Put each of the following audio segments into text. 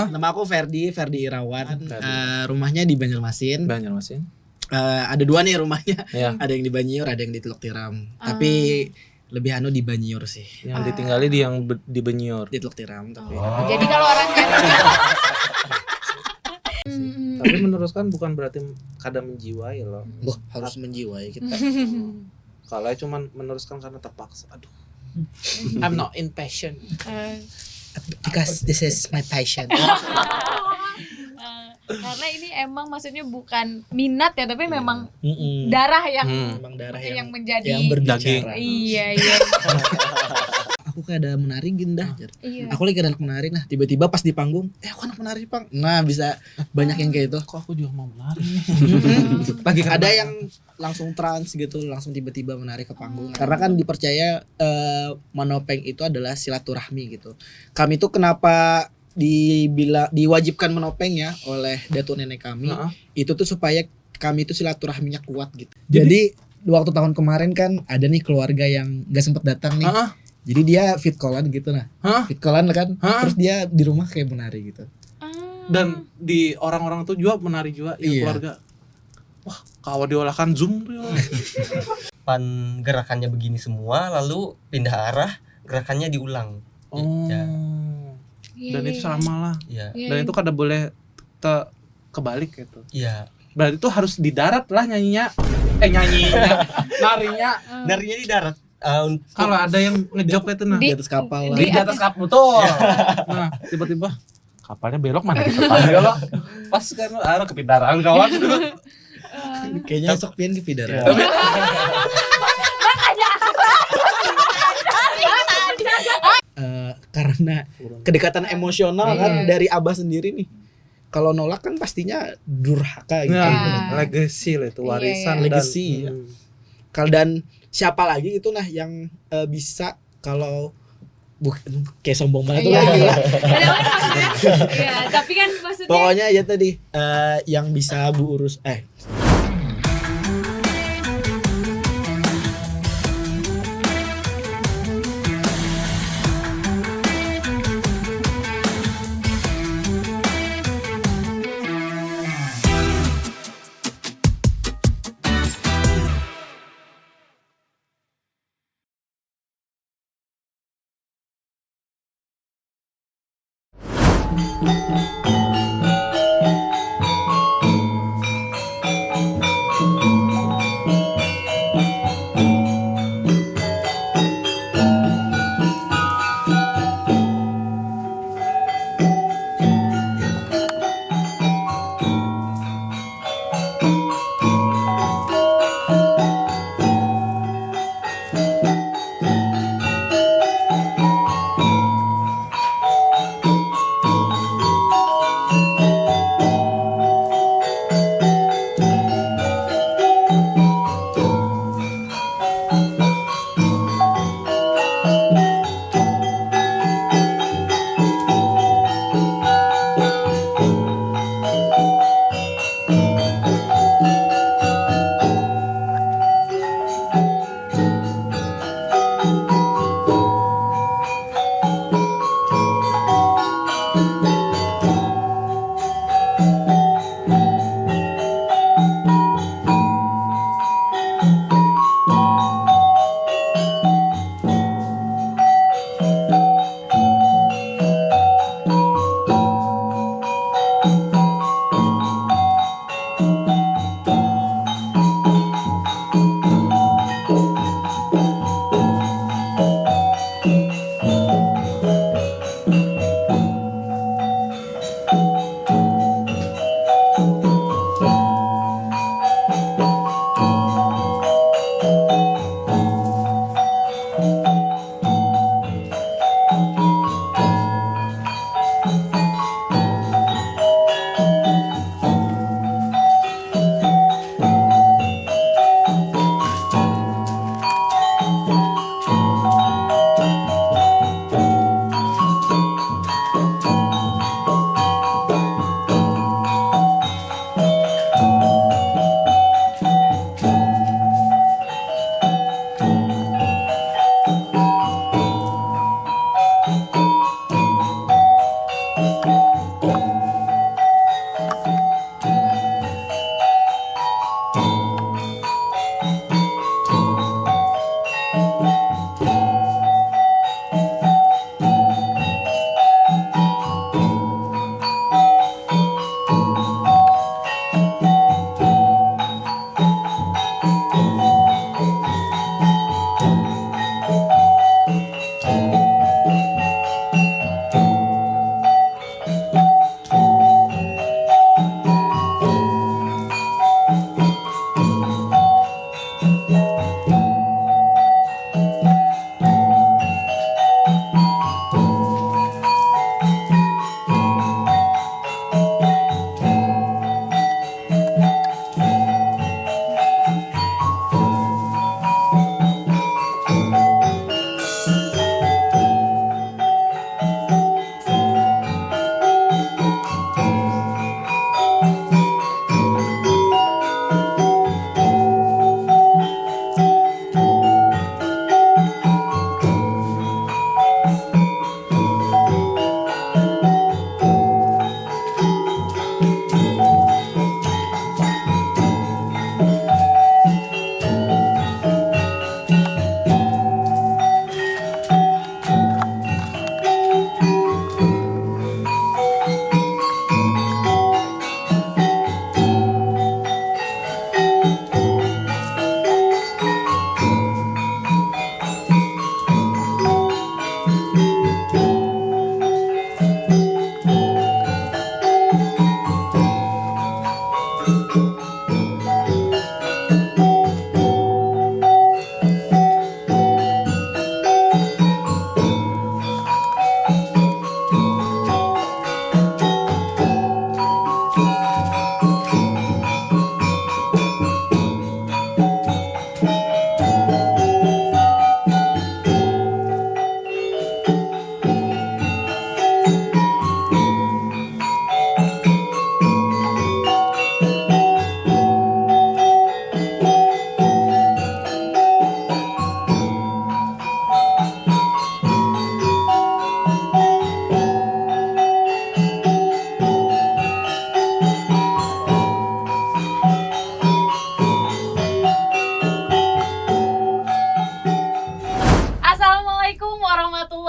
Nama aku Ferdi Irawan. Rumahnya di Banjarmasin. Ada dua nih rumahnya. Ada yang di Banyiur, ada yang di Teluk Tiram. Tapi lebih di Banyiur sih. Yang ditinggali di Banyiur. Di Teluk Tiram tapi. Jadi kalau orang nyari Tapi meneruskan bukan berarti kadang menjiwai loh. Harus menjiwai kita. Kalau cuma meneruskan karena terpaksa. Aduh. I'm not in passion. Because this is my passion. Karena ini emang maksudnya bukan minat ya, tapi memang darah yang menjadi yang berbicara. Iya. Aku kayak ada menari gindah. Iya. Aku lagi ada anak menari, nah tiba-tiba pas di panggung, aku anak menari Pang. Nah bisa banyak yang kayak itu. Kok aku juga mau menari. Bagi ada yang langsung trans gitu, langsung tiba-tiba menari ke panggung. Karena kan dipercaya menopeng itu adalah silaturahmi gitu. Kami tuh kenapa diwajibkan menopeng ya oleh datu nenek kami, itu tuh supaya kami itu silaturahminya kuat gitu. Jadi waktu tahun kemarin kan ada nih keluarga yang gak sempet datang nih. Jadi dia fit callan gitu fit callan kan. Terus dia di rumah kayak menari gitu. Dan di orang-orang tuh juga menari juga yang keluarga. Wah, kalau diolahkan Zoom tuh. Pan gerakannya begini semua, lalu pindah arah, gerakannya diulang. Dan itu sama lah. Dan itu kada boleh kebalik gitu. Berarti itu harus di darat lah nyanyinya. Narinya di darat. Kalau ada yang ngejok itu di atas kapal lah. Di atas kapal tuh. Nah, tiba-tiba kapalnya belok, mana kita belok. Pas kan arah ke pindaran kawan. Kayaknya esok pian ke pindaran. Karena kedekatan emosional kan dari Abah sendiri nih. Kalau nolak kan pastinya durhaka gitu. Legacy lah itu, warisan legacy. Dan siapa lagi itu yang bisa kalau kayak sombong banget tuh lagi. Iya, tapi kan maksudnya pokoknya ya tadi yang bisa Bu urus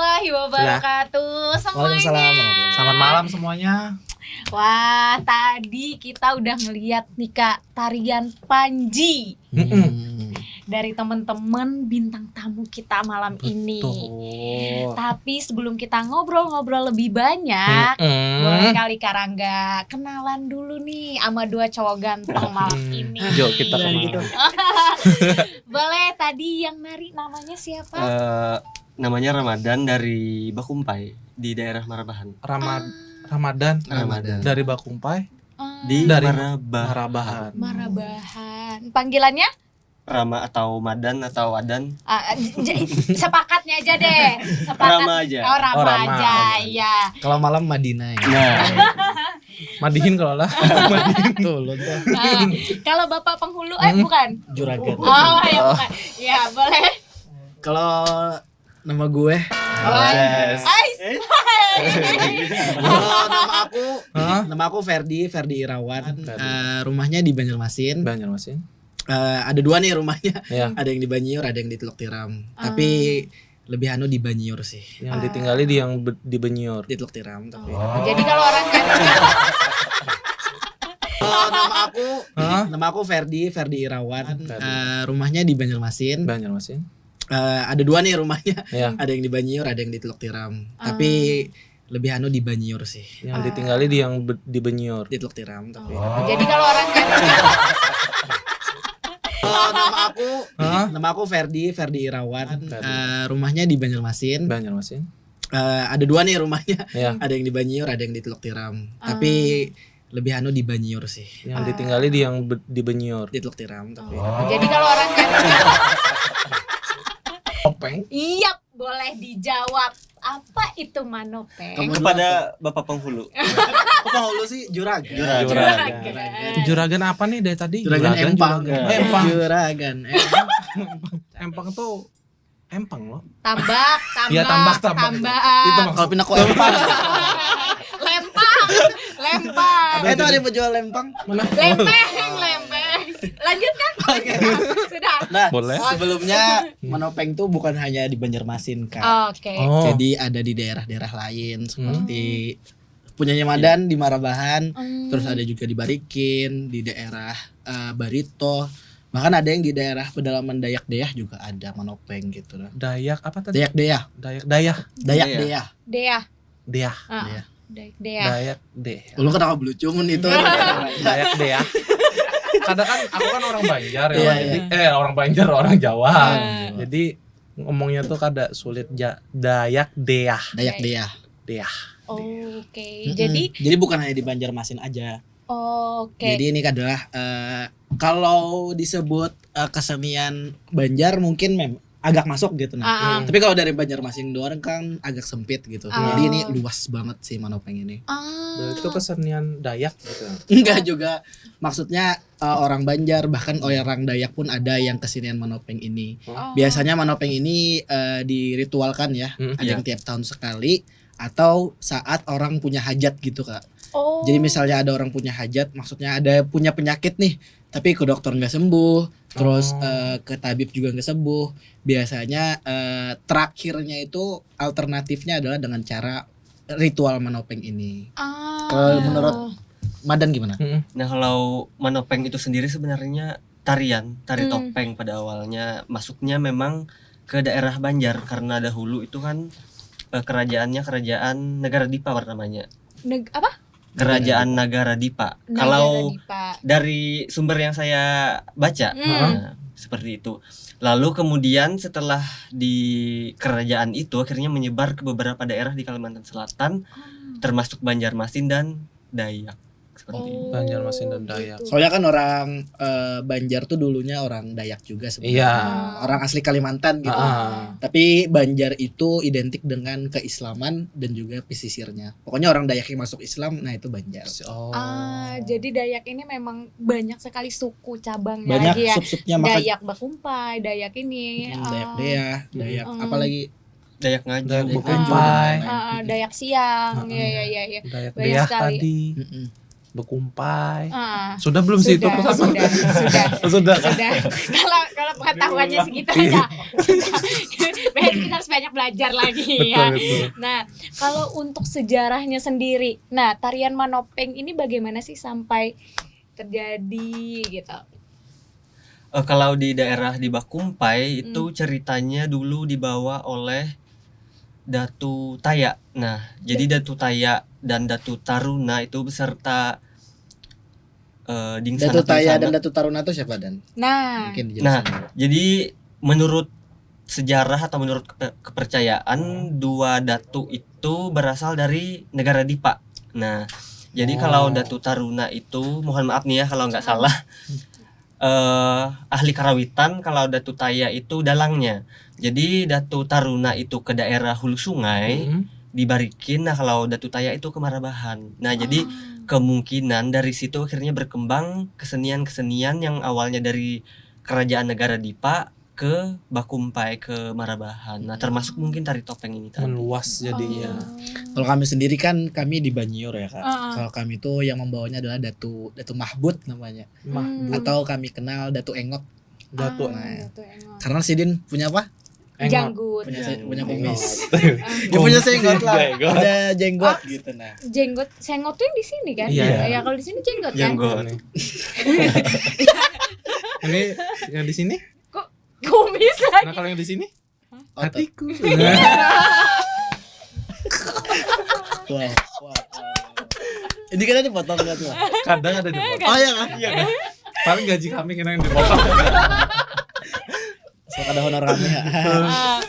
warahmatullahi wabarakatuh Waalaikumsalam semuanya. warahmatullahi Selamat malam semuanya. Wah, tadi kita udah ngeliat nih Kak tarian Panji dari temen-temen bintang tamu kita malam ini. Betul. Tapi sebelum kita ngobrol-ngobrol lebih banyak, boleh kali Karangga kenalan dulu nih sama dua cowok ganteng malam ini. Yuk kita Ya, kemana? gitu. Boleh, tadi yang nari namanya siapa? Namanya Ramadan dari Bakumpai di daerah Marabahan. Ramadan dari Bakumpai Di dari Marabahan. Marabahan. Panggilannya? Rama atau Madan atau Wadan. Sepakatnya aja deh. Sepakat. Rama aja. Oh, Rama Oh, Rama. aja, iya. Kalau malam Madinah ya. Nah, Madihin kalau lah. Tuh lo tuh. Nah, kalau Bapak penghulu bukan. Juragan. Oh, ya bukan. Ya, boleh. Kalau nama gue, yes. nama aku Ferdi Irawan. Ferdi. Rumahnya di Banjarmasin. Banjarmasin. Ada dua nih rumahnya. Ya. Ada yang di Banyiur, ada yang di Teluk Tiram. Tapi lebih anu di Banyiur sih. Yang ditinggali di yang di Benyor. Di Teluk Tiram tapi. Jadi kalau orang Nama aku Ferdi Irawan. Ferdi. Rumahnya di Banjarmasin. Banjarmasin. Ada dua nih rumahnya. Ya. Ada yang di Banyiur, ada yang di Teluk Tiram. Tapi lebih anu di Banyiur sih. Yang ditinggali di yang di Benyor. Di Teluk Tiram tapi. jadi kalau orang Nama aku Ferdi Irawan. Rumahnya di Banjarmasin. Banjarmasin. Ada dua nih rumahnya. Ya. Ada yang di Banyiur, ada yang di Teluk Tiram. Tapi lebih anu di Banyiur sih. Yang ditinggali di yang di Benyor. Di Teluk Tiram tapi. jadi kalau orang Topeng. iya, boleh dijawab. Apa itu manopeng? Kepada Bapak penghulu. Penghulu sih juragan. Juragan apa nih dari tadi? Juragan empang. Empang. Juragan. Empang tuh empang loh. Tambak. Iya, tambak. Itu maksud. Kalau pindah ke empang. Lempang. Itu ada yang penjual lempang. Mana? Lempeng. Lanjutkan. Sudah. Nah, Boleh. sebelumnya Manopeng tuh bukan hanya di Banjarmasin, Kak. Oke. Oh. Jadi ada di daerah-daerah lain seperti punyanya Madan di Marabahan, terus ada juga di Barikin, di daerah Barito. Bahkan ada yang di daerah pedalaman Dayak Deyah juga ada Manopeng gitu loh. Dayak apa tadi? Dayak Deyah. Dayak Dayak Deyah. Dea. Dea. Deyah. Dea. Dayak Dea. Lu kenapa belucumun itu? Dayak Dea. Kadang kan aku kan orang Banjar ya, Iya, jadi orang Banjar, orang Jawa. Ah. Jadi ngomongnya tuh kada sulit Dayak Dea. Dayak Deyah. Dea. Oke. Jadi Jadi bukan hanya di Banjarmasin aja. oke. Jadi ini adalah kalau disebut kesenian Banjar mungkin agak masuk gitu nah. Tapi kalau dari Banjarmasin doang kan agak sempit gitu. Jadi ini luas banget sih Manopeng ini. Dan itu kesenian Dayak gitu. Enggak juga. Maksudnya orang Banjar bahkan orang Dayak pun ada yang kesenian Manopeng ini. Biasanya Manopeng ini diritualkan ya. Ada yang tiap tahun sekali atau saat orang punya hajat gitu, Kak. Jadi misalnya ada orang punya hajat, maksudnya ada punya penyakit nih, tapi ke dokter nggak sembuh, terus ke tabib juga nggak sembuh. Biasanya terakhirnya itu alternatifnya adalah dengan cara ritual Manopeng ini. Kalau menurut Madan gimana? Nah, kalau Manopeng itu sendiri sebenarnya tari topeng pada awalnya masuknya memang ke daerah Banjar karena dahulu itu kan kerajaannya kerajaan Negara Dipa namanya. Apa? Kerajaan Nagara Dipa. Kalau dari sumber yang saya baca seperti itu. Lalu kemudian setelah di kerajaan itu akhirnya menyebar ke beberapa daerah di Kalimantan Selatan termasuk Banjarmasin dan Dayak. Seperti itu. Banjarmasin dan Dayak. Soalnya kan orang Banjar tuh dulunya orang Dayak juga sebenarnya. Iya. Orang asli Kalimantan gitu. Tapi Banjar itu identik dengan keislaman dan juga pesisirnya. Pokoknya orang Dayak yang masuk Islam, nah itu Banjar. Jadi Dayak ini memang banyak sekali suku cabangnya Banyak lagi ya. sub-subnya Dayak Bakumpai, Dayak ini. Dayak Deyah, Dayak apalagi Dayak Ngaju, Dayak Dayak Bakumpai. Dayak Siang. Iya. Dayak Banyak Dea sekali. tadi. Bekumpai. Sudah belum sih itu? Sudah. Sudah. Kalau pengetahuannya segitu aja. Berarti kita harus banyak belajar lagi ya. Nah, kalau untuk sejarahnya sendiri, nah tarian Manopeng ini bagaimana sih sampai terjadi gitu? Kalau di daerah di Bakumpai itu ceritanya dulu dibawa oleh Datu Taya. Nah, jadi Datu Taya dan Datu Taruna itu beserta Dingsana Datu Taya Tunsana. dan Datu Taruna itu siapa Dan? Nah, Mungkin Nah, dijelasin. jadi menurut sejarah atau menurut kepercayaan dua datu itu berasal dari negara Dipa. Nah, jadi kalau Datu Taruna itu, mohon maaf nih ya kalau nggak salah, ahli karawitan, kalau Datu Taya itu dalangnya. Jadi Datu Taruna itu ke daerah hulu sungai dibarikin, nah kalau Datu Taya itu ke Marabahan. Nah, jadi kemungkinan dari situ akhirnya berkembang kesenian-kesenian yang awalnya dari kerajaan negara Dipa ke Bakumpai, ke Marabahan. Nah, termasuk mungkin tari topeng ini tadi. Meluas jadinya. Kalau kami sendiri kan kami di Banyor ya Kak. Kalau kami tuh yang membawanya adalah Datu Mahbud namanya. Atau kami kenal Datu Engot. Datu Datu Engot. Karena Sidin punya apa? Janggut. Punya kumis. Dia Dia punya jenggot lah. Punya jenggot gitu nah. Jenggot, sengot tuh yang di sini kan? Iya. Ya kalau di sini jenggot kan? Jenggot. Ini yang di sini? Kok kumis Nah, lagi? kalau yang di sini? Otot. Hatiku. Wow. Ini kan dipotong kan tuh. Kadang ada di bawah. Oh iya kan? Paling gaji kami kena yang dipotong. So ada honor kami ya.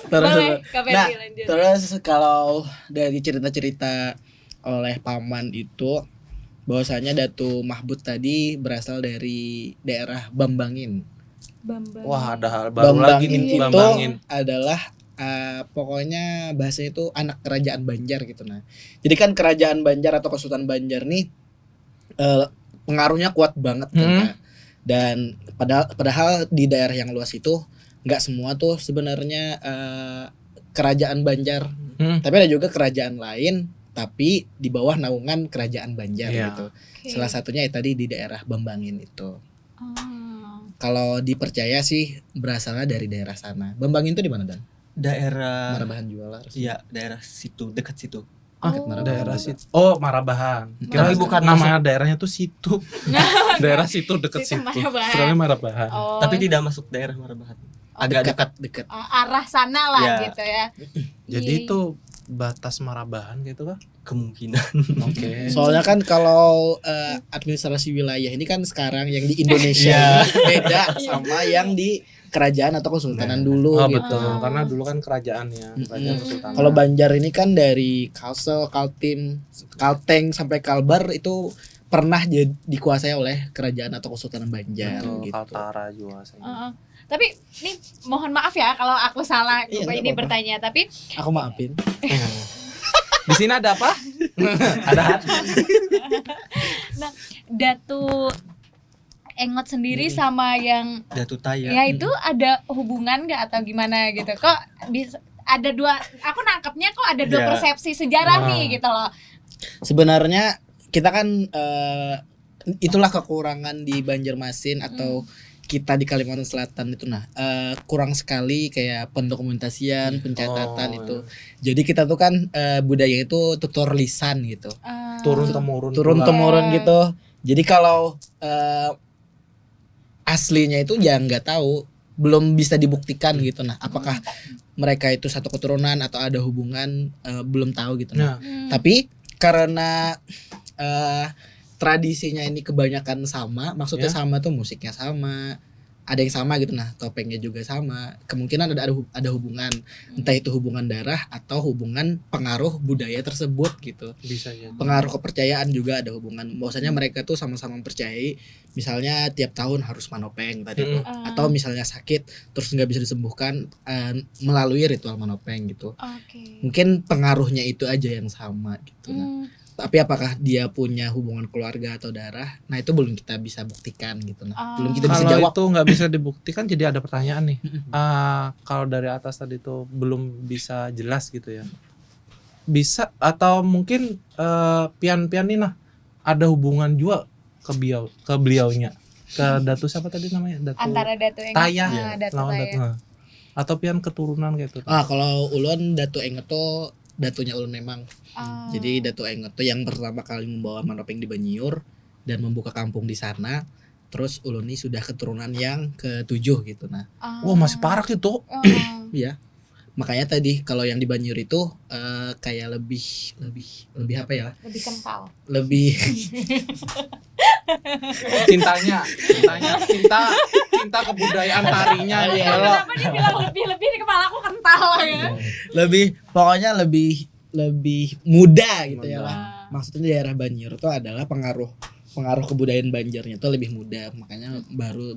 Boleh, Kak Nah, Ferdi lanjut. terus kalau dari cerita-cerita oleh paman itu bahwasanya Datu Mahbud tadi berasal dari daerah Bambangin. Bambang. Wah, ada hal baru lagi Bambangin nih, itu Bambangin. adalah pokoknya bahasanya itu anak kerajaan Banjar gitu nah. Jadi kan kerajaan Banjar atau Kesultanan Banjar nih pengaruhnya kuat banget kan. Kak. Dan padahal di daerah yang luas itu nggak semua tuh sebenarnya kerajaan Banjar. Tapi ada juga kerajaan lain tapi di bawah naungan kerajaan Banjar Iya. gitu. Oke. Salah satunya ya tadi di daerah Bambangin itu. Oh. Kalau dipercaya sih berasalnya dari daerah sana. Bambangin itu di mana Dan? Daerah Marabahan Juala. Iya, daerah situ, dekat situ. Daerah situ. Oh, Marabahan. Kira Tapi bukan nama daerahnya tuh situ. Daerah situ deket Situ situ. Marabahan. Soalnya Marabahan. Oh. Tapi tidak masuk daerah Marabahan. Agak dekat. dekat. Arah sana lah Ya. gitu ya. Jadi Iya. itu batas Marabahan gitu kah? Kemungkinan. Oke. Soalnya kan kalau administrasi wilayah ini kan sekarang yang di Indonesia ini beda sama yang di kerajaan atau kesultanan dulu Oh, gitu. betul. Karena dulu kan kerajaannya, kerajaan kesultanan. Kalau Banjar ini kan dari Kalsel, Kaltim, Kalteng sampai Kalbar itu pernah dikuasai oleh kerajaan atau kesultanan Banjar Betul, gitu. Kaltara juga saya. Tapi nih mohon maaf ya kalau aku salah Iya, nggak ini apa-apa. bertanya, tapi Aku maafin. Di sini ada apa? Ada Datu Engot sendiri sama yang Datu Taya. ya itu ada hubungan nggak atau gimana gitu? Kok bisa ada dua? Aku nangkepnya kok ada dua Ya. persepsi sejarah nih gitu loh. Sebenarnya kita kan itulah kekurangan di Banjarmasin atau kita di Kalimantan Selatan itu kurang sekali kayak pendokumentasian, pencatatan Oh, itu. Jadi kita tuh kan budaya itu tutur lisan gitu. turun temurun. Turun pula. temurun gitu. Jadi kalau aslinya itu ya nggak tahu, belum bisa dibuktikan gitu. Nah, apakah mereka itu satu keturunan atau ada hubungan belum tahu gitu. Nah, tapi karena tradisinya ini kebanyakan sama, maksudnya Ya. sama tuh musiknya sama, ada yang sama gitu. Nah, topengnya juga sama. Kemungkinan ada hubungan, entah itu hubungan darah atau hubungan pengaruh budaya tersebut gitu. Bisa ya. Pengaruh kepercayaan juga ada hubungan. Bahwasanya mereka tuh sama-sama mempercayai misalnya tiap tahun harus manopeng tadi tuh. Atau misalnya sakit terus nggak bisa disembuhkan melalui ritual manopeng gitu. Oke. Mungkin pengaruhnya itu aja yang sama gitu. Nah, tapi apakah dia punya hubungan keluarga atau darah? Nah, itu belum kita bisa buktikan gitu. Nah, belum kita bisa Kalau jawab. itu nggak bisa dibuktikan, jadi ada pertanyaan nih. Kalau dari atas tadi itu belum bisa jelas gitu ya. Bisa atau mungkin pian-pian nih ada hubungan juga ke beliaunya. Ke Datu siapa tadi namanya? Datu Antara Datu Engot Taya. sama Datu lawan Taya. Datu. Atau pian keturunan kayak itu? Kalau ulun Datu Enget tuh datunya ulun memang. Oh. Jadi Datu Enget tuh yang pertama kali membawa Manopeng di Banyiur dan membuka kampung di sana. Terus ulun ini sudah keturunan yang ke-7 gitu. Nah, Wah, masih parah gitu. iya. Makanya tadi kalau yang di Banyiur itu kayak lebih apa ya? Lebih kental. Lebih cinta kebudayaan tarinya nih. Iya. Kalau Kenapa dia bilang lebih di kepala aku kental ya? pokoknya lebih muda gitu ya Muda. lah. Maksudnya daerah Banyiur itu adalah pengaruh kebudayaan Banjarnya itu lebih muda, makanya baru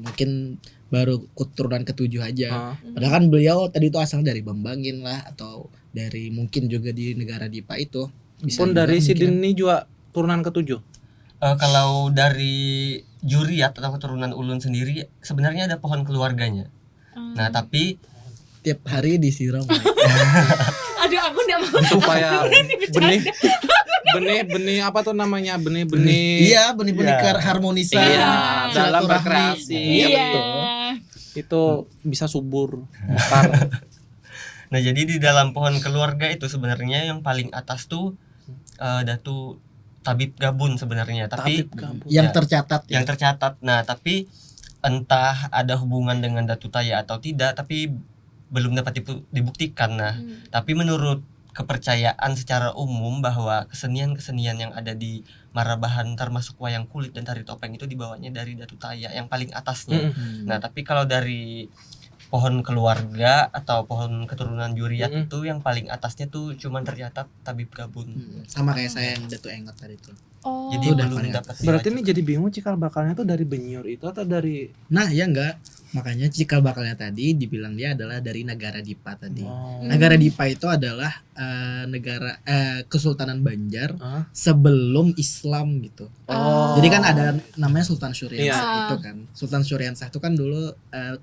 keturunan ke-7 aja. Padahal kan beliau tadi itu asal dari Bambangin lah, atau dari mungkin juga di negara Dipa itu. Bisa pun juga dari si kemungkinan. Dini juga turunan ke-7. Kalau dari Juriat atau keturunan ulun sendiri sebenarnya ada pohon keluarganya. Nah, tapi Tiap hari disiram. Aduh, aku enggak mau. Supaya benih apa tuh namanya, benih-benih Iya, benih-benih Iya. harmonisan. Iya, dalam silaturahmi. berkreasi. Iya, betul. itu bisa subur, mekar. nah jadi di dalam pohon keluarga itu sebenarnya yang paling atas tuh Datu Tabib Gabun sebenarnya, tapi Tabib Gabun. Yang Ya. tercatat ya. yang tercatat. Nah, tapi entah ada hubungan dengan Datu Taya atau tidak, tapi belum dapat dibuktikan. Nah, tapi menurut kepercayaan secara umum bahwa kesenian-kesenian yang ada di Marabahan termasuk wayang kulit dan tari topeng itu dibawanya dari Datu Taya yang paling atasnya. Nah, tapi kalau dari pohon keluarga atau pohon keturunan Juriat itu yang paling atasnya tuh cuman tercatat Tabib Gabun. Sama kayak saya yang Datu Enget tadi tuh. Oh. Jadi Udah belum paling dapat Berarti diwajibkan. ini jadi bingung cikal bakalnya tuh dari Banyiur itu atau dari Nah, ya enggak. Makanya cikal bakalnya tadi dibilang dia adalah dari negara Dipa tadi. Oh. Negara Dipa itu adalah negara Kesultanan Banjar Hah? sebelum Islam gitu. Oh. Jadi kan ada namanya Sultan Syuryansah Iya. itu kan. Sultan Syuryansah itu kan dulu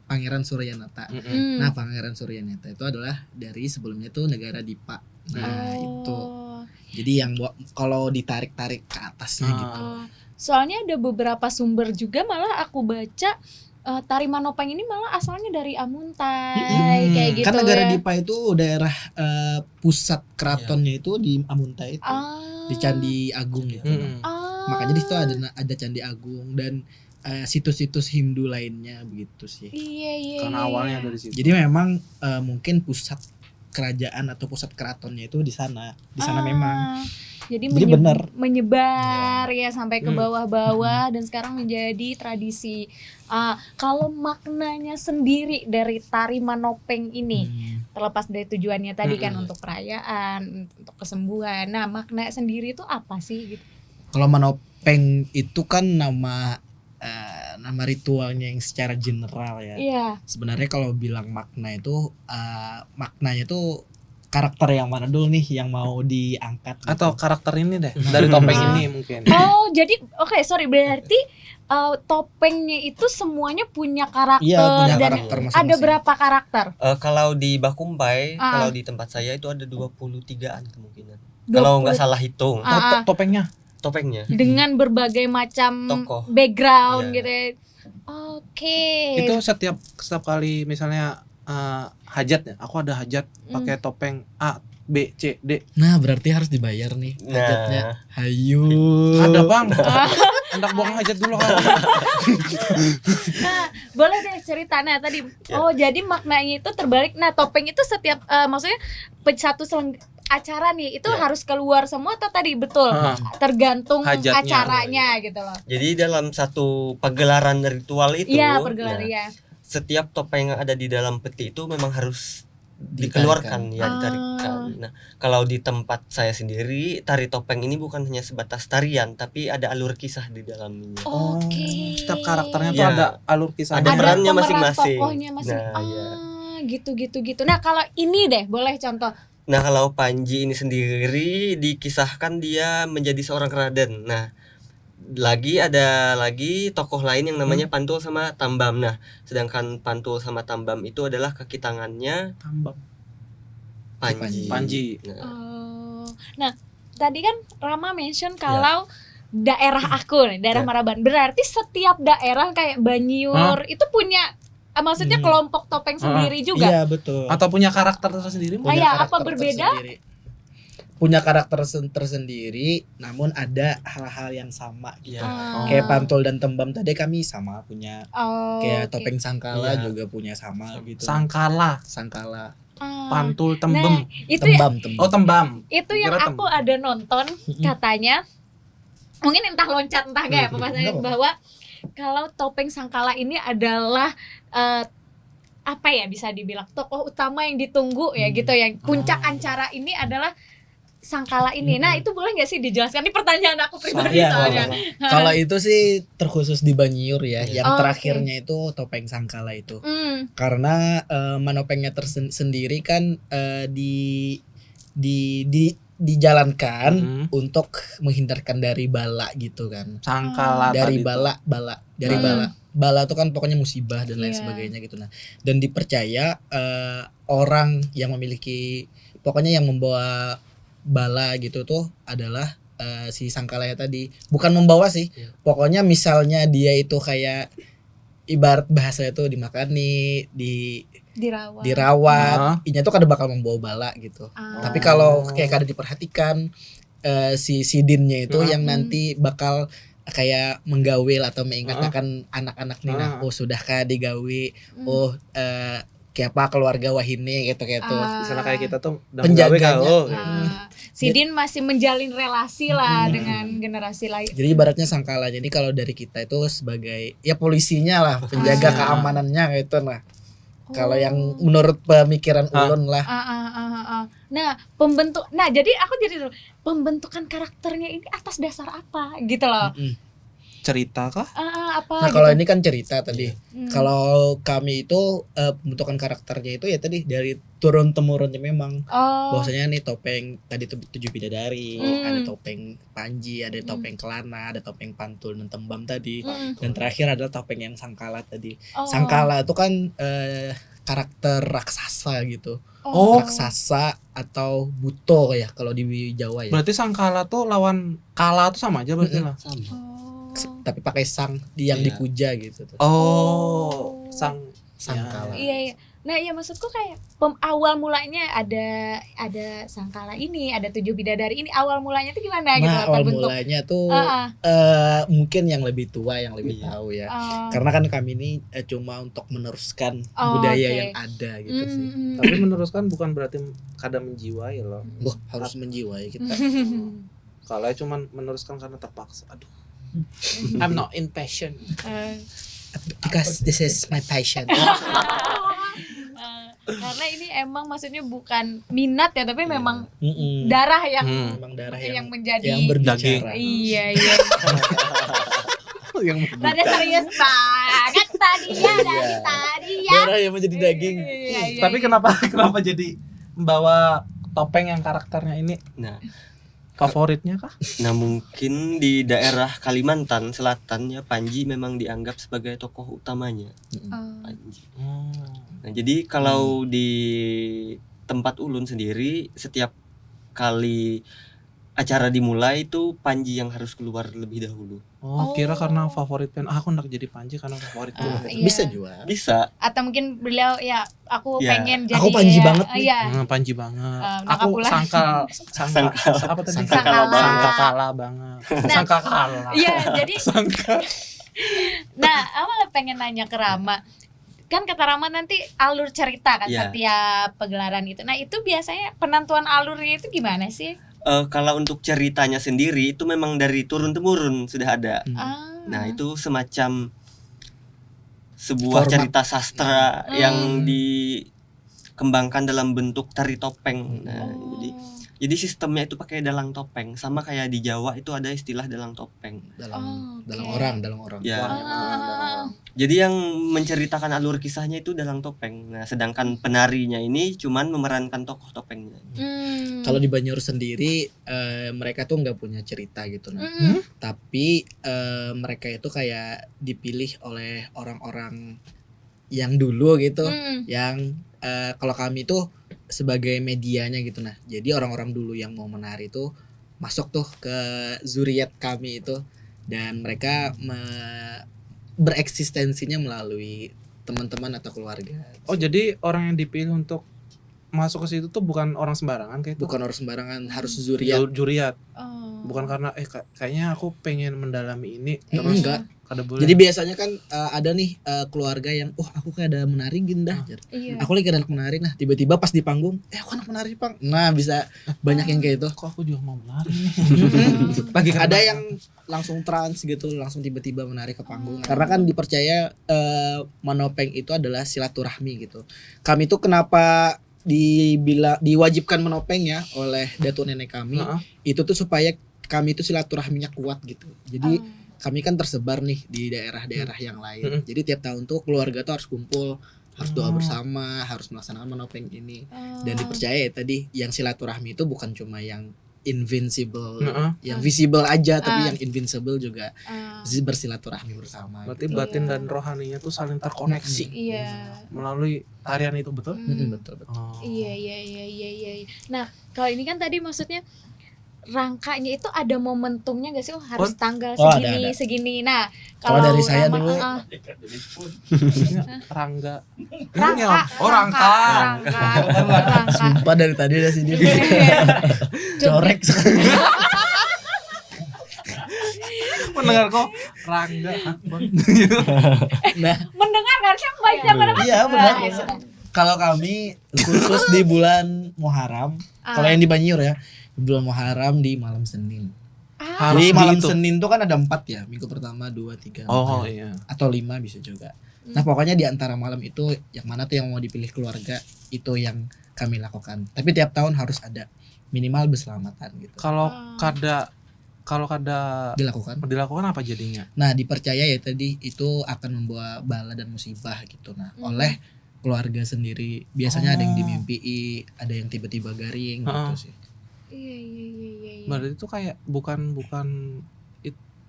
Pangeran Suryanata. Mm-mm. Nah, Pangeran Suryanata itu adalah dari sebelumnya tuh negara Dipa. Nah, itu. Jadi yang kalau ditarik-tarik ke atasnya gitu. Soalnya ada beberapa sumber juga malah aku baca tari Manopeng ini malah asalnya dari Amuntai kayak gitu Kan negara ya. Dipa itu daerah pusat keratonnya itu di Amuntai itu. Di Candi Agung gitu. Makanya di situ ada Candi Agung dan situs-situs Hindu lainnya begitu sih. Iya. Karena awalnya dari situ. Jadi memang mungkin pusat kerajaan atau pusat keratonnya itu di sana. Di sana memang. Jadi benar. menyebar ya sampai ke bawah-bawah dan sekarang menjadi tradisi. Kalau maknanya sendiri dari tari Manopeng ini, terlepas dari tujuannya tadi kan untuk perayaan, untuk kesembuhan. Nah, makna sendiri itu apa sih gitu? Kalau Manopeng itu kan nama ritualnya yang secara general ya. Iya. Sebenarnya kalau bilang makna itu maknanya itu karakter yang mana dulu nih yang mau diangkat gitu. Atau karakter ini deh dari topeng ini mungkin. Oh, jadi sorry berarti topengnya itu semuanya punya karakter. Iya, punya dan karakter ada masing-masing. berapa karakter? Kalau di Bakumpai, kalau di tempat saya itu ada 23-an kemungkinan. Kalau nggak salah hitung Topengnya. topengnya. Dengan berbagai macam Tokoh. background Iya. gitu ya. Oke. Itu setiap kali misalnya hajat ya, aku ada hajat pakai topeng A B C D. Nah, berarti harus dibayar nih hajatnya. Nah, Hayu. Ada bang. Hendak buang hajat dulu kan. Nah, boleh deh cerita. Nah, tadi jadi maknanya itu terbalik. Nah, topeng itu setiap maksudnya satu acara nih itu harus keluar semua atau tadi betul tergantung Hajatnya. acaranya gitu loh. jadi dalam satu pagelaran ritual itu, Iya, pergelar ya. setiap topeng yang ada di dalam peti itu memang harus dikeluarkan, ya ditarikan. Nah, kalau di tempat saya sendiri, tari topeng ini bukan hanya sebatas tarian, tapi ada alur kisah di dalamnya. Oke. Setiap karakternya tuh Iya. ada alur kisah. Ada perannya pemeran masing-masing. tokohnya masing. Nah, iya. Gitu. Nah, kalau ini deh boleh contoh. Nah, kalau Panji ini sendiri dikisahkan dia menjadi seorang Raden. Nah, ada lagi tokoh lain yang namanya Pantul sama Tambam. Nah, sedangkan Pantul sama Tambam itu adalah kaki tangannya Tambam. Panji. Nah, tadi kan Rama mention kalau daerah aku nih, daerah Maraban. Berarti setiap daerah kayak Banyiur itu punya maksudnya Hmm. kelompok topeng sendiri juga. Iya betul. Atau punya karakter tersendiri? Oh iya, apa karakter berbeda? tersendiri. Punya karakter tersendiri, namun ada hal-hal yang sama gitu. Oh. Kayak Pantul dan Tembam tadi kami sama punya. Oh, Kayak oke. Topeng Sangkala Iya. juga punya sama gitu. Sangkala, Sangkala. Ah. Pantul, Tembem. Itu Tembam. Oh, Tembam. itu yang Kira aku ada nonton katanya, mungkin entah loncat entah gak ya pembahasannya, Nggak apa-apa. bahwa kalau Topeng Sangkala ini adalah apa ya, bisa dibilang tokoh utama yang ditunggu ya gitu, yang puncak acara ini adalah Sangkala ini. Nah, itu boleh nggak sih dijelaskan? Ini pertanyaan aku pribadi Iya, soalnya. Kalau itu sih terkhusus di Banjur ya. Iya. Yang Oh, terakhirnya itu Topeng Sangkala itu. Karena manopengnya tersendiri kan dijalankan untuk menghindarkan dari bala gitu kan. Sangkala Dari tadi bala dari Hmm. bala. Bala itu kan pokoknya musibah dan lain Iya. sebagainya gitu. Nah, dan dipercaya orang yang memiliki, pokoknya yang membawa bala gitu tuh adalah si Sangkalanya tadi. Bukan membawa sih. Iya. Pokoknya misalnya dia itu kayak ibarat bahasa itu dimakani, Dirawat. dirawat, inya tuh kada bakal membawa bala gitu. Ah. Tapi kalau kayak kada diperhatikan si Sidinnya itu yang Hmm. nanti bakal kayak menggawil atau mengingatkan anak-anak nih, nah, oh sudahkah digawi, oh kayak apa keluarga wahine gitu kayak tuh. Misalnya kayak kita tuh udah Penjaganya. menggawe kau. Sidin masih menjalin relasi lah dengan generasi lain. Jadi ibaratnya Sangkala. Jadi kalau dari kita itu sebagai ya polisinya lah, penjaga keamanannya gitu. Nah, kalau yang menurut pemikiran ulun lah. Nah, jadi aku jadi pembentukan karakternya ini atas dasar apa gitu loh. Cerita kah? Apa Nah, gitu. kalau ini kan cerita tadi. Hmm. Kalau kami itu pembentukan karakternya itu ya tadi dari turun temurunnya memang. Oh. Bahwasanya nih topeng tadi tuh 7 bidadari, Hmm. ada topeng Panji, ada topeng Kelana, ada topeng Pantul dan Tembam tadi. Hmm. Dan terakhir adalah topeng yang Sangkala tadi. Oh. Sangkala itu kan karakter raksasa gitu. Oh. Raksasa atau buto ya kalau di Jawa ya. Berarti Sangkala tuh lawan Kala tuh sama aja berarti lah. Sama. Tapi pakai sang yang Iya. dipuja gitu tuh. Oh, Sangkala. Iya. Nah, ya maksudku kayak awal mulanya ada Sangkala ini, ada 7 bidadari ini. Awal mulanya tuh gimana gitu Nah, awal terbentuk? mulanya tuh mungkin yang lebih tua yang lebih Iya. tahu ya. Oh. Karena kan kami ini cuma untuk meneruskan Oh, budaya oke. yang ada gitu sih. Tapi meneruskan bukan berarti kada menjiwai loh. Wah, harus menjiwai kita. Kalau cuma meneruskan karena terpaksa. Aduh. I'm not in passion. Because this is my passion. Karena ini emang maksudnya bukan minat ya, tapi memang Mm-mm. darah yang Memang darah yang yang menjadi berbicara. Iya. yang Rada serius banget tadi ya, dari tadi ya. darah yang menjadi daging. Iya, Tapi kenapa jadi membawa topeng yang karakternya ini Nah, favoritnya kah? nah mungkin di daerah Kalimantan Selatan ya Panji memang dianggap sebagai tokoh utamanya. Panji. Nah, jadi kalau di tempat ulun sendiri setiap kali acara dimulai itu Panji yang harus keluar lebih dahulu. Oh, kira karena favorit pen. Aku nak jadi Panji karena favorit gue. Iya. Bisa juga. Bisa. Atau mungkin beliau ya aku Iya. pengen jadi Aku Panji ya, banget nih. Iya. Panji banget. Naka Aku pula. sangka apa tadi? Sangkala. Sangkakala banget. Sangkakala. Iya, jadi Sangka. nah, awalnya pengen nanya ke Rama. Kan kata Rama nanti alur cerita kan Iya. setiap pegelaran itu. Nah, itu biasanya penentuan alurnya itu gimana sih? Kalau untuk ceritanya sendiri itu memang dari turun temurun sudah ada. Nah, itu semacam sebuah Format. cerita sastra yang dikembangkan dalam bentuk tari topeng. Nah, jadi sistemnya itu pakai dalang topeng, sama kayak di Jawa itu ada istilah dalang topeng. dalam oke. dalam orang. Ya. Ah. Jadi yang menceritakan alur kisahnya itu dalang topeng. Nah, sedangkan penarinya ini cuman memerankan tokoh topengnya. Kalau di Banjur sendiri mereka tuh nggak punya cerita gitu nah. Tapi mereka itu kayak dipilih oleh orang-orang yang dulu gitu, yang kalau kami tuh sebagai medianya gitu nah. Jadi orang-orang dulu yang mau menari itu masuk tuh ke zuriat kami itu, dan mereka bereksistensinya melalui teman-teman atau keluarga. Oh, jadi orang yang dipilih untuk masuk ke situ tuh bukan orang sembarangan kayak itu. Bukan orang sembarangan, harus zuriat. Juriat. Oh. Bukan karena kayaknya aku pengen mendalami ini Iya. terus Enggak. kada boleh. Jadi biasanya kan ada nih keluarga yang aku kayak ada menari gindah. Iya. Aku lagi anak menari, nah tiba-tiba pas di panggung, aku anak menari Pang. Nah bisa banyak yang kayak itu. kok aku juga mau menari nih. Bagi ada yang langsung trans gitu, langsung tiba-tiba menari ke panggung. Karena kan dipercaya manopeng itu adalah silaturahmi gitu. Kami tuh kenapa diwajibkan menopeng ya oleh datu nenek kami, itu tuh supaya kami tuh silaturahminya kuat gitu. Jadi kami kan tersebar nih di daerah-daerah yang lain. Jadi tiap tahun tuh keluarga tuh harus kumpul, harus doa bersama, harus melaksanakan menopeng ini. Dan dipercaya ya tadi yang silaturahmi itu bukan cuma yang invincible, yang visible aja, tapi yang invincible juga bersilaturahmi bersama. Berarti gitu. batin dan rohaninya tuh saling terkoneksi Iya. melalui tarian itu, betul? Betul. Oh. Iya. Nah, kalau ini kan tadi maksudnya rangkanya itu ada momentumnya gak sih? Oh, harus tanggal segini ada. segini. Nah, Kalau dari saya Rama- dulu. Rangga. Rangka. Sumpah dari tadi udah sini. Corek. Corek sekali. Mendengar kok Rangga. Nah, Mendengar harusnya baca mana? iya benar. Kalau kami khusus di bulan Muharram, kalau yang di Banjur ya, di bulan Muharram di malam Senin. Harus Jadi malam gitu. Senin tuh kan ada 4 ya, minggu pertama, 2, 3, 4, Oh iya. atau 5 bisa juga. Nah pokoknya di antara malam itu yang mana tuh yang mau dipilih keluarga itu yang kami lakukan. Tapi tiap tahun harus ada minimal berselamatan gitu. Kalau kada Dilakukan. apa jadinya? Nah dipercaya ya tadi itu akan membawa bala dan musibah gitu. Nah oleh keluarga sendiri biasanya ada yang dimimpi, ada yang tiba-tiba garing gitu sih. Iya. Berarti itu kayak bukan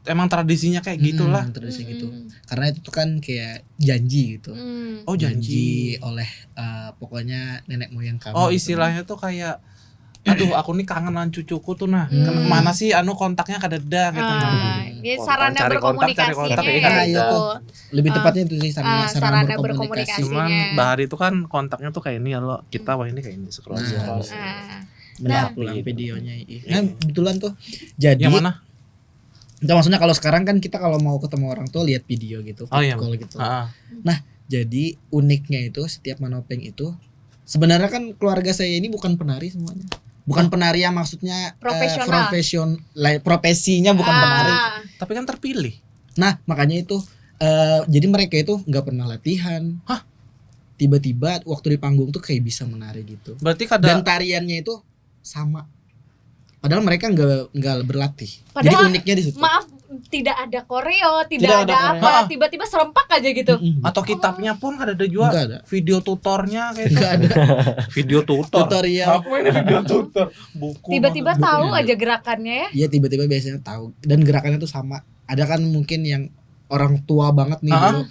emang tradisinya kayak gitulah. Tradisi gitu. Karena itu tuh kan kayak janji gitu. Oh, janji. Oleh pokoknya nenek moyang kami. Oh, gitu. istilahnya tuh kayak aduh aku nih kangen dengan cucuku tuh nah. Mana sih kontaknya kadada gitu nah. Ya, sarana Cari kontak, berkomunikasinya ya ya kan? itu. Lebih tepatnya itu sih sarana berkomunikasi. berkomunikasi. Cuman Bahari itu kan kontaknya tuh kayak ini ya lo. Kita wah ini kayak ini scroll. Melihat pulang videonya. Nah, kebetulan tuh jadi Yang mana? itu maksudnya kalau sekarang kan kita kalau mau ketemu orang tua lihat video gitu, Oh, iya. call gitu. Heeh. Nah, jadi uniknya itu setiap manopeng itu sebenarnya kan keluarga saya ini bukan penari semuanya. Bukan penari yang maksudnya profesinya bukan penari. Tapi kan terpilih. Nah, makanya itu jadi mereka itu nggak pernah latihan. Hah? Tiba-tiba waktu di panggung tuh kayak bisa menari gitu. Berarti Dan tariannya itu sama. Padahal mereka nggak berlatih. Padahal, jadi uniknya di situ. Maaf, tidak ada koreo, tidak Tidak ada ada koreo. apa, tiba-tiba serempak aja gitu. atau kitabnya pun ada juga Nggak ada. video tutornya kayak itu. Nggak ada Video tutor. tutorial. Apa ini video tutor? Buku. Tiba-tiba buku tahu ini. aja gerakannya ya. Iya tiba-tiba biasanya tahu dan gerakannya tuh sama. Ada kan mungkin yang orang tua banget nih dulu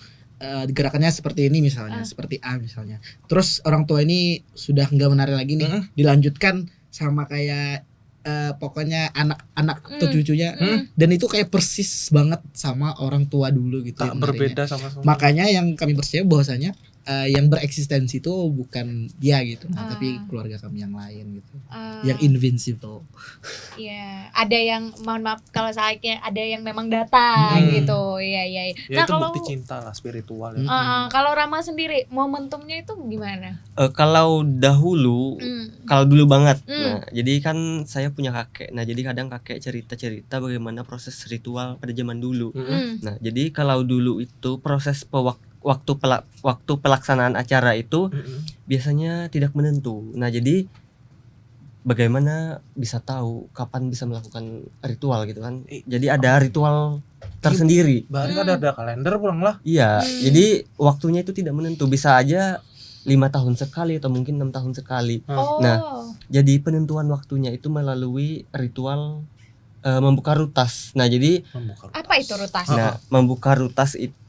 gerakannya seperti ini misalnya, seperti A misalnya. Terus orang tua ini sudah nggak menari lagi nih, dilanjutkan sama kayak pokoknya anak-anak atau cucunya dan itu kayak persis banget sama orang tua dulu gitu. Tak yang menarinya. berbeda sama Makanya yang kami percaya bahwasanya yang bereksistensi itu bukan dia gitu, tapi keluarga kami yang lain gitu, yang invincible. Iya, ada yang mohon maaf kalau saya ada yang memang datang gitu. Iya. Ya Nah, itu kalau bukti cinta lah spiritual ya. kalau Rama sendiri momentumnya itu gimana? Kalau dahulu, kalau dulu banget. Hmm. Nah, jadi kan saya punya kakek. Nah, jadi kadang kakek cerita-cerita bagaimana proses ritual pada zaman dulu. Nah, jadi kalau dulu itu proses waktu pelaksanaan acara itu biasanya tidak menentu. Nah, jadi bagaimana bisa tahu kapan bisa melakukan ritual gitu kan? Jadi ada ritual tersendiri. Bahari kan ada kalender pulang lah. Iya, jadi waktunya itu tidak menentu. Bisa aja 5 tahun sekali atau mungkin 6 tahun sekali. Oh. Nah, jadi penentuan waktunya itu melalui ritual membuka rutas. Nah, jadi Apa itu rutas? Nah, membuka rutas itu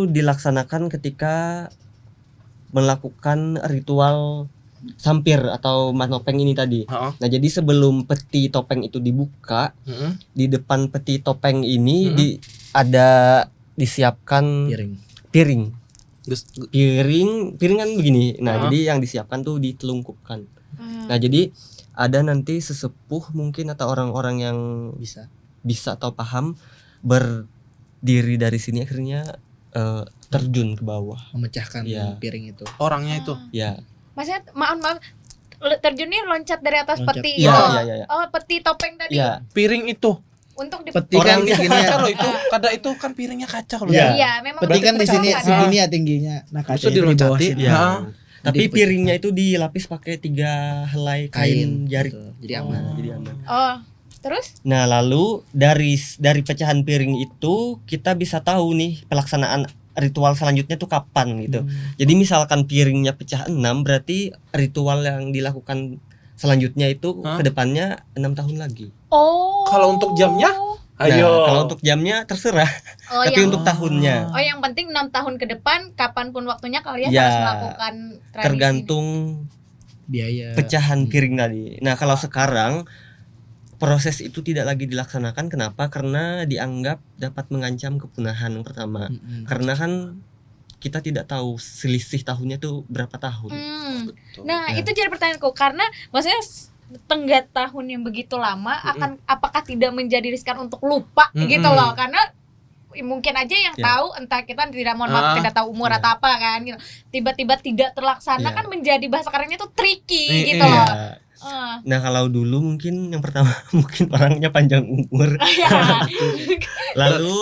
dilaksanakan ketika melakukan ritual sampir atau manopeng ini tadi. Nah, jadi sebelum peti topeng itu dibuka, di depan peti topeng ini ada disiapkan Piring. piring kan begini. Nah, jadi yang disiapkan tuh ditelungkupkan. Nah, jadi ada nanti sesepuh mungkin atau orang-orang yang bisa atau paham berdiri dari sini akhirnya terjun ke bawah, memecahkan piring itu. Orangnya itu. Ya. Maksudnya maaf terjunnya loncat dari atas peti. Iya. Oh, peti topeng tadi. Iya. Piring itu. Untuk di Peti kan Orangnya segini kaca ya. loh itu. Kada itu kan piringnya kaca loh. Iya. Iya, memang Peti kan di sini dipercayakan. segini ya tingginya. Nah, Terus kacanya di bawah diloncati. sini. Ya. Tapi Jadi piringnya itu dilapis pakai 3 helai kain jarik. gitu. Jadi aman. Jadi aman. Oh, terus? Nah, lalu dari pecahan piring itu kita bisa tahu nih pelaksanaan ritual selanjutnya tuh kapan gitu. Jadi misalkan piringnya pecah 6, berarti ritual yang dilakukan selanjutnya itu ke depannya 6 tahun lagi. Oh. Kalau untuk jamnya? Nah, Ayo. kalau untuk jamnya terserah. Oh, Tapi untuk tahunnya Oh, yang penting 6 tahun ke depan kapanpun waktunya kalian Ya, harus melakukan tradisi. tergantung Biaya. pecahan piring tadi. Nah, kalau sekarang proses itu tidak lagi dilaksanakan. Kenapa? Karena dianggap dapat mengancam kepunahan yang pertama. Karena kan kita tidak tahu selisih tahunnya tuh berapa tahun. Nah, Ya. itu jadi pertanyaanku karena maksudnya tenggat tahun yang begitu lama akan apakah tidak menjadi riskan untuk lupa gitu loh, karena mungkin aja yang tahu entah kita tidak tidak tahu umur atau apa kan gitu. Tiba-tiba tidak terlaksana kan menjadi bahasa kerennya tuh tricky gitu loh. Nah, kalau dulu mungkin yang pertama mungkin orangnya panjang umur. Lalu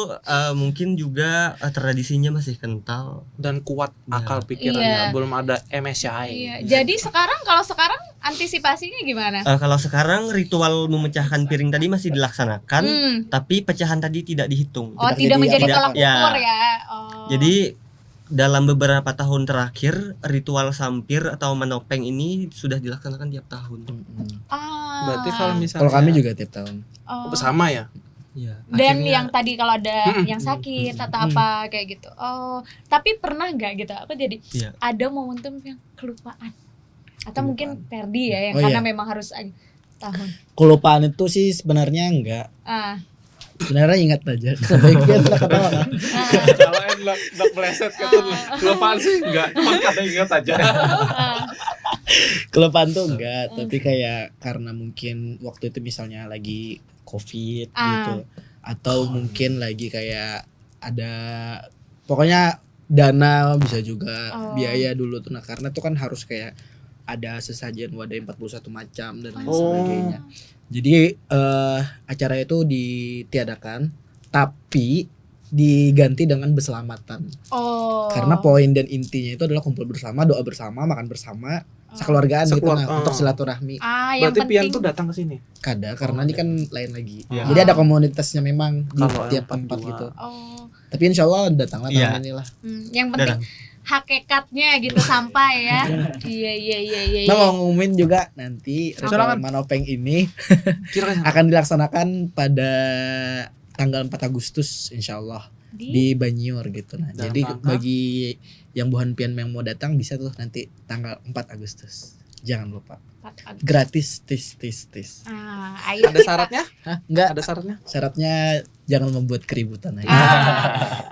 mungkin juga tradisinya masih kental dan kuat akal pikirannya, belum ada MSI. Iya. Jadi sekarang antisipasinya gimana? Kalau sekarang ritual memecahkan piring tadi masih dilaksanakan, tapi pecahan tadi tidak dihitung. Oh, tidak menjadi tolak ukur ya. Oh. Jadi dalam beberapa tahun terakhir ritual sampir atau manopeng ini sudah dilaksanakan tiap tahun. Berarti kalau misalnya Kalau kami juga tiap tahun. sama ya. Ya, Dan akhirnya- yang tadi kalau ada yang sakit atau apa kayak gitu. Oh, tapi pernah nggak gitu? Apa jadi Iya. ada momentum yang kelupaan? Atau mungkin Ferdi ya yang Oh, karena iya. memang harus tahun. Kelupaan itu sih sebenarnya enggak. Sebenarnya ingat aja. Sampai kian lah ketawa kan. Kalau enggak meleset ke tuh. Kelupaan sih enggak, cuma kadang ingat aja. Kelupaan tuh enggak, tapi kayak karena mungkin waktu itu misalnya lagi COVID gitu, atau mungkin lagi kayak ada pokoknya dana bisa juga biaya dulu tuh. Nah, karena tuh kan harus kayak ada sesajen wadah 41 macam dan lain sebagainya. Jadi acara itu ditiadakan tapi diganti dengan berselamatan. Karena poin dan intinya itu adalah kumpul bersama, doa bersama, makan bersama, sekeluargaan gitu untuk silaturahmi. Berarti Pian tuh datang ke sini. Kada karena ini kan lain lagi. Ya. Jadi ada komunitasnya memang di Kalau tiap yang tempat 42. gitu. Tapi insya Allah datanglah tahun ini lah. Yang penting hakikatnya gitu sampai ya. Iya. Nah, mau ngumumin juga nanti ritual manopeng ini akan dilaksanakan pada tanggal 4 Agustus insya Allah di Banyor gitu. Nah, jadi bagi yang buhan pian yang mau datang bisa tuh nanti tanggal 4 Agustus. Jangan lupa. Gratis tis. Ada syaratnya? Hah? Enggak. Ada syaratnya? Syaratnya jangan membuat keributan aja.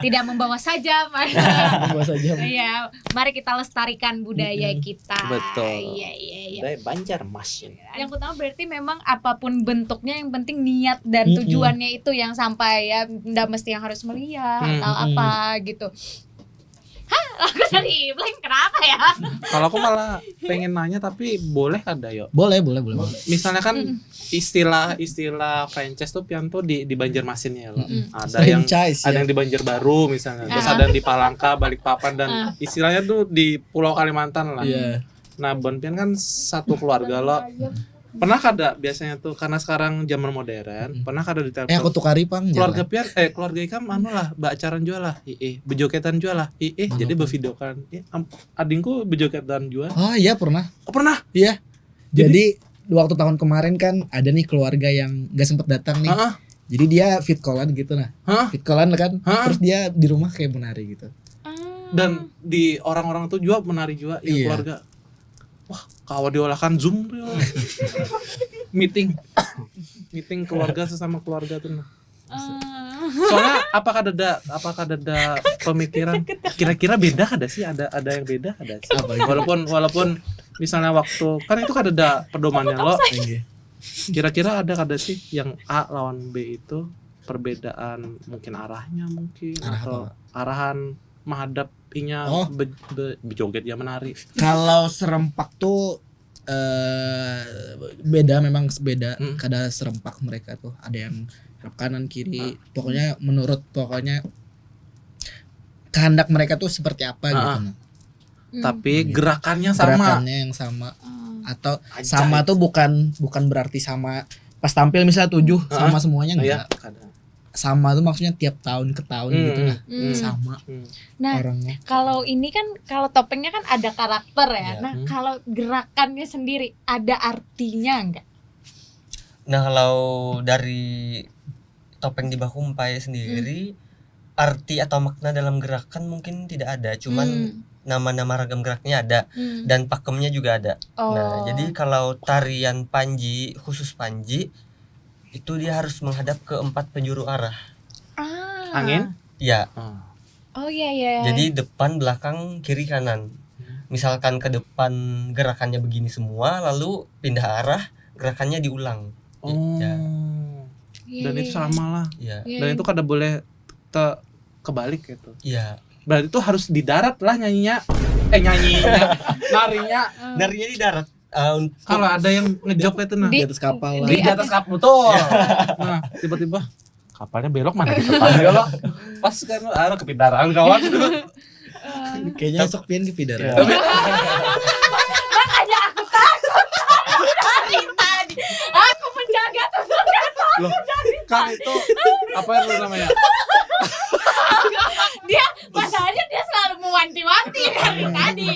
Tidak membawa saja. Membawa saja. Iya, mari kita lestarikan budaya kita. Betul. Iya. Budaya Banjarmas. Yang utama berarti memang apapun bentuknya yang penting niat dan tujuannya itu yang sampai ya, nggak mesti yang harus melihat atau apa gitu. Aku dari blank kenapa ya? Kalau aku malah pengen nanya tapi boleh ada yuk. Boleh. Misalnya kan istilah franchise tuh Pian tuh di Banjarmasin ya loh. Ada yang Franchise, ada yang di Banjarbaru misalnya, terus ada yang di Palangka, Balikpapan dan istilahnya tuh di Pulau Kalimantan lah. Iya. Nah, Bon Pian kan satu keluarga loh. Pernah kada biasanya tuh karena sekarang zaman modern, pernah kada di telepon. Aku tukari pang. Keluarga Pian keluarga Ikam anu lah, bacaran jual lah. Bejoketan jual lah. Jadi bevideokan. Adingku bejoketan jual. Oh iya pernah. Oh, pernah? Iya. Jadi waktu tahun kemarin kan ada nih keluarga yang gak sempet datang nih. Jadi dia fit callan gitu nah. Fit callan kan. Terus dia di rumah kayak menari gitu. Dan di orang-orang tuh juga menari juga yang keluarga. Wah, kalau diolahkan Zoom tuh. meeting keluarga sesama keluarga tuh. Soalnya apakah ada pemikiran kira-kira beda kada sih? Ada yang beda kada sih? Walaupun misalnya waktu kan itu kan ada pedomannya lo. Kira-kira ada kada sih yang A lawan B itu perbedaan mungkin arahnya mungkin atau arahan menghadapinya berjoget ya menari. Kalau serempak tuh beda, memang beda. Kada serempak mereka tuh ada yang kanan kiri, pokoknya kehendak mereka tuh seperti apa gitu. Tapi gerakannya sama. Gerakannya yang sama. Atau sama tuh bukan berarti sama pas tampil misalnya 7 sama semuanya enggak. Sama tuh maksudnya tiap tahun ke tahun gitu lah. Sama Nah, orangnya. kalau ini kan kalau topengnya kan ada karakter ya. Nah, kalau gerakannya sendiri ada artinya enggak? Nah, kalau dari topeng di Bakumpai sendiri arti atau makna dalam gerakan mungkin tidak ada, cuman nama-nama ragam geraknya ada dan pakemnya juga ada. Nah, jadi kalau tarian Panji, khusus Panji itu dia harus menghadap ke 4 penjuru arah. Angin? Ya. Oh iya. Jadi depan, belakang, kiri, kanan. Misalkan ke depan gerakannya begini semua, lalu pindah arah, gerakannya diulang. Dan itu sama lah. Iya. Dan itu kada boleh kebalik gitu. Iya. Berarti itu harus di darat lah nyanyinya. Narinya Narinya di darat. Kalau ada yang ngejob itu Di atas kapal lah. di atas kapal tuh. Nah, tiba-tiba kapalnya belok, mana kita belok. Pas kan arah kepidaran kawan. Kayaknya esok pian ke Pidara. Makanya aku takut dari tadi. Aku menjaga Loh, kan itu apa yang namanya? dia, masalahnya dia selalu mewanti-wanti dari tadi.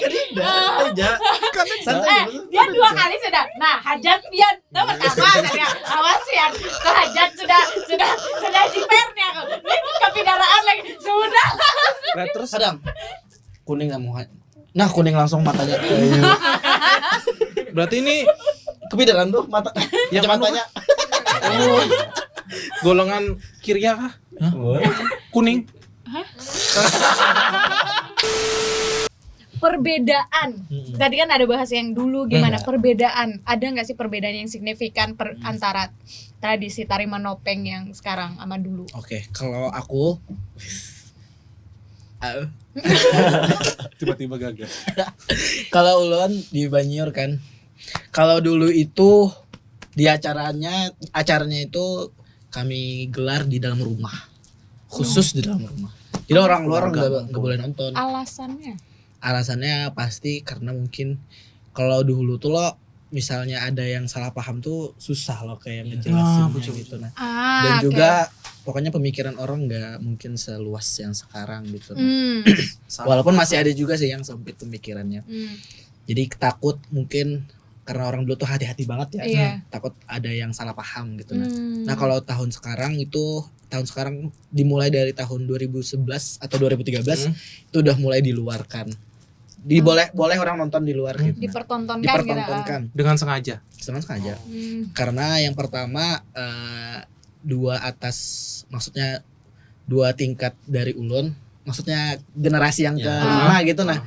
Dia 2 kali sudah. Nah, hajat pian itu pertama ya. Awas ya. Ke hajat sudah jipernya aku. Ini kepidaraan lagi. Sudah. Nah, terus Kadang kuning nggak mau. Nah, kuning langsung matanya. berarti ini Kepidaran tuh mata. yang matanya. Golongan Kirya kah? Kuning. Perbedaan. Tadi kan ada bahas yang dulu gimana perbedaan. Ada nggak sih perbedaan yang signifikan antara tradisi tari manopeng yang sekarang sama dulu? Oke, kalau aku Tiba-tiba gagal. kalau ulun di Banjur kan. Kalau dulu itu di acaranya itu kami gelar di dalam rumah. Khusus di dalam rumah. Jadi orang luar nggak boleh nonton. Alasannya pasti karena mungkin kalau dulu tuh lo misalnya ada yang salah paham tuh susah lo kayak ngejelasinnya gitu. Nah. Dan juga pokoknya pemikiran orang nggak mungkin seluas yang sekarang gitu. Nah. Walaupun masih ada juga sih yang sempit pemikirannya. Jadi takut mungkin karena orang dulu tuh hati-hati banget ya. Takut ada yang salah paham gitu. Nah, kalau tahun sekarang dimulai dari tahun 2011 atau 2013 itu udah mulai diluarkan. Boleh orang nonton di luar gitu. Dipertontonkan. Dengan sengaja. Karena yang pertama 2 tingkat dari ulun, maksudnya generasi yang ke-5 gitu nah.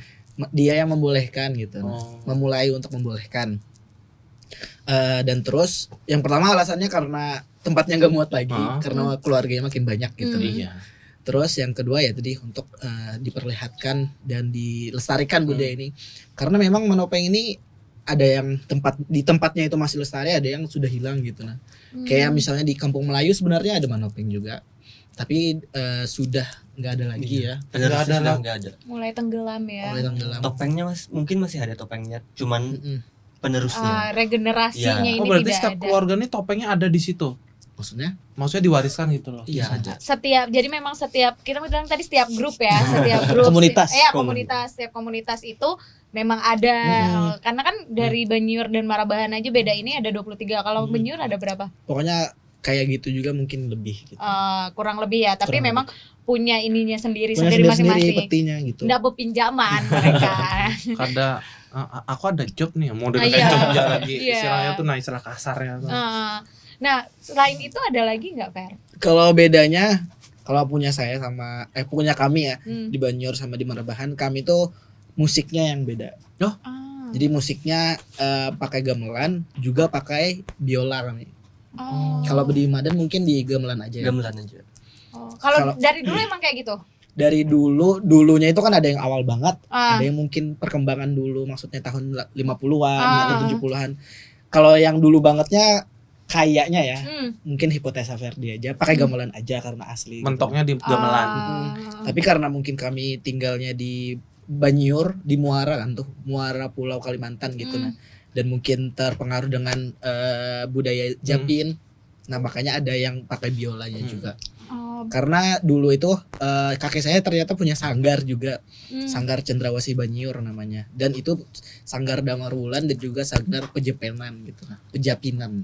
Dia yang membolehkan gitu. Memulai untuk membolehkan. Dan terus yang pertama alasannya karena tempatnya nggak muat lagi karena keluarganya makin banyak gitu. Terus yang kedua ya tadi untuk diperlihatkan dan dilestarikan budaya ini. Karena memang manopeng ini ada yang tempatnya itu masih lestari, ada yang sudah hilang gitu nah. Kayak misalnya di Kampung Melayu sebenarnya ada manopeng juga. Tapi sudah nggak ada lagi ya. Nggak ada. Mulai tenggelam ya. Topengnya mungkin masih ada topengnya, cuman penerusnya. Regenerasinya ini berarti tidak setiap ada. keluarga nih topengnya ada di situ. Maksudnya Diwariskan gitu loh. iya Bisa aja. Jadi memang setiap kita bilang tadi setiap grup ya, setiap grup setiap komunitas itu memang ada karena kan dari Banjur dan Marabahan aja beda ini ada 23. Kalau Banjur ada berapa? Pokoknya kayak gitu juga mungkin lebih gitu. Kurang lebih ya, tapi memang punya ininya sendiri Punya masing-masing. petinya gitu. Nggak berpinjaman mereka. Aku ada job nih, mau dengan Iya. job lagi Iya. istilahnya tuh istilah kasarnya tuh. Nah, selain itu ada lagi nggak, Fer? Kalau bedanya kalau punya saya sama punya kami ya Hmm. di Banjar sama di Marbahan, kami tuh musiknya yang beda. Ah. Jadi musiknya pakai gamelan, juga pakai biola kami. Oh. Kalau di Madan mungkin di gamelan aja. Ya. Gamelan aja. Oh. Kalau kalau- dari dulu emang kayak gitu. Dari dulunya itu kan ada yang awal banget, Ah. ada yang mungkin perkembangan dulu, maksudnya tahun 50-an Ah. atau 70-an. Kalau yang dulu bangetnya kayaknya ya, Hmm. mungkin hipotesa Ferdi aja, pakai gamelan aja karena asli. gitu. Mentoknya di gamelan. Ah. Tapi karena mungkin kami tinggalnya di Banjur, di Muara kan tuh, Muara Pulau Kalimantan gitu Hmm. nah. Dan mungkin terpengaruh dengan budaya Japin. Nah, makanya ada yang pakai biolanya juga. Oh. Karena dulu itu kakek saya ternyata punya sanggar juga, Hmm. Sanggar Cendrawasih Banjur namanya. Dan itu sanggar Damar Wulan dan juga sanggar Pejepenan gitu nah. Pejapinan.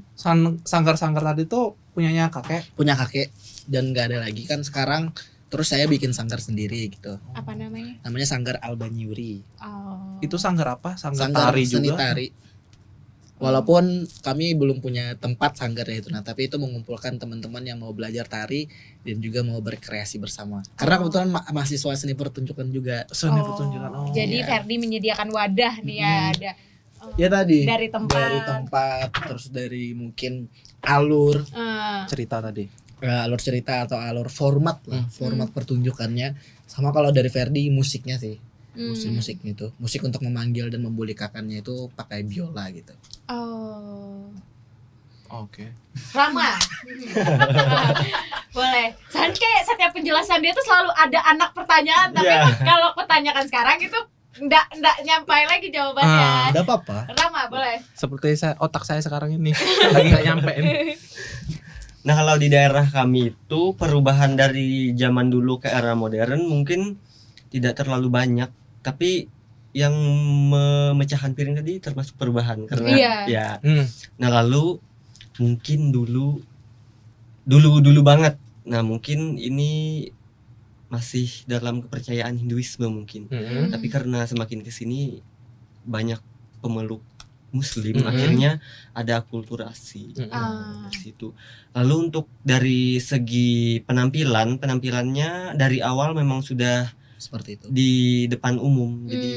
Sanggar-sanggar tadi tuh punyanya kakek. Punya kakek dan nggak ada lagi kan sekarang. Terus saya bikin sanggar sendiri gitu. Apa namanya? Namanya Sanggar Albanyuri. Oh. Itu sanggar apa? Sanggar Sanggar tari seni juga. tari. Walaupun kami belum punya tempat sanggarnya itu, nah tapi itu mengumpulkan teman-teman yang mau belajar tari dan juga mau berkreasi bersama. Karena kebetulan mahasiswa seni pertunjukan juga. Seni pertunjukan. Oh. Jadi iya. Ferdi menyediakan wadah nih ya, ada Ya tadi dari tempat. dari tempat, terus dari mungkin alur cerita tadi. alur cerita atau alur format lah, format pertunjukannya. Sama kalau dari Ferdi musiknya sih. Musik itu, musik untuk memanggil dan membolikakannya itu pakai biola gitu. Oh. Oke. Rama. Boleh. Soalnya kayak setiap penjelasan dia tuh selalu ada anak pertanyaan, tapi Iya. kalau pertanyakan sekarang itu enggak nyampai lagi jawabannya. Enggak apa-apa. Rama, boleh. Seperti otak saya sekarang ini lagi nggak nyampe ini. Nah, kalau di daerah kami itu perubahan dari zaman dulu ke era modern mungkin tidak terlalu banyak, tapi yang memecahkan piring tadi termasuk perubahan karena Iya. ya. Hmm. Nah, lalu mungkin dulu banget. Nah, mungkin ini masih dalam kepercayaan Hinduisme mungkin. Hmm. Tapi karena semakin kesini banyak pemeluk Muslim, Mm-mm. akhirnya ada akulturasi Ah. dari situ. Lalu untuk dari segi penampilannya dari awal memang sudah Seperti itu. di depan umum, jadi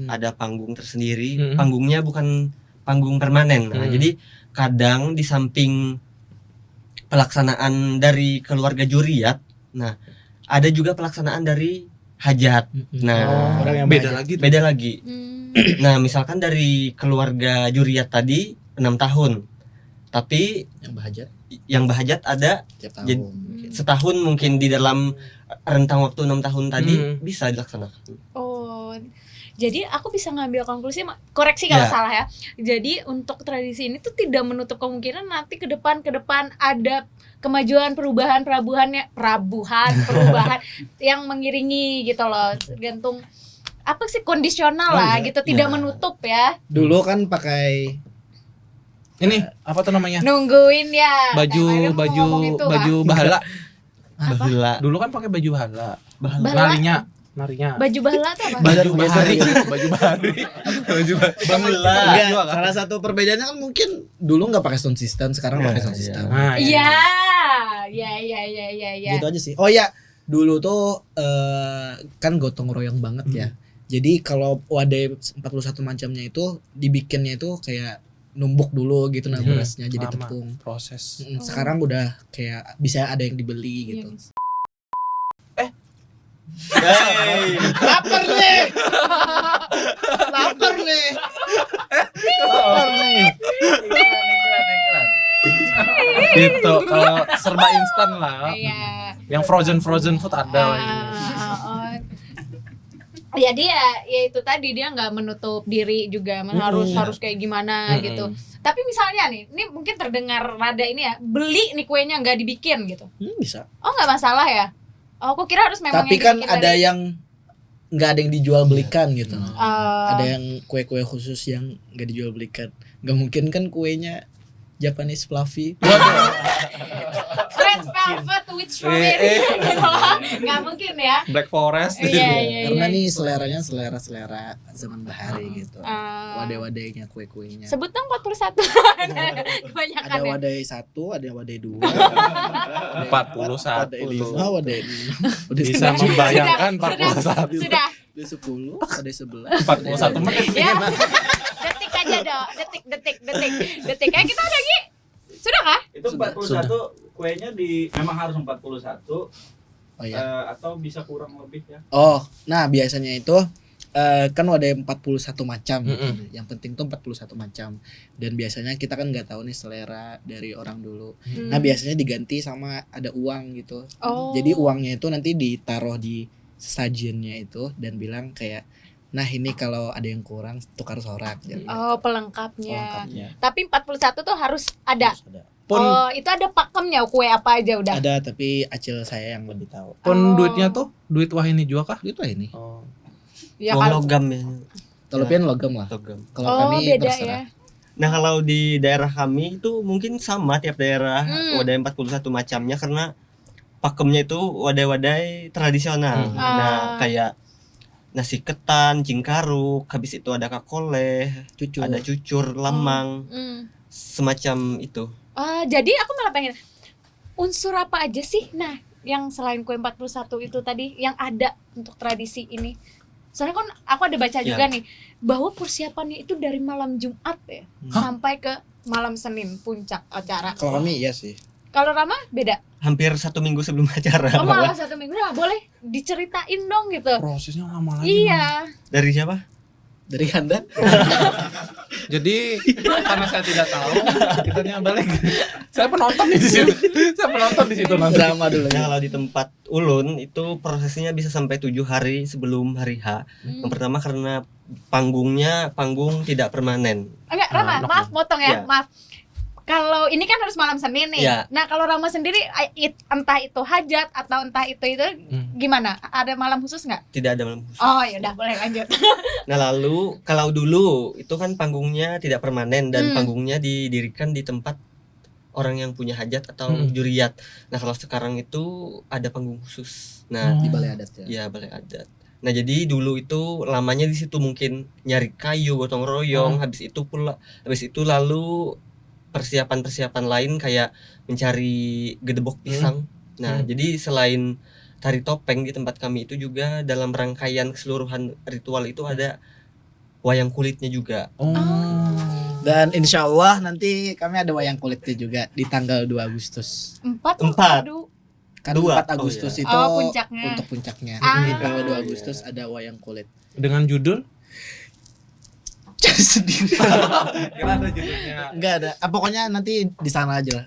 ada panggung tersendiri. Panggungnya bukan panggung permanen. Nah, jadi kadang di samping pelaksanaan dari keluarga juriat, nah ada juga pelaksanaan dari hajat. Nah, orang yang beda banyak. lagi. beda lagi. Hmm. Nah, misalkan dari keluarga juriat tadi 6 tahun. Tapi Yang bahajat yang bahajat ada tiap Jadi- tahun. mungkin. setahun mungkin di dalam rentang waktu 6 tahun tadi bisa dilaksanakan. Oh. Jadi aku bisa ngambil konklusi, koreksi kalau Ya. salah ya. Jadi untuk tradisi ini tuh tidak menutup kemungkinan nanti ke depan ada kemajuan perubahan yang mengiringi gitu loh. Tergantung apa sih kondisional Oh, lah iya. gitu, tidak Ya. menutup ya. Dulu kan pakai Ini apa tuh namanya? Nungguin ya. Baju Nah, mau ngomong itu, baju bahala. Apa? Bahula. Dulu kan pakai baju bahala. Bahula. Bahala. Narinya. Baju bahala tuh apa? Baju Geser bahari. gitu. Baju bahari. Baju Bahula. Enggak, salah satu perbedaannya kan mungkin dulu nggak pakai sound system, sekarang Nah, pakai sound iya. system. Nah, Iya. Iya. Gitu aja sih. Oh ya, dulu tuh kan gotong royong banget ya. Jadi kalau wadah 41 macamnya itu dibikinnya itu kayak numbuk dulu gitu nah berasnya jadi lama. tepung. Proses. Sekarang udah kayak bisa ada yang dibeli gitu. Hey. Lapar nih. Lapar nih. Lapar nih. Gitu. Kalau serba instan lah. Iya. Yang frozen food ada. Ya dia ya itu tadi dia nggak menutup diri juga harus kayak gimana gitu. Tapi misalnya nih, ini mungkin terdengar rada ini ya, beli nih kuenya nggak dibikin gitu. Bisa. Oh nggak masalah ya? Oh aku kira harus memang Tapi yang kan dibikin ada dari- yang nggak ada yang dijual belikan gitu. Eh, Ada yang kue-kue khusus yang nggak dijual belikan. Nggak mungkin kan kuenya Japanese fluffy. Red velvet with strawberry gitu loh. Nggak mungkin ya. Black Forest. Iya. Karena nih seleranya selera zaman bahari gitu. Wadai-wadainya, kue-kuenya. Sebut dong 41. Kebanyakan Ada ya. wadai 1, ada wadai 2, 41. wadai 5, wadai 6, wadai Bisa 9, membayangkan Sudah. 41. Sudah. wadai 10, wadai 11. 41 menit. Ya. Detik aja dong. Detik. Kayak kita ada Gi. Sudah kah? Itu 41 kuenya memang harus 41 Oh iya. atau bisa kurang lebih ya. Oh, nah biasanya itu kan ada 41 macam gitu. Mm-mm. Yang penting tuh 41 macam. Dan biasanya kita kan nggak tahu nih selera dari orang dulu. Hmm. Nah, biasanya diganti sama ada uang gitu. Oh. Jadi uangnya itu nanti ditaruh di sajiannya itu dan bilang kayak, nah ini kalau ada yang kurang tukar sorak gitu. Oh, pelengkapnya. Pelengkapnya. Tapi 41 tuh harus ada. Terus ada. Pun Oh, itu ada pakemnya kue apa aja udah. ada, tapi acil saya yang lebih tahu. Pun Oh. duitnya tuh duit wahini juga kah? Itu ini. Oh. Ya Uang kalau logam ya. Kalau pian logam lah. Logam. Kalau Oh, kami beda terserah. ya. Nah, kalau di daerah kami itu mungkin sama tiap daerah wadai 41 macamnya karena pakemnya itu wadai-wadai tradisional. Nah, kayak nasi ketan, cingkaruk, habis itu ada kakoleh, Cucu. ada cucur, lamang, semacam itu. Jadi aku malah pengen unsur apa aja sih? Nah, yang selain kue 41 itu tadi yang ada untuk tradisi ini. Soalnya kan aku ada baca juga nih bahwa persiapannya itu dari malam Jumat ya sampai ke malam Senin puncak acara. Kalau kami iya sih. Kalau Rama beda. Hampir 1 minggu sebelum acara. Oh, malah 1 minggu. Nah, boleh diceritain dong gitu. Prosesnya lama lagi. Iya. Dari siapa? Dari Anda? Jadi karena saya tidak tahu, kitanya balik. Saya penonton di situ. Saya penonton di situ nanti. Drama dulu. Nah, kalau di tempat ulun itu prosesnya bisa sampai 7 hari sebelum hari H. Yang pertama karena panggung tidak permanen. Enggak, Rama, enak maaf motong ya, Iya. maaf. Kalau ini kan harus malam Senin nih. Iya. Nah, kalau Rama sendiri entah itu hajat atau entah itu gimana? Ada malam khusus nggak? Tidak ada malam khusus. Oh, ya udah boleh lanjut. Nah, lalu kalau dulu itu kan panggungnya tidak permanen dan panggungnya didirikan di tempat orang yang punya hajat atau juriat. Nah, kalau sekarang itu ada panggung khusus. Nah, Di balai adat ya. ya balai adat. Nah, jadi dulu itu lamanya di situ mungkin nyari kayu, gotong royong, habis itu lalu persiapan lain kayak mencari gedebok pisang. Nah, jadi selain tari topeng di tempat kami itu juga dalam rangkaian keseluruhan ritual itu ada wayang kulitnya juga. Oh. Dan insya Allah nanti kami ada wayang kulitnya juga di tanggal 2 Agustus. 4. Aduh. Kan 4 Agustus itu puncaknya. untuk puncaknya. Di tanggal 2 Agustus ada wayang kulit. Dengan judul? Sendiri. Kira ada judulnya. Enggak ada. Pokoknya nanti di sana aja lah.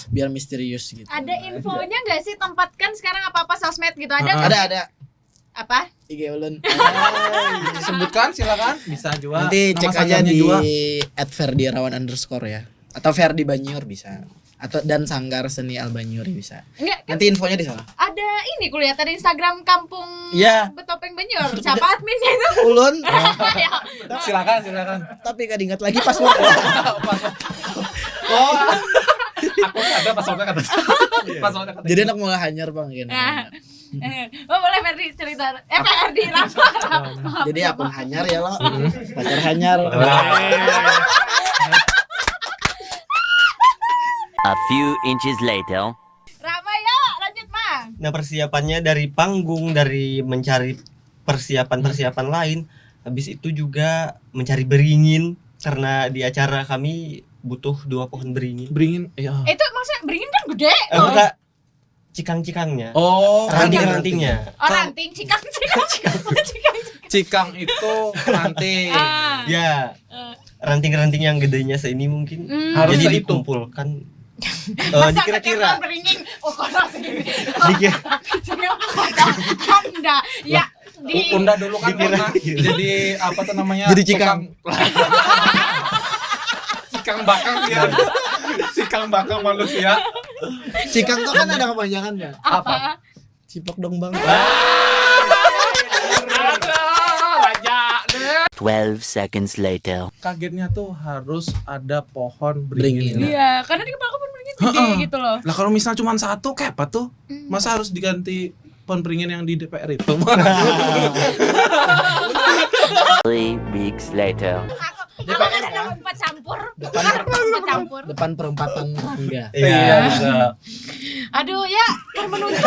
Biar misterius gitu. Ada infonya nggak sih tempat kan sekarang apa-apa sosmed gitu ada nggak? Ada. Apa? IG Ulun. Disebutkan silakan. Bisa juga. Nanti Nama cek aja sanggarnya di juga. @ferdiarawan_ ya. Atau Ferdi Banyur bisa. Atau dan Sanggar Seni Albanyur bisa. Enggak, kan Nanti infonya di sana. ada ini kulihat ada Instagram kampung Iya. Betopeng Banyur. Siapa adminnya itu? Ulun. Silakan. Tapi kan ingat lagi password. Oh. Aku ada passwordnya kata. Passwordnya kata. Jadi anak mulai hanyar Bang gitu. Oh, boleh Ferdi cerita. Ferdi Rafa. Jadi akun hanyar ya lo. Pacar hanyar. A few inches later. Rama ya, lanjut Mang. Nah, persiapannya dari panggung, dari mencari persiapan lain, habis itu juga mencari beringin karena di acara kami butuh 2 pohon beringin. Beringin. Iya. Itu maksudnya beringin kan gede tuh. Enggak, cikang-cikangnya. Oh, Ranting-rantingnya. Oh, ranting, cikang. Cikang itu ranting. Ya, ranting-ranting yang gedenya seini mungkin. Harus Jadi seitu. dikumpulkan. Masa Dikira-kira. setiap beringin ukuran segini. Dikira- Kanda. Ya, Unda dulu kan Dikira- pernah jadi apa tuh namanya? Jadi cikang. Cikang bakang dia. Cikang bakang manusia. Cikang tuh kan ada kepanjangannya. apa? Cipok dong Bang. Raja deh. 12 seconds later. Kagetnya tuh harus ada pohon Beringin. beringin. Iya, karena di kepala aku bener-bener gede Heeh. gitu loh. Lah kalau misalnya cuma satu kayak apa tuh? Masa harus diganti pohon beringin yang di DPR itu? 3 weeks later. Aku kan ada 4 campur. Empat campur. Depan perempatan Rangga. Iya. Aduh ya, kan menuntut.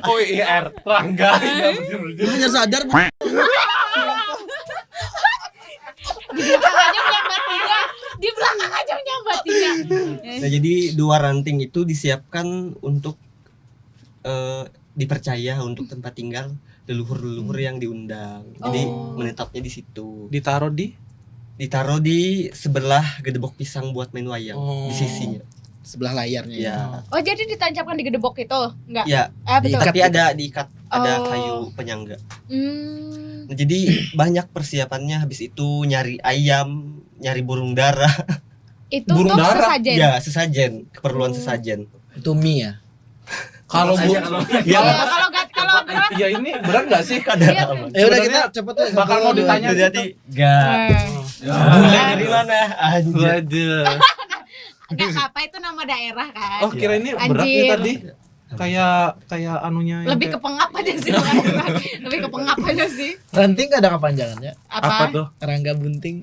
Oh IR Rangga. Lu hanya sadar Di belakang aja menyambat tiga. Di belakang aja menyambat tiga. Nah, jadi 2 ranting itu disiapkan untuk dipercaya untuk tempat tinggal leluhur-leluhur yang diundang. Jadi Oh. menetapnya di situ. Ditaruh di Di sebelah gedebok pisang buat main wayang Oh. di sisinya. sebelah layarnya. Ya. Oh, jadi ditancapkan di gedebok itu? Enggak. Ya, Betul. tapi ada diikat, ada Oh. kayu penyangga. Hmm. Nah, jadi banyak persiapannya, habis itu nyari ayam, nyari burung dara. Itu Burung untuk dara? sesajen. Ya, sesajen, keperluan Oh. sesajen. Itu mie ya. kalau Aja kalau Ya, Iya, kalau berat ya ini berat nggak sih? iya. Ya udah kita Sebenarnya cepet tuh. bakal mau ditanya jadi enggak. Bule dari mana? Anjir. Waduh. Enggak apa itu nama daerah kan. Oh kira ini berat nih Anjir. tadi. Kayak anunya yang Lebih ke kayak- pengap aja sih. bukan berat. Lebih ke pengap aja sih. Ranting gak ada kepanjangannya. apa tuh? Rangga Bunting.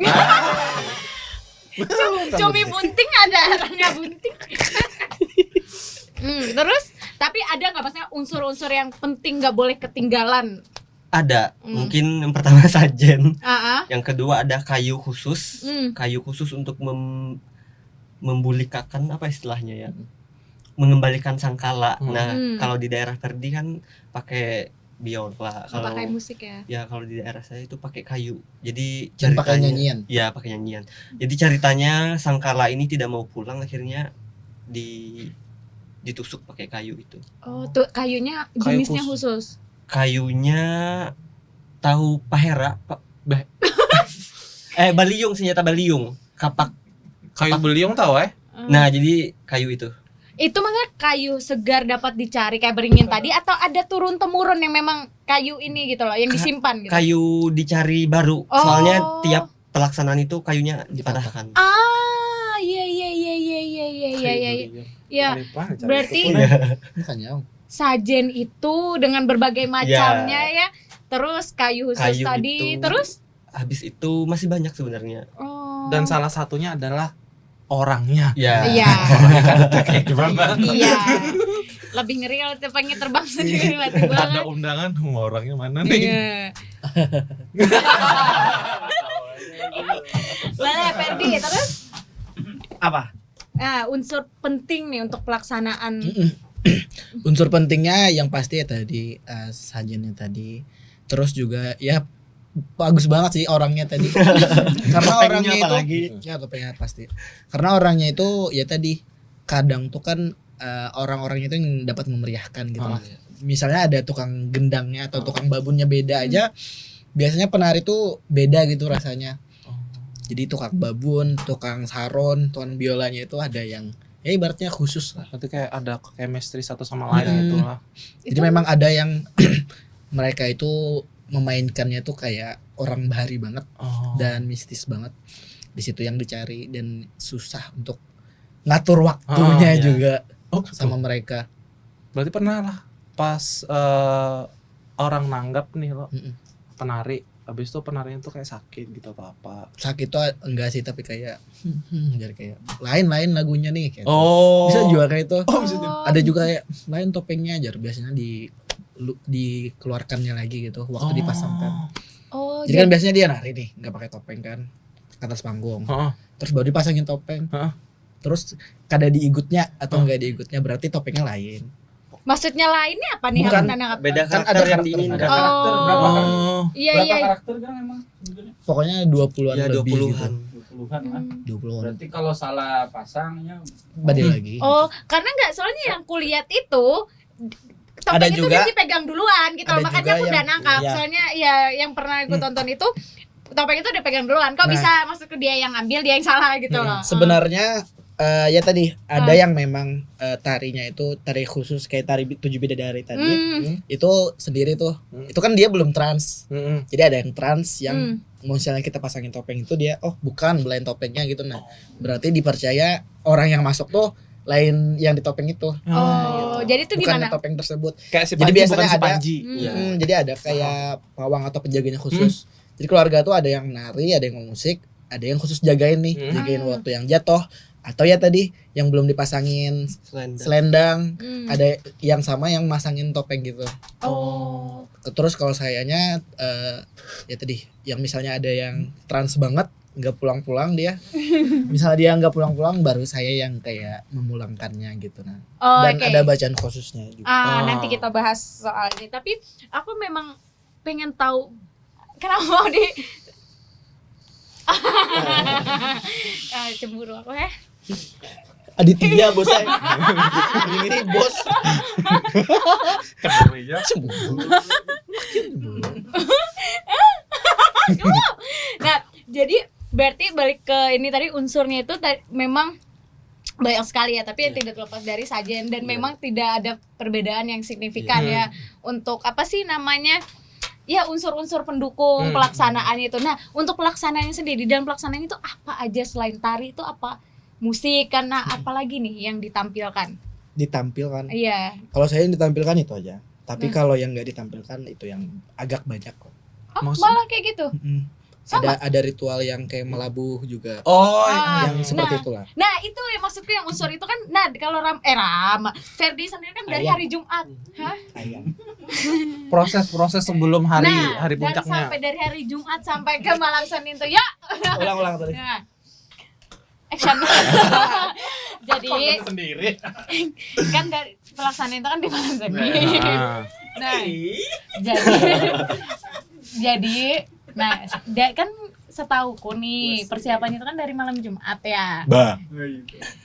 Cumi bunting ada, rangga bunting. Terus tapi ada nggak maksudnya unsur-unsur yang penting nggak boleh ketinggalan? Ada. Mungkin yang pertama sajen. Ah, Yang kedua ada kayu khusus. Kayu khusus untuk membulikakan apa istilahnya ya? Mengembalikan sangkala. Nah, kalau di daerah Perdi kan pakai biola. Kalau pakai musik ya. ya kalau di daerah saya itu pakai kayu. Jadi Dan pakai ceritanya nyanyian. ya pakai nyanyian. Jadi ceritanya sangkala ini tidak mau pulang, akhirnya ditusuk pakai kayu itu. Oh, tuh kayunya Kayu jenisnya khusus. khusus. Kayunya tahu pahera, Pak. Beh. Baliung, senjata baliung, kapak. Kayu beliung tahu Nah, jadi kayu itu. Itu mah kayu segar dapat dicari kayak beringin tadi atau ada turun temurun yang memang kayu ini gitu loh yang disimpan gitu. Kayu dicari baru. Oh. Soalnya tiap pelaksanaan itu kayunya dipatahkan. Ah, iya. Ya, berarti Makanya. sajen itu dengan berbagai macamnya ya. Terus kayu khusus Kayu tadi, itu. terus Habis itu masih banyak sebenarnya. Dan salah satunya adalah orangnya. Ya. Iya. Gimana? Iya. Lebih ngeri kalau pengen terbang sendiri tiba-tiba. Ada undangan, orangnya mana nih? Iya. Boleh Ferdi, terus Apa? unsur penting nih untuk pelaksanaan. Unsur pentingnya yang pasti ya tadi sajennya tadi. Terus juga ya bagus banget sih orangnya tadi. Karena orangnya itu apalagi. ya topengnya pasti. Karena orangnya itu ya tadi kadang tuh kan orang-orangnya itu yang dapat memeriahkan gitu. Misalnya ada tukang gendangnya atau tukang babunnya beda aja. Biasanya penari tuh beda gitu rasanya. Jadi tukang babun, tukang saron, tukang biolanya itu ada yang ya ibaratnya khusus lah. Berarti kayak ada chemistry satu sama lain gitu lah. Jadi memang ada yang mereka itu memainkannya tuh kayak orang bahari banget dan mistis banget. Di situ yang dicari dan susah untuk ngatur waktunya iya. juga Sama sama mereka. Berarti pernah lah pas orang nanggap nih lo penari, habis itu penarinya tuh kayak sakit gitu atau apa? Sakit tuh enggak sih tapi kayak jadi kayak lain-lain lagunya nih kayak Oh. bisa juga kayak itu. Bisa tuh. Ada juga kayak lain topengnya aja biasanya dikeluarkannya lagi gitu waktu dipasangkan. Oh, Jadi kan biasanya dia nari nih nggak pakai topeng kan ke atas panggung. Terus baru dipasangin topeng. Terus kada diigutnya atau enggak diigutnya berarti topengnya lain. maksudnya lainnya apa nih? Bukan. Aku tanya apa? Beda Kan karakter ada yang karakter. diinginkan. Karakter berapa kan? Iya Berapa iya. karakter kan emang sebenarnya? Pokoknya 20-an Ya, lebih 20-an. gitu. 20-an kan. 20-an. Berarti kalau salah pasangnya Balik lagi. Oh, karena nggak soalnya yang kulihat itu topeng Ada itu juga- dia dipegang duluan gitu ada loh. Makanya juga aku udah yang- nangkap. iya. Soalnya ya yang pernah aku tonton itu topeng itu udah pegang duluan. Kok Nah. bisa masuk ke dia yang ambil, dia yang salah gitu loh. Sebenarnya Ya tadi ada yang memang tarinya itu tari khusus kayak tari 7 bidadari tadi. Itu sendiri tuh. Itu kan dia belum trans. Jadi ada yang trans yang misalnya kita pasangin topeng itu dia bukan belain topengnya gitu. Nah, berarti dipercaya orang yang masuk tuh lain yang di topeng itu. Jadi itu Bukan gimana? topeng tersebut. Kayak si Jadi Panji biasanya bukan si ada- Panji. Jadi ada kayak pawang atau penjaganya khusus. Jadi keluarga tuh ada yang nari, ada yang musik, ada yang khusus jagain nih, jagain waktu yang jatuh. Atau ya tadi yang belum dipasangin selendang, ada yang sama yang masangin topeng gitu. Terus kalau sayanya ya tadi yang misalnya ada yang trans banget nggak pulang-pulang dia, misalnya dia nggak pulang-pulang baru saya yang kayak memulangkannya gitu. Nah, dan Oke. ada bacaan khususnya juga. Nanti kita bahas soal ini. Tapi aku memang pengen tahu kenapa mau di cemburu aku ya. Aditya bos saya. Ini bos. Cemburu. Nah, jadi berarti balik ke ini tadi unsurnya itu memang banyak sekali ya, tapi yang tidak terlepas dari sajian dan memang tidak ada perbedaan yang signifikan ya untuk apa sih namanya? Ya unsur-unsur pendukung pelaksanaan itu. Nah, untuk pelaksanaannya sendiri dan pelaksanaan itu apa aja selain tari itu apa? Musik karena apalagi nih yang ditampilkan? Ditampilkan. Iya. Kalau saya yang ditampilkan itu aja. Tapi kalau yang nggak ditampilkan itu yang agak banyak kok. Malah kayak gitu. Ada ritual yang kayak melabuh juga. Yang seperti itulah. Nah, itu yang maksudku yang unsur itu kan. Nah, kalau Ferdi sendiri kan dari Ayam. hari Jumat. Hah? Ayam. Proses-proses sebelum hari Nah, dan puncaknya. sampai dari hari Jumat sampai ke malam Senin tuh ya. Ulang-ulang tadi. Nah. Action. Jadi Sendiri. kan dari pelaksanaan itu kan di malam Senin. Nah, jadi kan setauku nih persiapannya itu kan dari malam Jumat ya.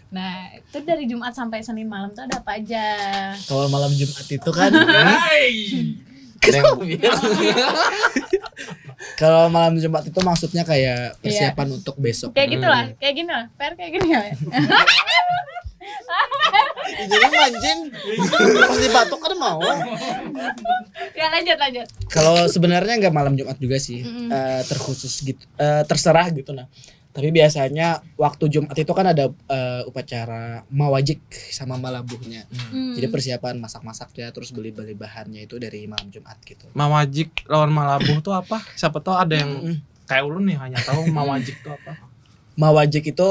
Nah, itu dari Jumat sampai Senin malam tuh ada apa aja? Kalau malam Jumat itu kan Kenapa ya? Kalau malam Jumat itu maksudnya kayak persiapan untuk besok. Kayak gitu lah, kayak gini lah, kayak gini ya. Jadi mancing pas dibatuk kan mau. Ya lanjut. Kalau sebenarnya nggak malam Jumat juga sih, terkhusus gitu, terserah gitu nah. Tapi biasanya waktu Jumat itu kan ada upacara mawajik sama malabuhnya. Jadi persiapan masak-masak ya, terus beli-beli bahannya itu dari malam Jumat gitu. Mawajik lawan malabuh tuh apa? Siapa tahu ada yang kayak ulun nih hanya tahu mawajik tuh apa. Mawajik itu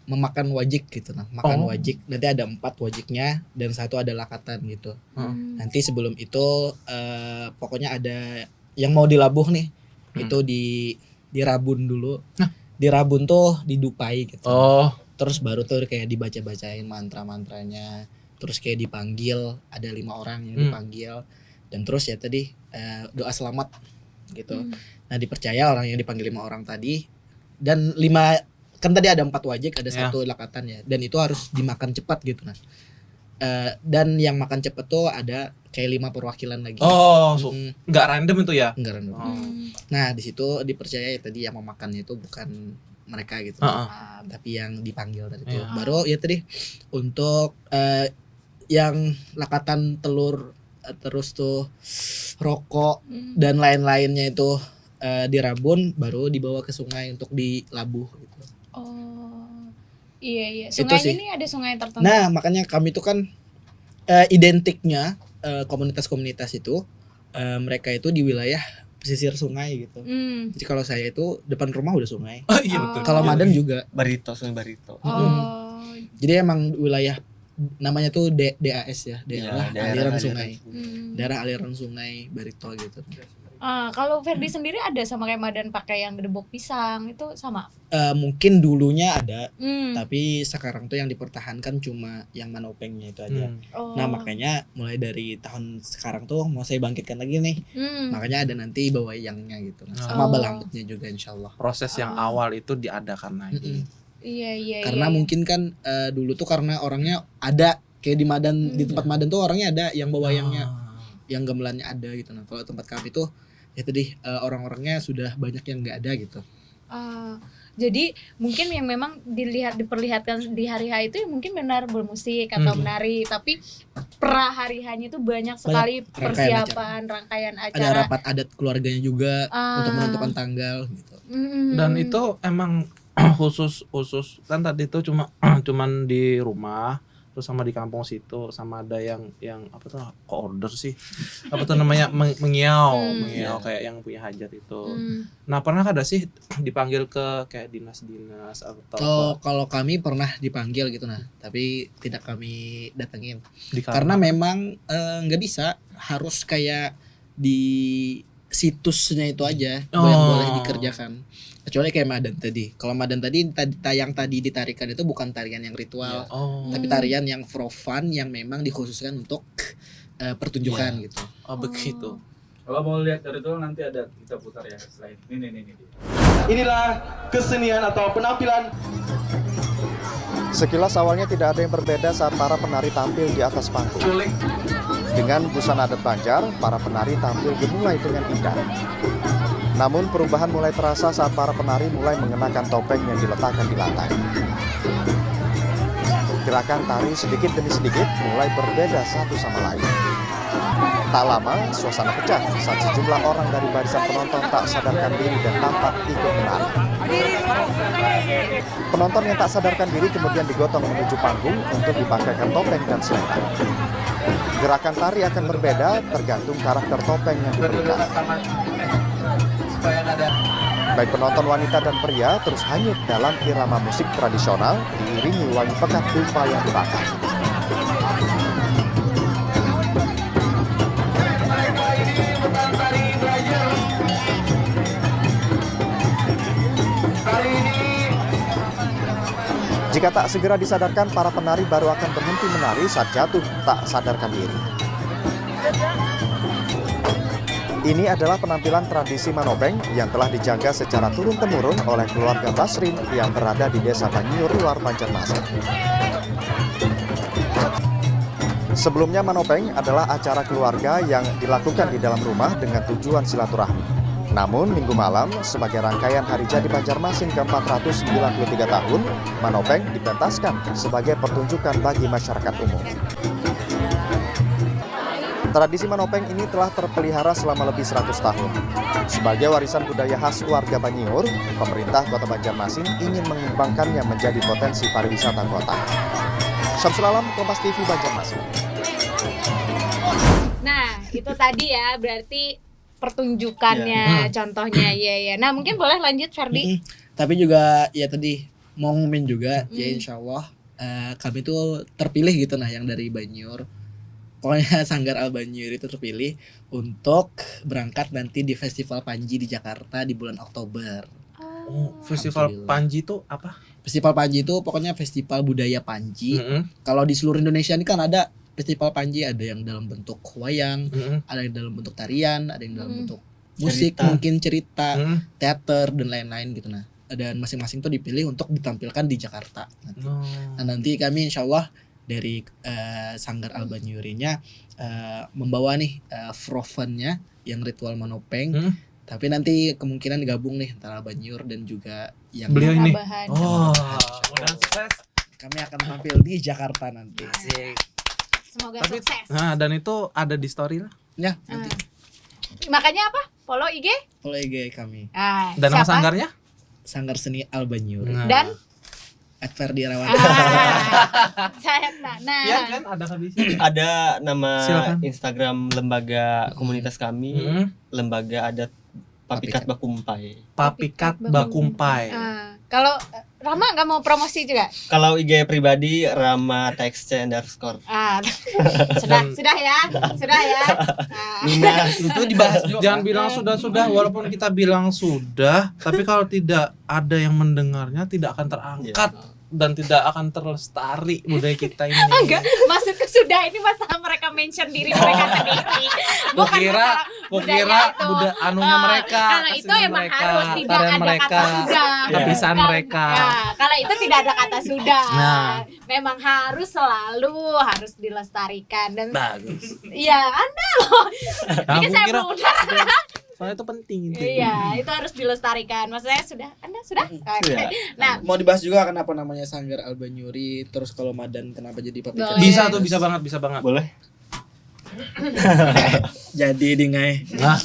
memakan wajik gitu nah. Makan wajik. Nanti ada 4 wajiknya dan 1 ada lakatan gitu. Nanti sebelum itu pokoknya ada yang mau dilabuh nih. Itu dirabun dulu. Dirabun tuh didupai gitu. Terus baru tuh kayak dibaca-bacain mantra-mantranya. Terus kayak dipanggil, ada 5 orang yang dipanggil. Dan terus ya tadi doa selamat gitu. Nah, dipercaya orang yang dipanggil 5 orang tadi dan 5 kan tadi ada 4 wajik, ada 1 lakatan ya. Dan itu harus dimakan cepat gitu nah. Dan yang makan cepat tuh ada kayak 5 perwakilan lagi. Nggak random itu ya? Enggak random. Nah, di situ dipercaya ya tadi yang memakannya itu bukan mereka gitu. Tapi yang dipanggil tadi itu. Baru ya tadi untuk yang lakatan telur terus tuh rokok dan lain-lainnya itu dirabun baru dibawa ke sungai untuk dilabuh gitu. Iya. Itu Sungainya sih. ini ada sungai tertentu. Nah, makanya kami itu kan identiknya komunitas-komunitas itu mereka itu di wilayah pesisir sungai gitu. Jadi kalau saya itu depan rumah udah sungai. Iya betul. Kalau Madan juga. Sungai Barito. Jadi emang wilayah namanya tuh DAS ya, daerah aliran aliran sungai. Daerah aliran sungai Barito gitu. Kalau Ferdi sendiri ada sama kayak Madan pakai yang gedebok pisang itu sama? Mungkin dulunya ada, tapi sekarang tuh yang dipertahankan cuma yang manopengnya itu aja. Nah, makanya mulai dari tahun sekarang tuh mau saya bangkitkan lagi nih. Makanya ada nanti bawa yangnya gitu. Sama balambutnya juga insyaallah. Proses yang awal itu diadakan lagi. Iya. Karena mungkin kan dulu tuh karena orangnya ada kayak di Madan, di tempat Madan tuh orangnya ada yang bawa yangnya, yang gamelannya ada gitu. Nah, kalau tempat kami tuh ya tadi orang-orangnya sudah banyak yang nggak ada gitu. Jadi mungkin yang memang diperlihatkan di hari H itu ya mungkin benar bermusik atau menari, tapi pra hari H-nya itu banyak sekali persiapan, rangkaian Ada acara. rapat adat keluarganya juga untuk menentukan tanggal gitu. Dan itu emang khusus kan tadi itu cuman di rumah, terus sama di kampung situ, sama ada yang apa tuh kok order sih, apa tuh namanya mengiau kayak yang punya hajat itu. Nah pernah ada sih dipanggil ke kayak dinas-dinas atau Kalau kami pernah dipanggil gitu tapi tidak kami datengin karena karena memang nggak bisa, harus kayak di situsnya itu aja yang boleh dikerjakan, kecuali kayak Madan tadi. Kalau Madan tadi yang tadi ditarikan itu bukan tarian yang ritual, tapi tarian yang for fun yang memang dikhususkan untuk pertunjukan gitu. Oh begitu. Kalau mau lihat dari itu nanti ada kita putar ya selain ini. Inilah kesenian atau penampilan. Sekilas awalnya tidak ada yang berbeda saat para penari tampil di atas panggung. Dengan busana adat Banjar, para penari tampil dimulai dengan indah. Namun perubahan mulai terasa saat para penari mulai mengenakan topeng yang diletakkan di lantai. Gerakan tari sedikit demi sedikit mulai berbeda satu sama lain. Tak lama, suasana pecah saat sejumlah orang dari barisan penonton tak sadarkan diri dan tampak ikut menari. Penonton yang tak sadarkan diri kemudian digotong menuju panggung untuk dipakaikan topeng dan selendang. Gerakan tari akan berbeda tergantung karakter topeng yang diberikan. Baik penonton wanita dan pria terus hanyut dalam irama musik tradisional diiringi wangi pekat dupa yang dibakar. Jika tak segera disadarkan, para penari baru akan berhenti menari saat jatuh tak sadarkan diri. Ini adalah penampilan tradisi Manopeng yang telah dijaga secara turun-temurun oleh keluarga Basrin yang berada di Desa Banyiur, luar Banjarmasin. Sebelumnya Manopeng adalah acara keluarga yang dilakukan di dalam rumah dengan tujuan silaturahmi. Namun minggu malam, sebagai rangkaian Hari Jadi Banjarmasin ke-493 tahun, Manopeng dipentaskan sebagai pertunjukan bagi masyarakat umum. Tradisi Manopeng ini telah terpelihara selama lebih 100 tahun. Sebagai warisan budaya khas warga Banyiur, pemerintah Kota Banjarmasin ingin mengembangkannya menjadi potensi pariwisata kota. Syamsul Alam, Kompas TV, Banjarmasin. Nah, itu tadi ya, berarti pertunjukannya, contohnya ya. Nah, mungkin boleh lanjut Ferdi. Tapi juga ya tadi mau ngomongin juga ya insya Allah kami tuh terpilih gitu yang dari Banyiur. Pokoknya Sanggar Al Banyiur itu terpilih untuk berangkat nanti di Festival Panji di Jakarta di bulan Oktober. Festival Panji itu apa? Festival Panji itu pokoknya festival budaya Panji. Kalau di seluruh Indonesia ini kan ada Festival Panji, ada yang dalam bentuk wayang, ada yang dalam bentuk tarian, ada yang dalam bentuk musik, mungkin cerita, teater dan lain-lain gitu Dan masing-masing tuh dipilih untuk ditampilkan di Jakarta nanti. Nah, nanti kami insya Allah dari Sanggar Al Banyiurinya membawa nih Frovennya yang ritual Manopeng. Tapi nanti kemungkinan gabung nih antara Banyiur dan juga yang beliau ini. Mudah sukses. Kami akan tampil di Jakarta nanti. Semoga sukses. Nah, dan itu ada di story lah. Ya, nanti. Makanya apa? Follow IG? Follow IG kami. Dan nama sanggarnya? Sanggar Seni Al Banyiur. Dan Ferdi Rawan. Iya kan ada habisnya. Ada nama Silakan. Instagram lembaga komunitas kami, lembaga adat Papikat Bakumpai. Papikat Bakumpai. Kalau Rama nggak mau promosi juga? Kalau IG pribadi Rama TXC _ Sudah ya. Nina. Itu dibahas juga. Jangan bilang sudah, walaupun kita bilang sudah, tapi kalau tidak ada yang mendengarnya tidak akan terangkat dan tidak akan terlestari budaya kita ini. Enggak, maksudku sudah ini masalah mereka mention diri mereka sendiri. Bukan masalah budaya itu. Budaya anunya mereka. Kalau itu emang mereka, harus tidak tarian ada mereka, kata sudah. kebiasaan mereka. Kalau itu tidak ada kata sudah. Nah. Memang harus dilestarikan dan Bagus. iya Anda loh. Ini saya muda. Soalnya itu penting gitu. Iya, itu harus dilestarikan. Maksudnya Anda sudah? Oke. Sudah. Nah, Mau dibahas juga kenapa namanya Sanggar Albanyuri, terus kalau Madan kenapa jadi papikat? Boleh. Bisa tuh, bisa banget. Boleh. Jadi dingai. Nah.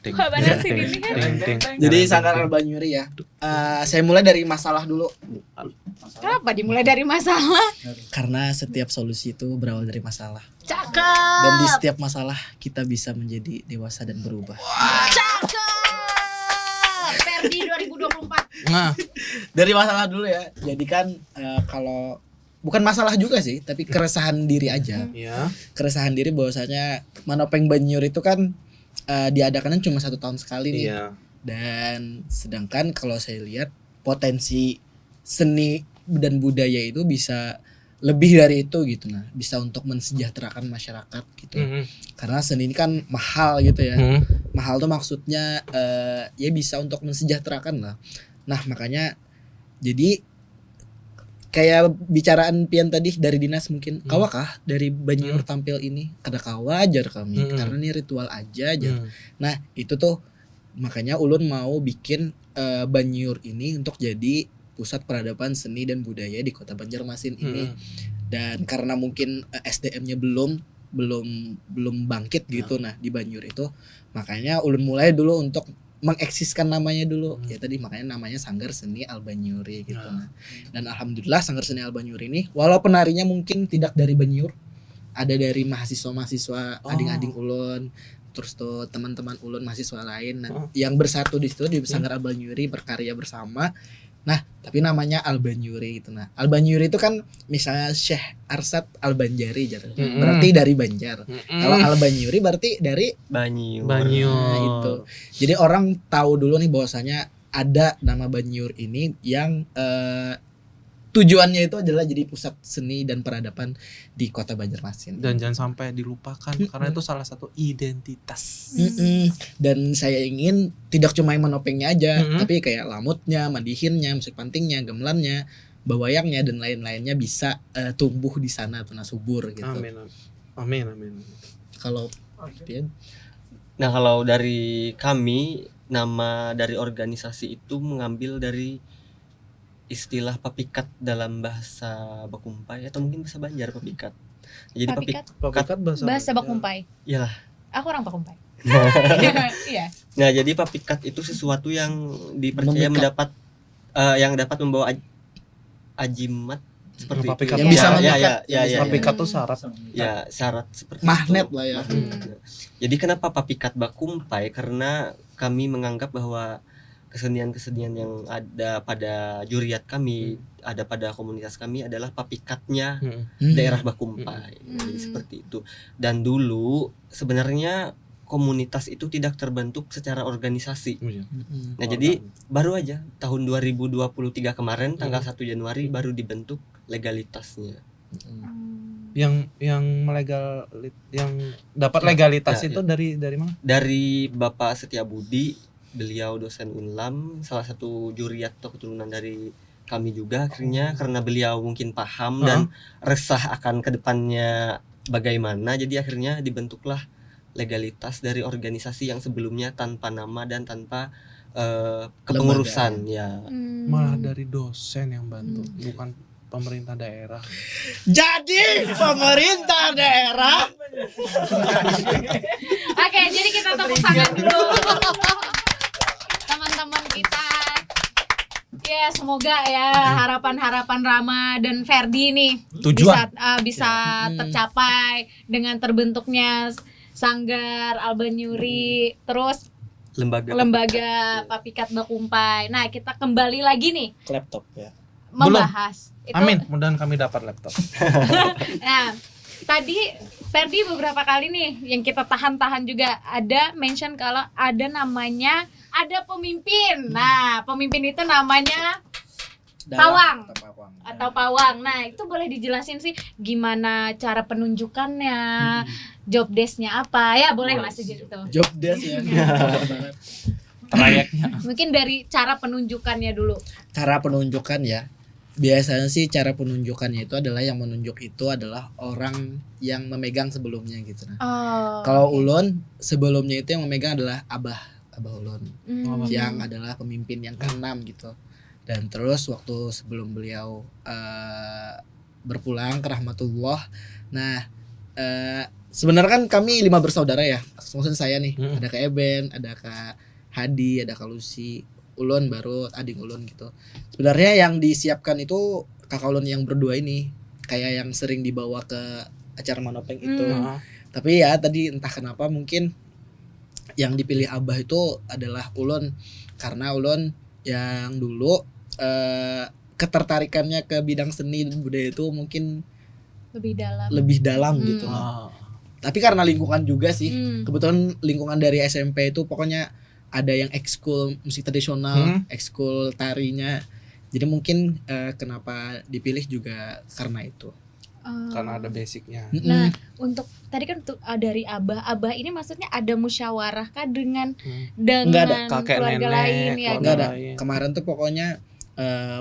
Wah, benar sih ini. Jadi Sanggar Albanyuri ya. Saya mulai dari masalah dulu. Kenapa dimulai dari masalah? Karena setiap solusi itu berawal dari masalah. Cakep. Dan di setiap masalah kita bisa menjadi dewasa dan berubah. Cakep. Ferdi 2024. Nah, Dari masalah dulu ya. Jadi kan kalau bukan masalah juga sih, tapi keresahan diri aja. ya. Keresahan diri bahwasanya Manopeng Banyur itu kan diadakannya cuma 1 tahun sekali nih. Iya. Dan sedangkan kalau saya lihat potensi seni dan budaya itu bisa lebih dari itu gitu, nah bisa untuk mensejahterakan masyarakat gitu. Karena seni ini kan mahal gitu ya. Mahal tuh maksudnya ya bisa untuk mensejahterakan lah. Nah makanya jadi kayak bicaraan Pian tadi dari dinas mungkin kawakah dari Banyur tampil ini kada kawajar kami karena ini ritual aja. Nah itu tuh makanya ulun mau bikin Banyur ini untuk jadi pusat peradaban seni dan budaya di Kota Banjarmasin ini. Dan karena mungkin SDM-nya belum bangkit gitu nah di Banyur itu, makanya ulun mulai dulu untuk mengeksiskan namanya dulu. Ya tadi makanya namanya Sanggar Seni Albanyuri gitu. Nah. Dan alhamdulillah Sanggar Seni Albanyuri ini walaupun penarinya mungkin tidak dari Banyur, ada dari mahasiswa-mahasiswa ading-ading ulun, terus tuh teman-teman ulun mahasiswa lain yang bersatu di situ di Sanggar Albanyuri berkarya bersama. Nah, tapi namanya Albanyuri gitu. Nah, Albanyuri itu kan misalnya Syekh Arsad Albanjari gitu. Berarti dari Banjar. Kalau Albanyuri berarti dari Banyur. Nah, itu. Jadi orang tahu dulu nih bahwasanya ada nama Banyur ini yang tujuannya itu adalah jadi pusat seni dan peradaban di Kota Banjarmasin. Dan jangan sampai dilupakan karena itu salah satu identitas. Dan saya ingin tidak cuma yang menopengnya aja, tapi kayak lamutnya, mandihinnya, musik pantingnya, gamelannya, bawayangnya dan lain-lainnya bisa tumbuh di sana tunas subur gitu. Amin. Kalau Pian? Nah, kalau dari kami, nama dari organisasi itu mengambil dari istilah papikat dalam bahasa Bakumpai atau mungkin bahasa Banjar papikat. Jadi Papikat? Papikat Bahasa Bakumpai. Iyalah. Aku orang Bakumpai. Iya. Nah, jadi papikat itu sesuatu yang dipercaya yang dapat membawa ajimat seperti Papikat. itu. Yang bisa Papikat tuh syarat. Ya, syarat seperti Magnet itu. lah ya. Jadi kenapa papikat Bakumpai? Karena kami menganggap bahwa kesenian-kesenian yang ada pada juriat kami, ada pada komunitas kami adalah papikatnya daerah Bakumpai. Jadi seperti itu. Dan dulu sebenarnya komunitas itu tidak terbentuk secara organisasi. Nah, jadi baru aja tahun 2023 kemarin tanggal 1 Januari baru dibentuk legalitasnya. Yang dapat legalitas itu dari mana? Dari Bapak Setiabudi, beliau dosen Unlam, salah satu juriat atau keturunan dari kami juga. Akhirnya karena beliau mungkin paham dan resah akan kedepannya bagaimana, jadi akhirnya dibentuklah legalitas dari organisasi yang sebelumnya tanpa nama dan tanpa kepengurusan ya. Malah dari dosen yang bantu, bukan pemerintah daerah. Jadi pemerintah daerah. Oke, jadi kita tepuk tangan dulu. Teman-teman kita. Ya, semoga ya harapan-harapan Rama dan Ferdi nih bisa tercapai dengan terbentuknya Sanggar Albanyuri, terus lembaga Papikat Bakumpai. Nah, kita kembali lagi nih ke laptop ya. Membahas itu. Amin, mudah-mudahan kami dapat laptop. Nah, tadi Ferdi beberapa kali nih yang kita tahan-tahan juga ada mention kalau ada namanya ada pemimpin. Nah, pemimpin itu namanya Pawang atau Pawang. Nah, itu boleh dijelasin sih gimana cara penunjukannya, job desk-nya apa? Ya, boleh Mas gitu. Job desk ya. Trayeknya. Mungkin dari cara penunjukannya dulu. Cara penunjukan ya. Biasanya sih cara penunjukannya itu adalah yang menunjuk itu adalah orang yang memegang sebelumnya gitu. Nah. Kalau ulun sebelumnya itu yang memegang adalah abah. Abah Ulun Hmm. yang adalah pemimpin yang keenam gitu. Dan terus waktu sebelum beliau berpulang ke rahmatullah, nah sebenarnya kan kami 5 bersaudara ya. Maksudnya saya nih, ada Kak Eben, ada Kak Hadi, ada Kak Lucy, Ulun baru adik Ulun gitu. Sebenarnya yang disiapkan itu kakak Ulun yang berdua ini, kayak yang sering dibawa ke acara Manopeng itu. Tapi ya tadi entah kenapa mungkin yang dipilih Abah itu adalah Ulun, karena Ulun yang dulu ketertarikannya ke bidang seni dan budaya itu mungkin lebih dalam. gitu. Tapi karena lingkungan juga sih. Kebetulan lingkungan dari SMP itu pokoknya ada yang ekskul musik tradisional, ekskul tarinya. Jadi mungkin kenapa dipilih juga karena itu. Karena ada basicnya. Nah, untuk tadi kan dari Abah ini maksudnya ada musyawarah kah dengan Nggak ada. Kakek, keluarga nenek, lain ya? keluarga Enggak ada. lain. Kemarin tuh pokoknya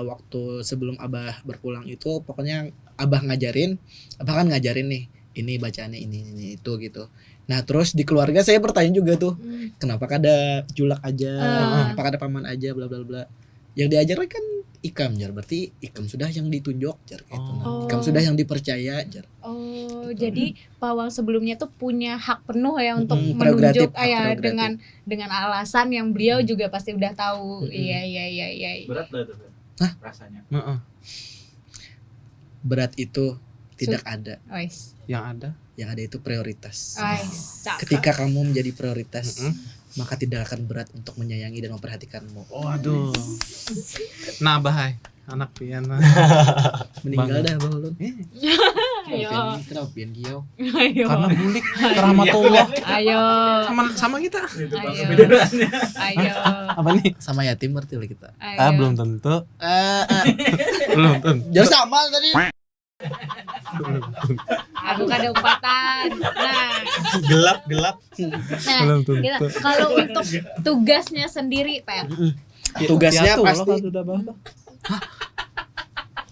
waktu sebelum Abah berpulang itu pokoknya Abah kan ngajarin nih, ini bacaannya ini itu gitu. Nah terus di keluarga saya bertanya juga tuh, kenapa kada julak aja, kenapa kada paman aja, bla bla bla. Yang diajarkan kan Ikam jar, berarti Ikam sudah yang ditunjuk jar kayak gitu. Nah, Ikam sudah yang dipercaya jar. Jadi pawang sebelumnya tuh punya hak penuh ya untuk Prerogatif, menunjuk hak ya prerogatif. dengan alasan yang beliau juga pasti udah tahu. Iya. Berat lah itu Fer. Hah? Rasanya. Berat itu tidak ada, Ois. Yang ada. yang ada itu prioritas. Cakep. Ketika kamu menjadi prioritas, maka tidak akan berat untuk menyayangi dan memperhatikanmu. Waduh. Nah, bahai anak pian. Meninggal dah Bang Ulun. Ayo. Kenapa pian kiau? Ayo. Karena bulik rahmatullah Ayo. sama kita. Ayo. Ayo. Apa nih? Sama yatim berarti lah kita. Ayo. Belum tentu. Belum tentu. Jangan sama tadi. Aku kada umpatan. Nah, Gelap. Belum tentu. kita, kalau untuk tugasnya sendiri, Pak. Tugasnya Piatu loh, pasti kan sudah abah.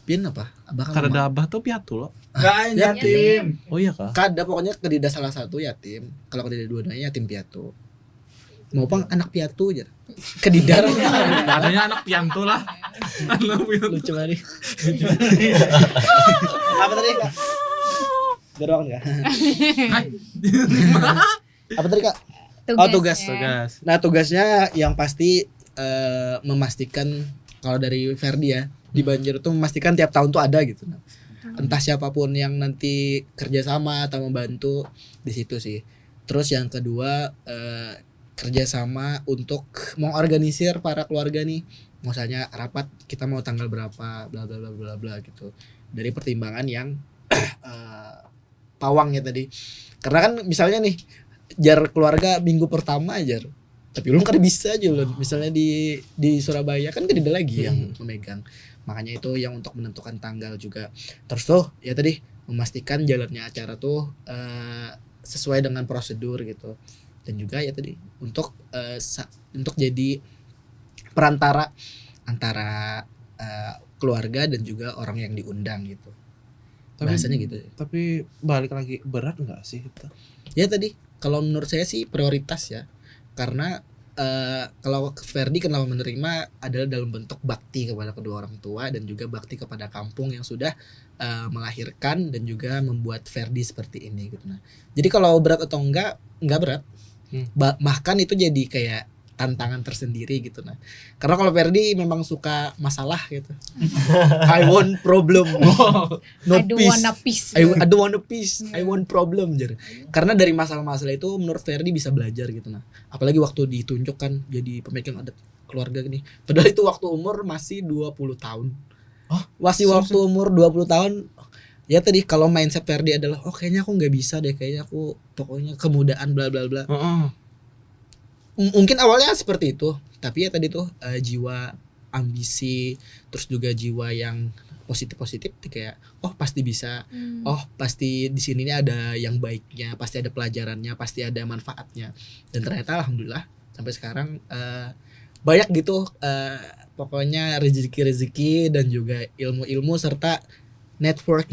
pian apa? Abah kan Karena ada ngomong. abah tuh piatu loh. Enggak yatim. Oh iya kah? Kada pokoknya kedida salah satu yatim. Kalau kedida dua-duanya yatim piatu. Mau pang anak piatu aja. Kedida Adanya anak piantu lah. Anak piantu. lucu banget. Apa tadi Kak? Gerokan Kak? Apa tadi Kak? Oh, tugas. Nah tugasnya yang pasti memastikan, kalau dari Ferdi ya di Banjar itu memastikan tiap tahun tuh ada gitu. Nah, entah siapapun yang nanti kerjasama atau membantu di situ sih. Terus yang kedua kerjasama untuk mengorganisir para keluarga nih. Misalnya rapat kita mau tanggal berapa, bla bla bla bla bla gitu. Dari pertimbangan yang pawangnya tadi. Karena kan misalnya nih jar keluarga minggu pertama aja, tapi belum kan bisa aja loh. Misalnya di Surabaya kan kan ada lagi yang memegang. Makanya itu yang untuk menentukan tanggal juga. Terus tuh ya tadi memastikan jalannya acara tuh sesuai dengan prosedur gitu. Dan juga ya tadi untuk jadi perantara antara keluarga dan juga orang yang diundang gitu. Bahasanya gitu. Tapi balik lagi, berat nggak sih itu? Ya tadi kalau menurut saya sih prioritas ya, karena kalau Ferdi kenapa menerima adalah dalam bentuk bakti kepada kedua orang tua dan juga bakti kepada kampung yang sudah melahirkan dan juga membuat Ferdi seperti ini gitu. Nah, jadi kalau berat atau enggak berat, bahkan itu jadi kayak tantangan tersendiri gitu. Nah, karena kalau Ferdi memang suka masalah gitu. I want problem, no I don't peace. wanna peace. I don't want a peace, I want problem jar. Karena dari masalah-masalah itu menurut Ferdi bisa belajar gitu. Nah, apalagi waktu ditunjuk kan jadi pemegang adat keluarga gini. Padahal itu waktu umur masih 20 tahun. Masih waktu umur 20 tahun. Ya tadi kalau mindset Ferdi adalah kayaknya aku nggak bisa deh, kayaknya aku pokoknya kemudaan bla bla bla. Mungkin awalnya seperti itu, tapi ya tadi tuh jiwa ambisi, terus juga jiwa yang positif kayak pasti bisa, pasti di sini nih ada yang baiknya, pasti ada pelajarannya, pasti ada manfaatnya. Dan ternyata alhamdulillah sampai sekarang banyak gitu pokoknya rezeki dan juga ilmu serta network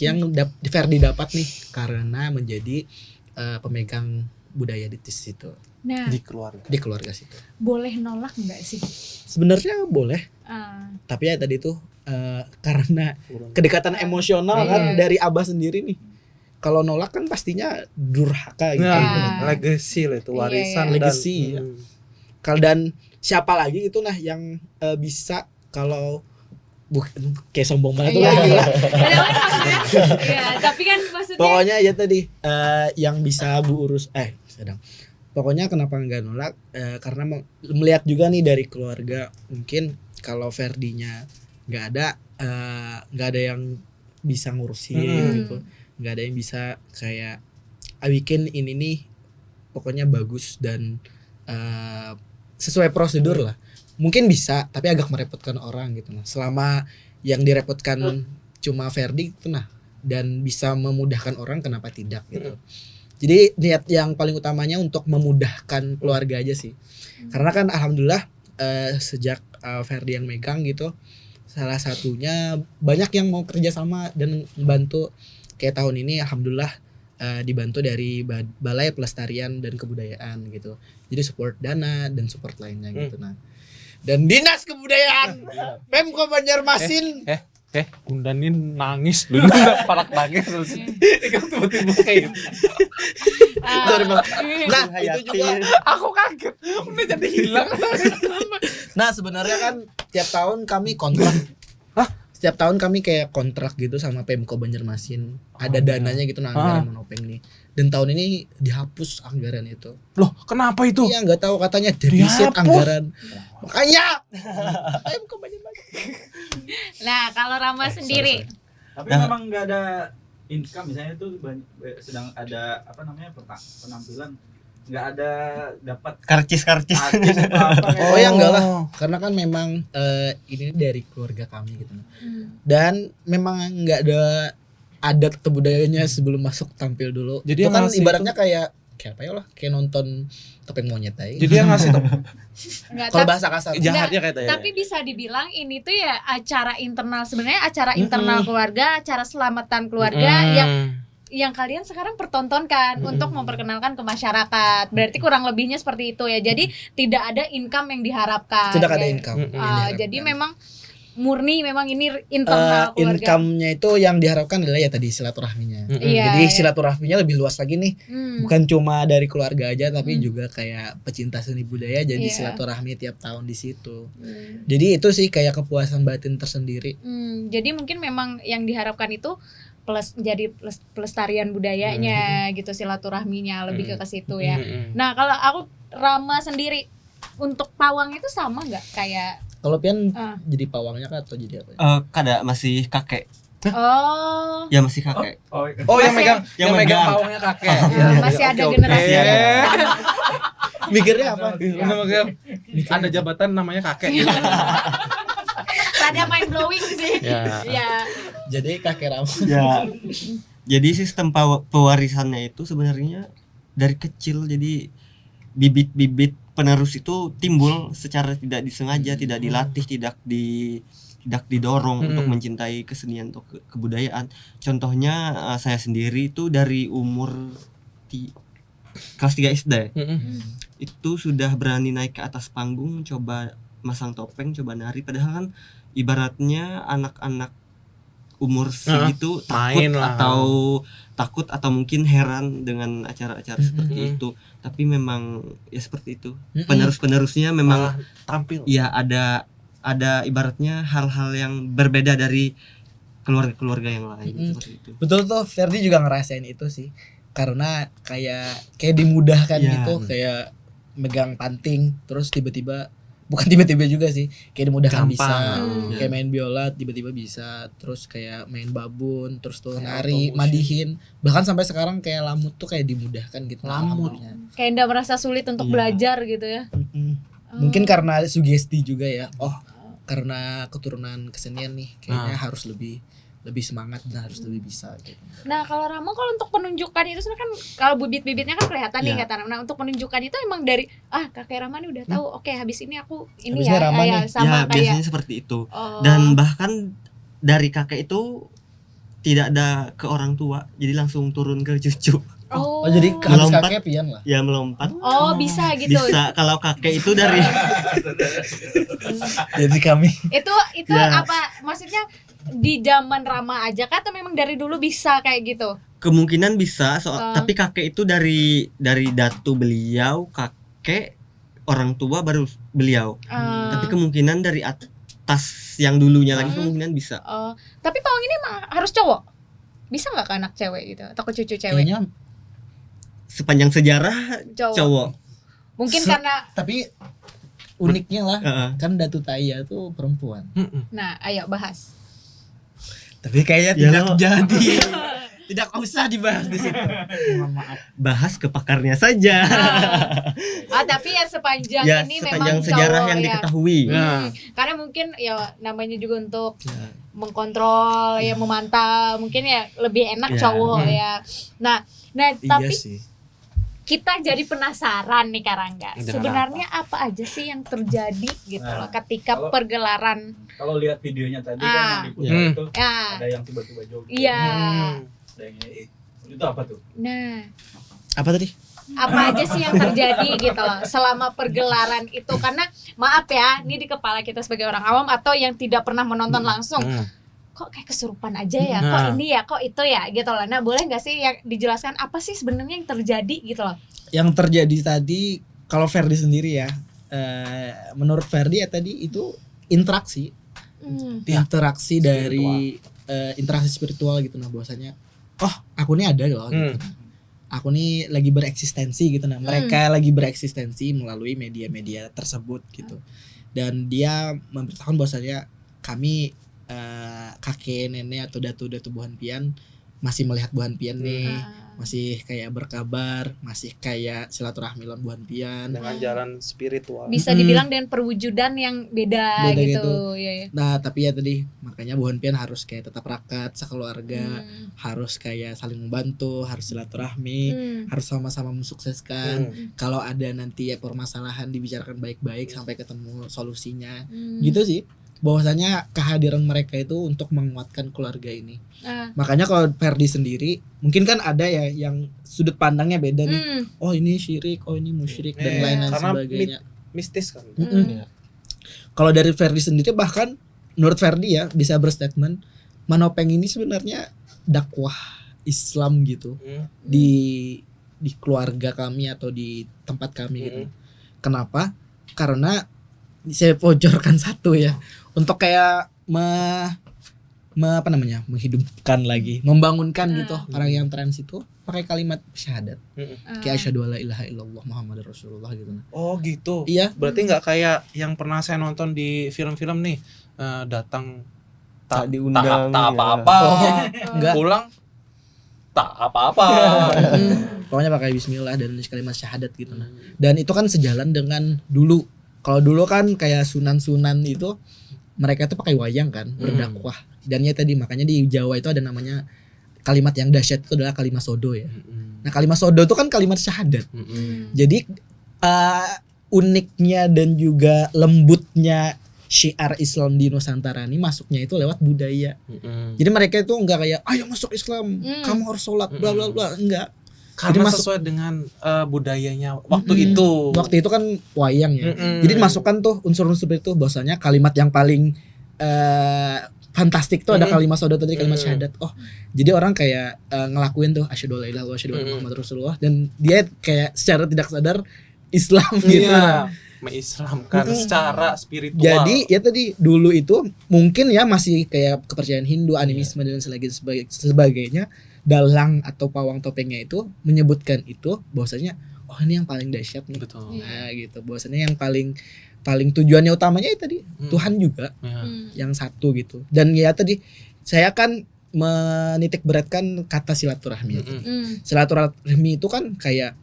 yang Ferdi dapat nih karena menjadi pemegang budaya di situ, Nah, Di keluarga. di keluarga situ. boleh nolak nggak sih? Sebenarnya boleh, Ah, tapi ya tadi tuh karena kedekatan emosional kan Iya. dari abah sendiri nih. Kalau nolak kan pastinya durhaka gitu. Nah, Iya. legacy lah itu, Iya, warisan iya. dan Legacy, iya. Dan siapa lagi itu nah yang bisa kalau kayak sombong banget tuh Iya. lagi lah. padahal kan maksudnya, iya, tapi kan maksudnya Pokoknya ya tadi yang bisa Bu urus sedang. Pokoknya kenapa nggak nolak karena melihat juga nih dari keluarga, mungkin kalau Ferdinya nggak ada yang bisa ngurusin gitu, nggak ada yang bisa kayak bikin ini nih pokoknya bagus dan sesuai prosedur lah. Mungkin bisa tapi agak merepotkan orang gitu nah. Selama yang direpotkan cuma Ferdi itu nah dan bisa memudahkan orang, kenapa tidak gitu. Jadi niat yang paling utamanya untuk memudahkan keluarga aja sih. Karena kan alhamdulillah sejak Ferdi yang megang gitu, salah satunya banyak yang mau kerja sama dan membantu. Kayak tahun ini alhamdulillah dibantu dari Balai Pelestarian dan Kebudayaan gitu. Jadi support dana dan support lainnya gitu nah. Dan Dinas Kebudayaan Pemko Banjarmasin Bunda ini nangis dulu, palak nangis terus. Ikan tiba-tiba kayak gitu. Sorry, Bang. Nah, itu juga Aku kaget, udah jadi hilang. nah sebenarnya kan tiap tahun kami kontrak. Setiap tahun kami kayak kontrak gitu sama Pemko Banjarmasin. Ada dananya gitu nah anggaran Manopeng nih. Dan tahun ini dihapus anggaran itu. Loh, kenapa itu? Iya nggak tahu katanya defisit Dihapus? anggaran. Makanya Pemko Banjarmasin. nah kalau Rama sendiri Tapi Nah. memang nggak ada income, misalnya itu sedang ada apa namanya penampilan, nggak ada dapat Karcis artis atau apa kayak Oh ya enggak lah. Karena kan memang ini dari keluarga kami gitu. Dan memang nggak ada adat atau budayanya sebelum masuk tampil dulu. Jadi Itu yang kan ngasih ibaratnya kayak apa ya lah, kayak nonton Topeng Monyet aja. Jadi yang ngasih tuh nggak Kalau tapi, bahasa kasar. jahatnya kayak tadi. tapi bisa dibilang ini tuh ya acara internal, sebenarnya acara internal keluarga, acara selamatan keluarga yang kalian sekarang pertontonkan untuk memperkenalkan ke masyarakat. Berarti kurang lebihnya seperti itu ya. Jadi tidak ada income yang diharapkan. Tidak ada Kayak- income. yang jadi diharapkan. memang murni memang ini internal keluarga. Income-nya itu yang diharapkan adalah ya tadi silaturahminya. Iya, Jadi iya. silaturahminya lebih luas lagi nih. Hmm. Bukan cuma dari keluarga aja tapi juga kayak pecinta seni budaya jadi Iya. silaturahmi tiap tahun di situ. Hmm. Jadi itu sih kayak kepuasan batin tersendiri. Jadi mungkin memang yang diharapkan itu pelestarian budayanya gitu, silaturahminya lebih ke situ ya. Nah kalau aku Rama sendiri untuk pawang itu sama nggak kayak Kalau Pian Ah. jadi pawangnya kah atau jadi apa? Kada masih kakek. oh Ya masih kakek. oh, Oh, yang Masih- megang yang yang megang megang. pawangnya kakek. masih ada Oke, generasi oke. yang Mikirnya apa? Udah megang. Ada jabatan namanya kakek. rada mind blowing sih. Ya. Ya. Jadi kakek Rama. Ya. Jadi sistem pewarisannya itu sebenarnya dari kecil, jadi bibit-bibit penerus itu timbul secara tidak disengaja, tidak dilatih, tidak didorong untuk mencintai kesenian atau kebudayaan. Contohnya saya sendiri itu dari umur kelas 3 SD itu sudah berani naik ke atas panggung, coba masang topeng, coba nari, padahal kan ibaratnya anak-anak umur segitu main lah. takut atau mungkin heran dengan acara-acara seperti itu. Tapi memang ya seperti itu. Penerus-penerusnya memang tampil. ya ada ibaratnya hal-hal yang berbeda dari keluarga-keluarga yang lain seperti itu. Betul tuh, Ferdi juga ngerasain itu sih. Karena kayak dimudahkan Ya. gitu, kayak megang panting terus tiba-tiba bukan tiba-tiba juga sih, kayak dimudahkan Gampang. bisa. Hmm. Kayak main biola tiba-tiba bisa, terus kayak main babun, terus tuh Kayak nari, automotion. madihin. Bahkan sampai sekarang kayak lamut tuh kayak dimudahkan gitu. Lamut. alhamdulillah. Kayak nggak merasa sulit untuk Iya. belajar gitu ya. Mungkin karena sugesti juga ya. Oh, karena keturunan kesenian nih kayaknya harus lebih semangat dan harus lebih bisa gitu. Nah kalau Rama, kalau untuk penunjukan itu sebenarnya kan kalau bibit-bibitnya kan kelihatan nih Iya. kata. Nah untuk penunjukan itu emang dari kakek Rama nih udah tahu. Oke, habis ini aku ini Habisnya ya, Rama ya nih. sama Ya kayak. biasanya seperti itu. Oh. Dan bahkan dari kakek itu tidak ada ke orang tua, jadi langsung turun ke cucu. Oh, jadi harus Melompat. kakek pian lah. Ya melompat. Oh, bisa gitu. Bisa kalau kakek itu dari Jadi kami Itu Ya. apa? Maksudnya di zaman Rama aja kah atau memang dari dulu bisa kayak gitu? kemungkinan bisa Oh. tapi kakek itu dari datu beliau, kakek orang tua baru beliau. Tapi kemungkinan dari atas yang dulunya lagi kemungkinan bisa. Tapi pawang ini emang harus cowok? Bisa nggak ke anak cewek gitu atau ke cucu cewek? kayaknya Sepanjang sejarah cowok. Mungkin Se- karena tapi uniknya lah Heeh. kan Datu Taya tuh perempuan. nah, ayo bahas. Tapi kayaknya Ya, tidak lo- jadi. Tidak usah dibahas di situ. Mohon maaf. Bahas ke pakarnya saja. Tapi ya sepanjang Ya ini sepanjang memang sejarah cowok yang ya. diketahui. Nah, Karena mungkin ya namanya juga untuk Ya. mengkontrol ya memantau mungkin ya lebih enak Ya. cowok ya. Nah tapi Iya sih. kita jadi penasaran nih Karangga. Dengan Sebenarnya apa aja sih yang terjadi gitu Nah, loh ketika kalau- pergelaran Kalau lihat videonya tadi Ah. kan yang diputar itu ya. ada yang tiba-tiba joget. Iya. Ada yang itu apa tuh? Nah, Apa tadi? apa aja sih yang terjadi gitu loh selama pergelaran itu karena maaf ya, ini di kepala kita sebagai orang awam atau yang tidak pernah menonton langsung. Kok kayak kesurupan aja ya, kok Nah. ini ya, kok itu ya gitu loh. Nah boleh nggak sih yang dijelaskan apa sih sebenarnya yang terjadi gitu loh? Yang terjadi tadi kalau Ferdi sendiri ya, menurut Ferdi ya tadi itu interaksi, Ya. interaksi dari interaksi spiritual gitu nah bahwasanya, oh aku ini ada loh gitu. Aku nih lagi bereksistensi gitu nah. Mereka lagi bereksistensi melalui media-media tersebut gitu. Dan dia memberitahukan bahwasanya kami kakek nenek atau datu-datu Buhan Pian masih melihat Buhan Pian nih, masih kayak berkabar, masih kayak silaturahmi lawan Buhan Pian. dengan jalan spiritual. Bisa dibilang dengan perwujudan yang beda, Beda gitu. gitu. Ya. Nah tapi ya tadi makanya Buhan Pian harus kayak tetap rakat sekeluarga, harus kayak saling membantu, harus silaturahmi, harus sama-sama mensukseskan. Kalau ada nanti ya permasalahan dibicarakan baik-baik sampai ketemu solusinya. Gitu sih. Bahwasanya kehadiran mereka itu untuk menguatkan keluarga ini. Makanya kalau Ferdi sendiri mungkin kan ada ya yang sudut pandangnya beda nih. Oh ini syirik, oh ini musyrik dan lain-lain Karena sebagainya. mistis kan. Kalau dari Ferdi sendiri bahkan menurut Ferdi ya bisa berstatement Manopeng ini sebenarnya dakwah Islam gitu di keluarga kami atau di tempat kami gitu. Kenapa? Karena saya bocorkan satu ya untuk kayak menghidupkan lagi, membangunkan gitu orang yang trans itu pakai kalimat syahadat. Kayak asyhadu alla ilaha illallah Muhammadar Rasulullah gitu. Oh gitu. Iya. Berarti nggak kayak yang pernah saya nonton di film-film nih, datang Tak diundang, tak ya. apa-apa, Enggak. pulang tak apa-apa. Pokoknya pakai bismillah dan kalimat syahadat gitu nah. Dan itu kan sejalan dengan dulu. Kalau dulu kan kayak sunan-sunan itu mereka tuh pakai wayang kan berdakwah. Dan ya tadi makanya di Jawa itu ada namanya kalimat yang dahsyat itu adalah kalimat sodo ya. Nah, kalimat sodo itu kan kalimat syahadat. Jadi uniknya dan juga lembutnya syiar Islam di Nusantara ini masuknya itu lewat budaya. Jadi mereka itu enggak kayak ayo masuk Islam, kamu harus sholat bla bla bla, enggak. Karena Jadi sesuai dengan budayanya waktu itu. Waktu itu kan wayang ya. Jadi masukkan tuh unsur-unsur itu bahwasanya kalimat yang paling fantastik tuh ada kalimat sodo tadi kalimat syahadat. Oh, jadi orang kayak ngelakuin tuh asyhadu alla ilaha illallah wa asyhadu anna muhammadar rasulullah dan dia kayak secara tidak sadar Islam gitu. Iya, mengislamkan secara spiritual. Jadi ya tadi dulu itu mungkin ya masih kayak kepercayaan Hindu, animisme dan sebagainya. Dalang atau pawang topengnya itu menyebutkan itu bahwasanya oh ini yang paling dahsyat nih. Betul. Nah gitu bahwasanya yang paling tujuannya utamanya itu tadi Tuhan juga yang satu gitu. Dan ya tadi saya kan menitik beratkan kata silaturahmi itu. Silaturahmi itu kan kayak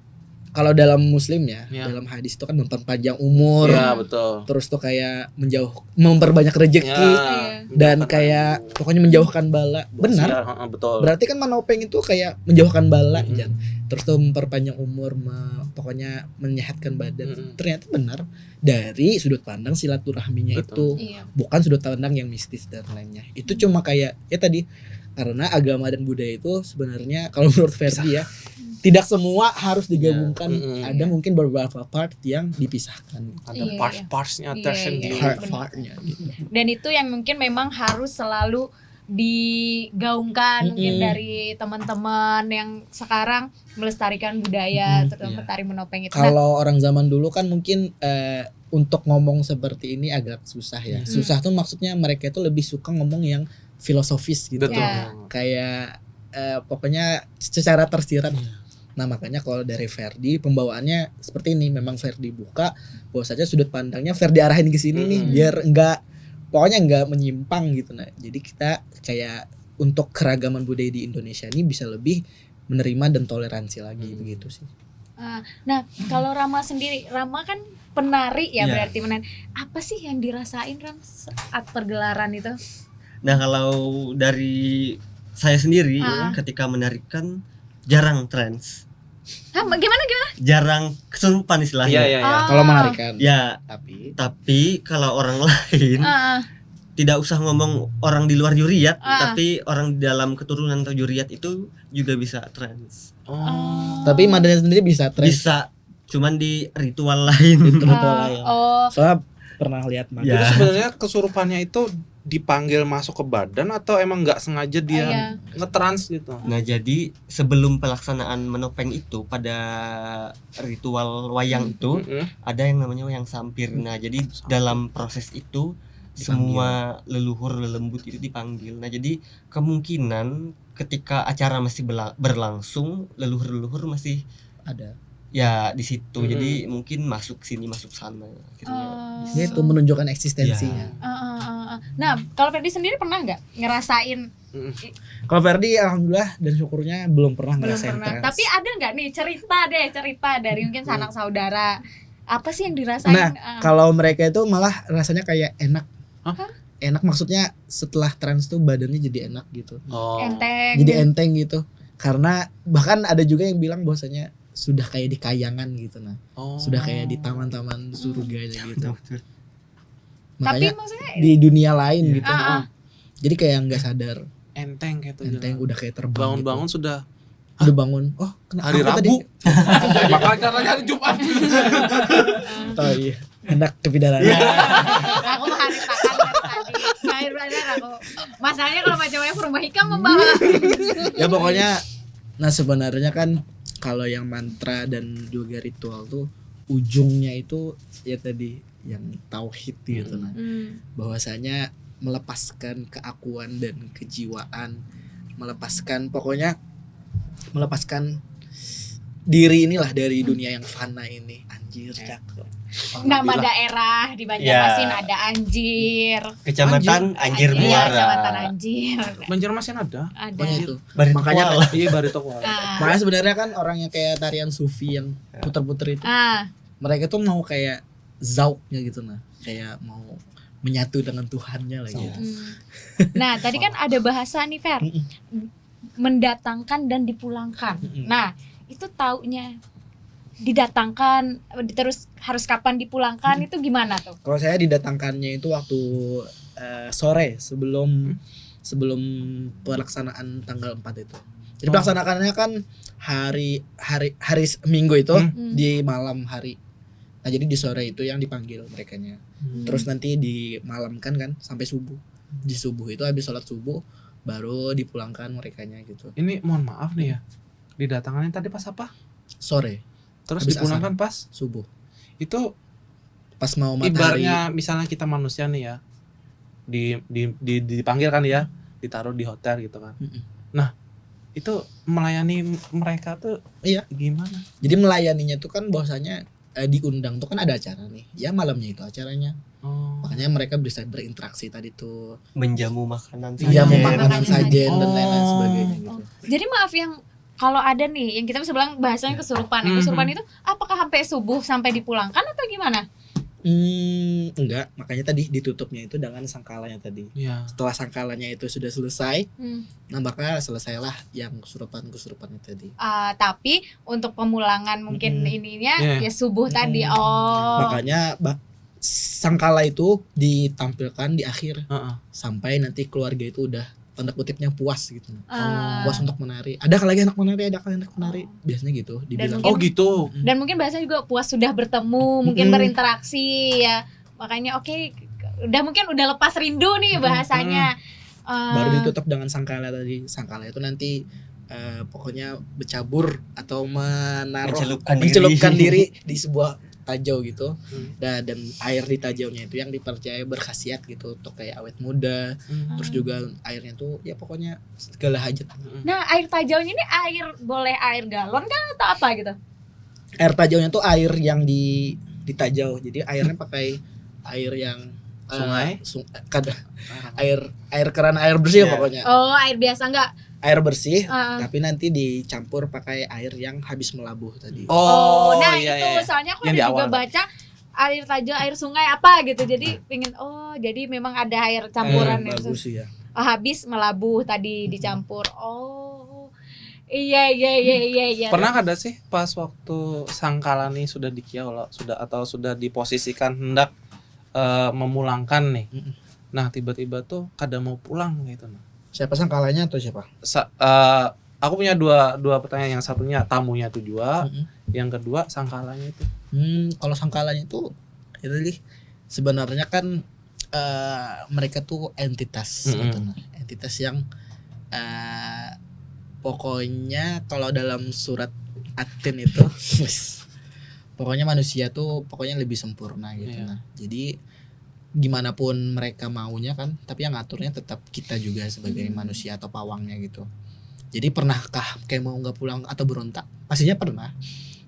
kalau dalam Muslim ya, dalam hadis itu kan memperpanjang umur. Iya, betul. Terus tuh kayak memperbanyak rezeki dan kayak pokoknya menjauhkan bala. Benar. Betul. Berarti kan Manopeng itu kayak menjauhkan bala Jan. Terus tuh memperpanjang umur, pokoknya menyehatkan badan. Ternyata benar dari sudut pandang silaturahminya itu. Bukan sudut pandang yang mistis dan lainnya. Itu cuma kayak ya tadi Karena agama dan budaya itu sebenarnya kalau menurut Ferdi ya tidak semua harus digabungkan. Ada mungkin beberapa part yang dipisahkan. Ada Iya, parts-partsnya iya. tersendiri. Iya, Part-partnya gitu. Dan itu yang mungkin memang harus selalu digaungkan mungkin dari teman-teman yang sekarang melestarikan budaya terutama tari menopeng itu. Kalau orang zaman dulu kan mungkin untuk ngomong seperti ini agak susah ya. Susah tuh maksudnya mereka itu lebih suka ngomong yang filosofis gitu. Betul. Ya. Kayak pokoknya secara tersirat. Nah makanya kalau dari Ferdi pembawaannya seperti ini, memang Ferdi buka bahwasanya sudut pandangnya Ferdi arahin ke sini nih biar pokoknya enggak menyimpang gitu. Nah jadi kita kayak untuk keragaman budaya di Indonesia ini bisa lebih menerima dan toleransi lagi begitu sih. Nah kalau Rama sendiri, Rama kan penari ya Iya. berarti menari. Apa sih yang dirasain Ram saat pergelaran itu? Nah, kalau dari saya sendiri ketika menarikan jarang trans. Hah, gimana? Jarang kesurupan istilahnya. Iya. Kalau menarikan. Ya, Tapi tapi kalau orang lain tidak usah ngomong orang di luar juriat, tapi orang di dalam keturunan atau juriat itu juga bisa trans. tapi Madanya sendiri bisa trans. Bisa, cuman di ritual lain. Soalnya pernah lihat Jadi Madanya. sebenarnya kesurupannya itu dipanggil masuk ke badan atau emang nggak sengaja dia ngetrans gitu? Nah, jadi sebelum pelaksanaan menopeng itu pada ritual wayang itu ada yang namanya wayang sampir. Nah, jadi dalam proses itu semua leluhur lelembut itu dipanggil. Nah, jadi kemungkinan ketika acara masih berlangsung leluhur-leluhur masih Ada. ya di situ. Jadi mungkin masuk sini masuk sana akhirnya. Dia itu menunjukkan eksistensinya. Nah kalau Ferdi sendiri pernah nggak ngerasain? Kalau Ferdi alhamdulillah dan syukurnya belum pernah Belum ngerasain pernah. trans. Tapi ada nggak nih cerita dari mungkin sanak saudara? Apa sih yang dirasain? Nah, kalau mereka itu malah rasanya kayak enak. Hah? Enak maksudnya setelah trans tuh badannya jadi enak gitu. Enteng. Jadi enteng gitu. Karena bahkan ada juga yang bilang bahwasanya sudah kayak di kayangan gitu nah. Sudah kayak di taman-taman surganya gitu. Tapi Makanya maksudnya di dunia lain gitu. Jadi kayak nggak sadar. Enteng gitu. Enteng udah kayak terbang. Bangun-bangun gitu. sudah Udah bangun. Oh, hari apa Rabu. tadi? Bakal caranya hari Jumat. Oh iya. Enak kepidaran. aku mah hari makan dari tadi. Air bener aku. Masalahnya kalau macamnya rumah hikam membawa. Ya pokoknya nah sebenarnya kan kalau yang mantra dan juga ritual tuh ujungnya itu ya tadi yang tauhid gitu nah. Bahwasanya melepaskan keakuan dan kejiwaan, melepaskan diri inilah dari dunia yang fana ini. Anjir cakep. Nama daerah di Banjarmasin ada Anjir. Kecamatan Anjir Iya, Muara. Kecamatan Anjir. Banjarmasin ada. Ada. Pokoknya itu. Makanya Iya Barito Kuala. Makanya sebenarnya kan orang yang kayak tarian sufi yang puter-puter itu, mereka tuh mau kayak zauknya gitu nah, kayak mau menyatu dengan Tuhannya lah gitu. Nah, tadi kan ada bahasa nih Fer. Mendatangkan dan dipulangkan. Nah, itu taunya didatangkan terus harus kapan dipulangkan itu gimana tuh? Kalau saya didatangkannya itu waktu sore sebelum pelaksanaan tanggal 4 itu. Jadi pelaksanaannya kan hari Minggu itu di malam hari. Nah, jadi di sore itu yang dipanggil merekanya. Terus nanti dimalamkan kan sampai subuh. Di subuh itu habis sholat subuh baru dipulangkan merekanya gitu. Ini mohon maaf nih ya. Didatangannya tadi pas apa? Sore. Terus Habis dipulangkan pas subuh. itu Pas mau matahari. ibaratnya misalnya kita manusia nih ya. Dipanggil kan ya, ditaruh di hotel gitu kan. Nah, itu melayani mereka tuh Iya. gimana? Jadi melayaninya tuh kan bahwasanya diundang tuh kan ada acara nih. Ya malamnya itu acaranya. Makanya mereka bisa berinteraksi tadi tuh. menjamu makanan Jamu Sajen. makanan sajen dan Oh. lain-lain sebagainya gitu. Jadi maaf yang kalau ada nih yang kita bisa bilang bahasanya kesurupan. Yang kesurupan itu apakah sampai subuh sampai dipulangkan atau gimana? Enggak, makanya tadi ditutupnya itu dengan sangkalanya tadi. Iya. Setelah sangkalanya itu sudah selesai, nah maka selesailah yang kesurupan-kesurupannya tadi. Tapi untuk pemulangan mungkin ininya Yeah. ya subuh tadi. Oh. Makanya sangkala itu ditampilkan di akhir Heeh. sampai nanti keluarga itu udah tanda kutipnya puas gitu. Puas Ah. untuk menari. Ada kali anak menari, ada kali anak menari. Biasanya gitu dibilang. mungkin- Oh gitu. Dan mungkin bahasa juga puas sudah bertemu, mungkin Mm-mm. berinteraksi ya. Makanya udah lepas rindu nih bahasanya. Baru ditutup dengan sangkala tadi. Sangkala itu nanti pokoknya bercabur atau mencelupkan diri di sebuah tajau gitu. Dan air di tajaunya itu yang dipercaya berkhasiat gitu untuk kayak awet muda. Terus juga airnya tuh ya pokoknya segala hajat. Nah, air tajaunya ini boleh air galon kan atau apa gitu? Air tajaunya tuh air yang ditajau. Jadi airnya pakai air yang Sungai? air keran, air bersih Iya. pokoknya. Oh, air biasa enggak? Air bersih Ah. tapi nanti dicampur pakai air yang habis melabuh tadi. Oh, nah iya, itu iya. soalnya aku Yang ada di juga awal. baca air tajau, air sungai apa gitu. Jadi pengen jadi memang ada air campuran yang bagus sih ya. habis melabuh tadi dicampur. Oh. Iya. Pernah ada sih pas waktu sangkala nih sudah dikiau sudah diposisikan hendak memulangkan nih. Nah tiba-tiba tuh kada mau pulang gitu. Siapa sangkalanya atau siapa? Aku punya dua pertanyaan. Yang satunya tamunya tuh juga, yang kedua sangkalanya itu. Kalau sangkalanya itu nih sebenarnya kan mereka tuh entitas gitu. Nah, entitas yang pokoknya kalau dalam surat At-Tin itu pokoknya manusia tuh pokoknya lebih sempurna gitu. Iya. Nah, jadi gimana pun mereka maunya kan, tapi yang ngaturnya tetap kita juga sebagai manusia atau pawangnya gitu. Jadi pernahkah kayak mau nggak pulang atau berontak? Pastinya pernah,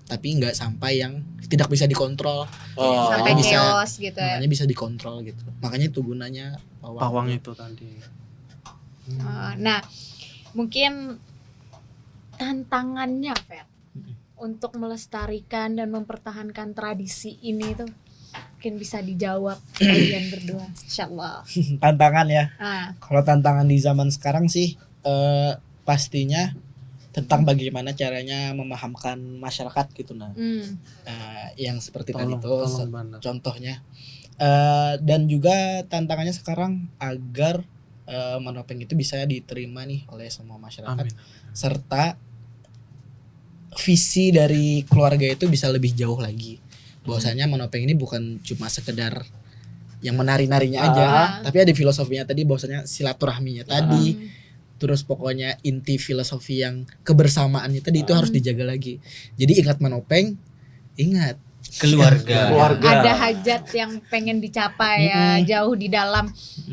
tapi nggak sampai yang tidak bisa dikontrol. Sampai bisa- chaos gitu ya. Makanya bisa dikontrol gitu. Makanya itu gunanya Pawang itu tadi. Nah, mungkin tantangannya Fer untuk melestarikan dan mempertahankan tradisi ini tuh mungkin bisa dijawab kalian berdua, insyaallah. Tantangan ya. Ah, Kalau tantangan di zaman sekarang sih pastinya tentang bagaimana caranya memahamkan masyarakat gitu nah. Yang seperti tadi itu bener. contohnya. Dan juga tantangannya sekarang agar Manopeng itu bisa diterima nih oleh semua masyarakat, Amin. serta visi dari keluarga itu bisa lebih jauh lagi. Bahwasanya Manopeng ini bukan cuma sekedar yang menari-narinya aja, tapi ada filosofinya tadi, bahwasanya silaturahminya tadi. Terus pokoknya inti filosofi yang kebersamaannya tadi itu harus dijaga lagi. Jadi ingat Manopeng, ingat keluarga. ada hajat yang pengen dicapai ya, jauh di dalam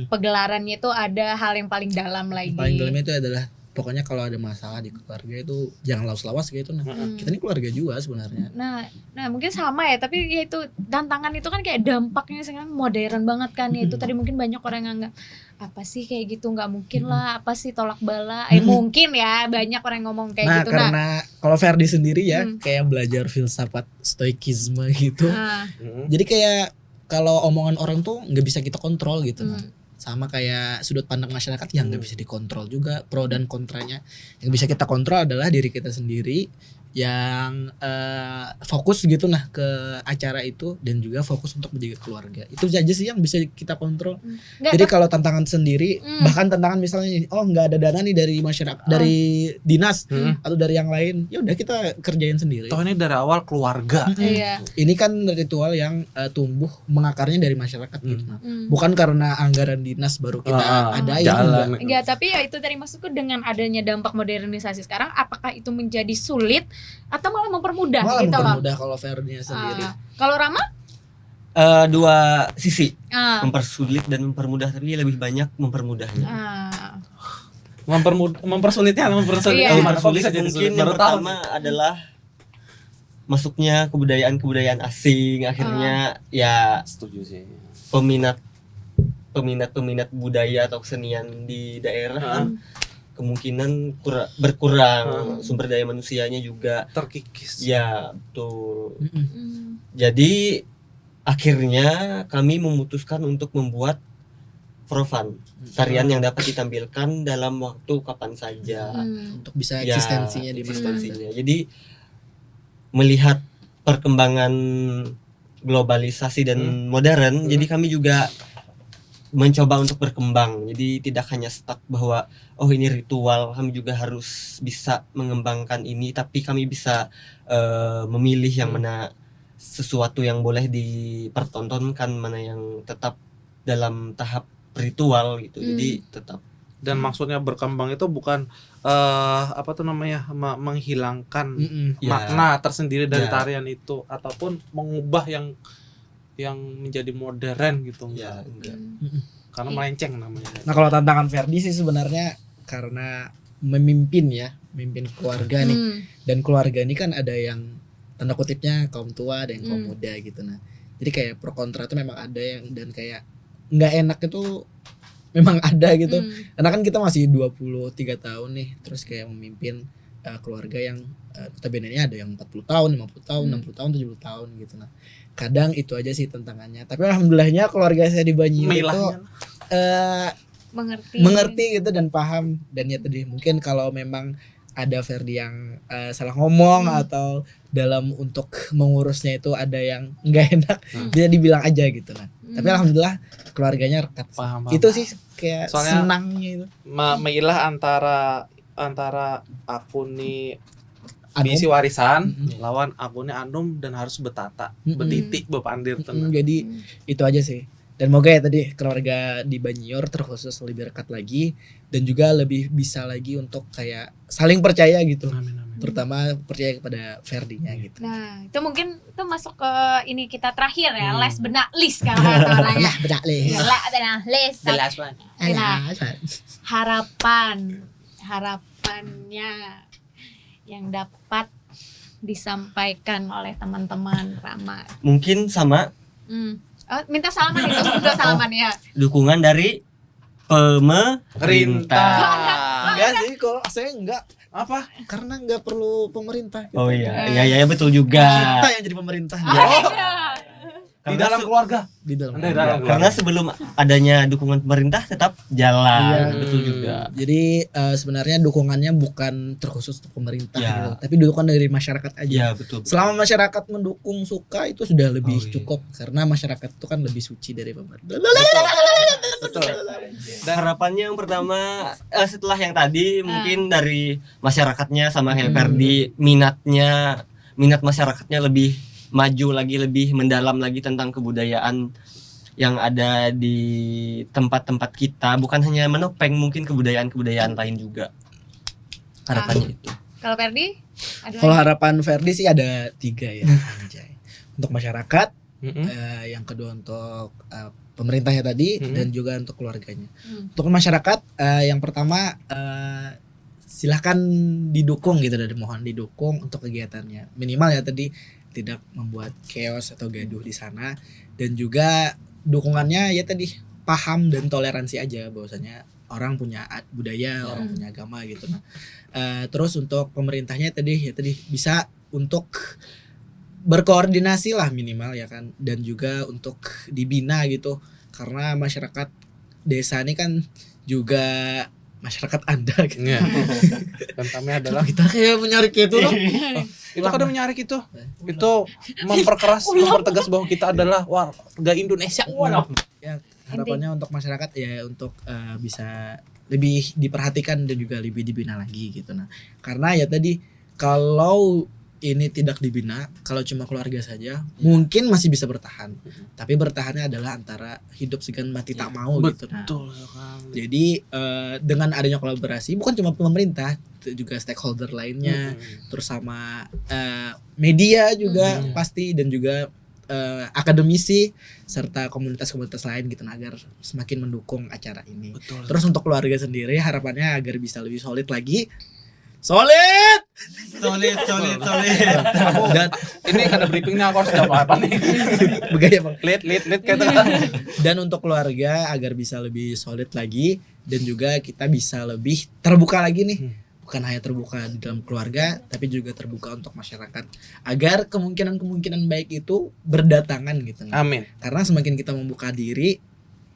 pegelarannya itu ada hal yang paling dalam lagi. paling dalamnya itu adalah pokoknya kalau ada masalah di keluarga itu jangan lawas-lawas gitu. Nah, kita ini keluarga juga sebenarnya. Nah mungkin sama ya, tapi ya itu tantangan itu kan kayak dampaknya sekarang modern banget kan ya. Itu tadi mungkin banyak orang yang nggak apa sih kayak gitu, nggak mungkin lah, apa sih tolak bala, mungkin ya banyak orang yang ngomong kayak Nah, gitu. karena kalau Ferdi sendiri ya kayak belajar filsafat stoikisme gitu. Jadi kayak kalau omongan orang tuh nggak bisa kita kontrol gitu. Nah, sama kayak sudut pandang masyarakat yang nggak bisa dikontrol juga, pro dan kontranya. Yang bisa kita kontrol adalah diri kita sendiri yang fokus gitu nah ke acara itu, dan juga fokus untuk menjaga keluarga. Itu aja sih yang bisa kita kontrol. Nggak, Jadi kalau tantangan sendiri, bahkan tantangan misalnya nggak ada dana nih dari masyarakat, dari dinas atau dari yang lain, ya udah kita kerjain sendiri. Toh ini dari awal keluarga. iya. Ini kan ritual yang tumbuh mengakarnya dari masyarakat gitu. Nah, bukan karena anggaran dinas baru kita adain. jalan. enggak. Enggak, tapi ya itu dari maksudku dengan adanya dampak modernisasi sekarang, apakah itu menjadi sulit atau malah mempermudah Malah gitu loh? mempermudah kalau Ferdinya sendiri. Kalau Rama? Dua sisi, Ah, mempersulit dan mempermudah, tapi lebih banyak mempermudahnya. Mempersulitnya. Iya. Gimana kok Mempersulit bisa jadi mungkin sulit? yang Baru tahu. pertama adalah masuknya kebudayaan asing, akhirnya ya Setuju sih. peminat budaya atau kesenian di daerah kan kemungkinan berkurang, sumber daya manusianya juga Terkikis. ya betul. Jadi akhirnya kami memutuskan untuk membuat profan, tarian yang dapat ditampilkan dalam waktu kapan saja. Untuk bisa Ya, eksistensinya di mana. eksistensinya. Jadi melihat perkembangan globalisasi dan modern, jadi kami juga mencoba untuk berkembang. Jadi tidak hanya stuck bahwa oh ini ritual, kami juga harus bisa mengembangkan ini, tapi kami bisa memilih yang mana sesuatu yang boleh dipertontonkan, mana yang tetap dalam tahap ritual gitu. Jadi tetap. Dan maksudnya berkembang itu bukan menghilangkan Ya. makna tersendiri dari Ya. tarian itu ataupun mengubah yang menjadi modern gitu. Ya, enggak. Karena melenceng namanya. Nah kalau tantangan Ferdi sih sebenarnya karena memimpin keluarga nih, dan keluarga ini kan ada yang tanda kutipnya kaum tua, ada yang kaum muda gitu. Nah jadi kayak pro kontra itu memang ada yang, dan kayak nggak enak itu memang ada gitu. Karena kan kita masih 23 tahun nih, terus kayak memimpin keluarga yang notabene-nya ada yang 40 tahun, 50 tahun, 60 tahun, 70 tahun gitu. Nah kadang itu aja sih tantangannya, tapi alhamdulillahnya keluarga saya di Banyu itu mengerti gitu dan paham. Dan ya tadi mungkin kalau memang ada Ferdi yang salah ngomong atau dalam untuk mengurusnya itu ada yang nggak enak, dia dibilang aja gitu. Nah tapi alhamdulillah keluarganya rekat. Paham. Itu sih kayak Soalnya senangnya itu. Meilah antara akuni Anum. misi warisan lawan akuni anum dan harus betata, betitik, bepandir tenang. Jadi itu aja sih. Dan moga ya tadi keluarga di Banyor terkhusus lebih dekat lagi, dan juga lebih bisa lagi untuk kayak saling percaya gitu. Amin, amin. Terutama percaya kepada Ferdinya gitu. Nah, itu mungkin itu masuk ke ini kita terakhir ya, les benak list kalau kata orangnya. Lah bedak leh. Les benak list. Nah, harapannya yang dapat disampaikan oleh teman-teman Rama. Mungkin sama Oh, minta salaman itu, minta salaman ya. dukungan dari pemerintah. Enggak sih, kalau saya enggak. Apa? Karena enggak perlu pemerintah gitu. Oh iya, ya betul juga. Kita yang jadi pemerintah. Di dalam keluarga. Di dalam. Di dalam Karena sebelum adanya dukungan pemerintah tetap jalan. Iya. Betul juga. Jadi sebenarnya dukungannya bukan terkhusus untuk pemerintah Ya. gitu, tapi dukungan dari masyarakat aja. Iya, betul. Selama masyarakat mendukung suka itu sudah lebih Oh, iya. cukup, karena masyarakat itu kan lebih suci dari pemerintah. Betul. Dan harapannya yang pertama setelah yang tadi mungkin dari masyarakatnya sama kayak Ferdi, minat masyarakatnya lebih maju lagi, lebih mendalam lagi tentang kebudayaan yang ada di tempat-tempat kita, bukan hanya menopeng, mungkin kebudayaan-kebudayaan lain juga. Harapannya itu. Kalau Ferdi? Kalau harapan Ferdi sih ada 3 ya. Anjay. Untuk masyarakat, yang kedua untuk pemerintahnya tadi, dan juga untuk keluarganya. Untuk masyarakat, yang pertama silahkan didukung gitu, dari mohon didukung untuk kegiatannya. Minimal ya tadi tidak membuat chaos atau gaduh di sana, dan juga dukungannya ya tadi paham dan toleransi aja bahwasanya orang punya budaya, orang punya agama gitu. Nah, terus untuk pemerintahnya tadi bisa untuk berkoordinasi lah minimal ya kan, dan juga untuk dibina gitu, karena masyarakat desa ini kan juga masyarakat Anda gitu. Iya. Dan kami adalah Kita kayak menyarik itu loh. itu kadang menyarik itu mempertegas bahwa kita adalah warga Indonesia. Ya, harapannya untuk masyarakat ya untuk bisa lebih diperhatikan dan juga lebih dibina lagi gitu. Nah, karena ya tadi kalau ini tidak dibina, kalau cuma keluarga saja mungkin masih bisa bertahan. Tapi bertahannya adalah antara hidup segan mati tak mau gitu. Nah, Betul sekali. jadi dengan adanya kolaborasi bukan cuma pemerintah, juga stakeholder lainnya, terus sama media juga pasti, dan juga akademisi serta komunitas-komunitas lain gitu, nah, agar semakin mendukung acara ini. Betul. Terus untuk keluarga sendiri harapannya agar bisa lebih solid lagi. Solid. Solid. Dan ini ada briefingnya, aku harus jawab apa nih? Begaya Bang. Lead kata. Dan untuk keluarga agar bisa lebih solid lagi, dan juga kita bisa lebih terbuka lagi nih. Bukan hanya terbuka di dalam keluarga, tapi juga terbuka untuk masyarakat, agar kemungkinan baik itu berdatangan gitu. Amin. Karena semakin kita membuka diri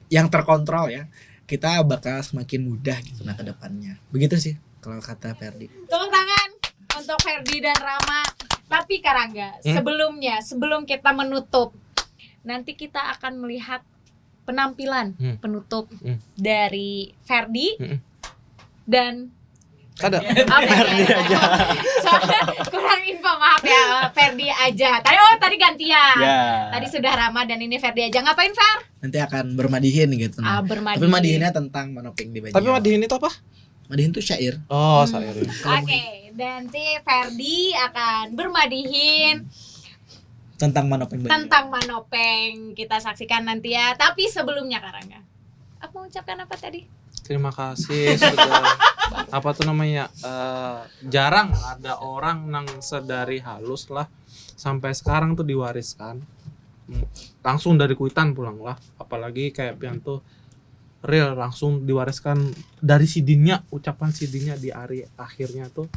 yang terkontrol ya, kita bakal semakin mudah gitu nah ke depannya. Begitu sih kalau kata Ferdi. Tepuk tangan untuk Ferdi dan Rama. Tapi Karangga, sebelum kita menutup, nanti kita akan melihat penampilan penutup dari Ferdi dan Ada. Ferdi aja. Soalnya kurang info, maaf ya. Ferdi aja. Tadi gantian. Ya. Tadi sudah Rama dan ini Ferdi aja. Ngapain, Fer? Nanti akan bermadihin gitu. Bermadihin. Tapi madihinnya tentang Manopeng di Banjar. Tapi madihin itu apa? Madihin itu syair. Oh, syair. Oke, nanti Ferdi akan bermadihin Tentang Manopeng Banjar. tentang Manopeng. Kita saksikan nanti ya. Tapi sebelumnya Karangga, aku mau ucapkan apa tadi? Terima kasih sudah apa tuh namanya jarang ada orang nang sedari halus lah sampai sekarang tuh diwariskan langsung dari Kuitan pulang lah, apalagi kayak pian tuh real langsung diwariskan dari sidinnya, ucapan sidinnya di hari akhirnya tuh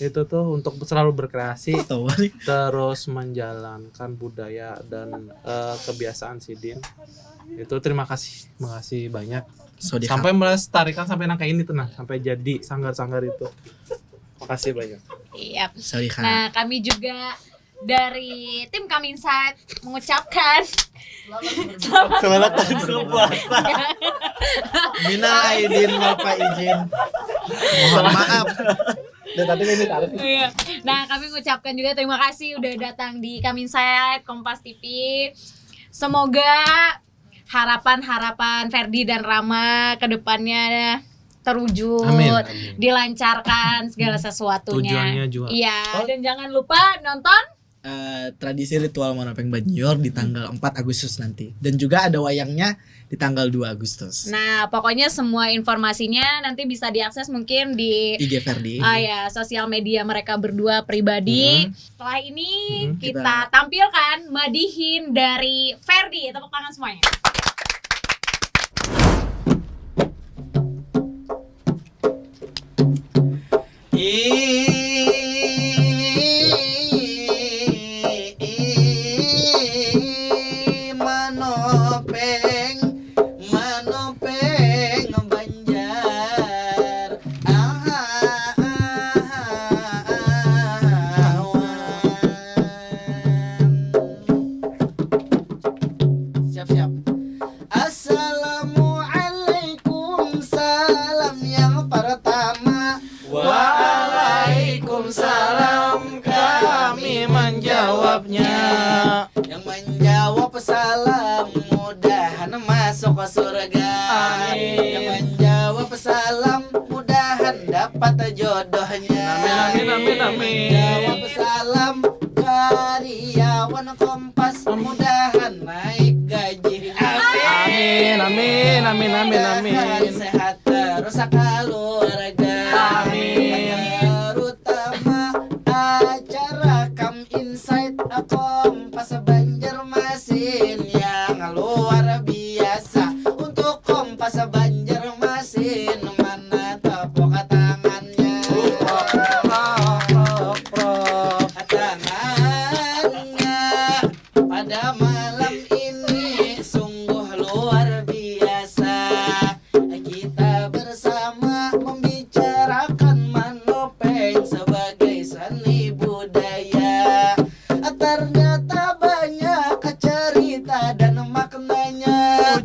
itu tuh untuk selalu berkreasi terus menjalankan budaya dan kebiasaan sidin itu. Terima kasih banyak. Sampai melestarikan sampai nangka ini tuh, nah sampai jadi sanggar-sanggar itu. Makasih banyak. Iya. Sodiha. Nah, kami juga dari tim Kami Insight mengucapkan Selamat berpuasa. Minal aidin wal faizin. Mohon maaf. Dan tadi ini taruh. Iya. Nah, kami mengucapkan juga terima kasih udah datang di Kami Insight Kompas TV. Semoga harapan-harapan Ferdi dan Rama ke depannya terwujud, Amin. dilancarkan segala sesuatunya. Tujuannya juga. Iya, dan jangan lupa nonton Tradisi ritual Manopeng Banjar di tanggal 4 Agustus nanti. Dan juga ada wayangnya di tanggal 2 Agustus. Nah, pokoknya semua informasinya nanti bisa diakses mungkin di IG Ferdi. sosial media mereka berdua pribadi. Setelah ini kita tampilkan madihin dari Ferdi. Tepuk tangan semuanya. Manopeng Banjar. Siap-siap. Assalamualaikum, salam yang pertama. Waalaikumsalam, kami menjawabnya. Yang menjawab salam mudahan masuk ke surga. Amin. Yang menjawab salam mudahan dapat jodohnya. Amin. Jawab salam karyawan Kompas mudahan naik gaji. Mudahan sehat terus keluarga. Terutama acara Come Insight Kompas Banjarmasin yang luar biasa. Untuk Kompas Banjarmasin mana tepuk tangannya. Tangannya pada malam ini sungguh luar biasa. Kita bersama membicarakan Manopeng sebagai seni budaya. Ternyata banyak cerita dan maknanya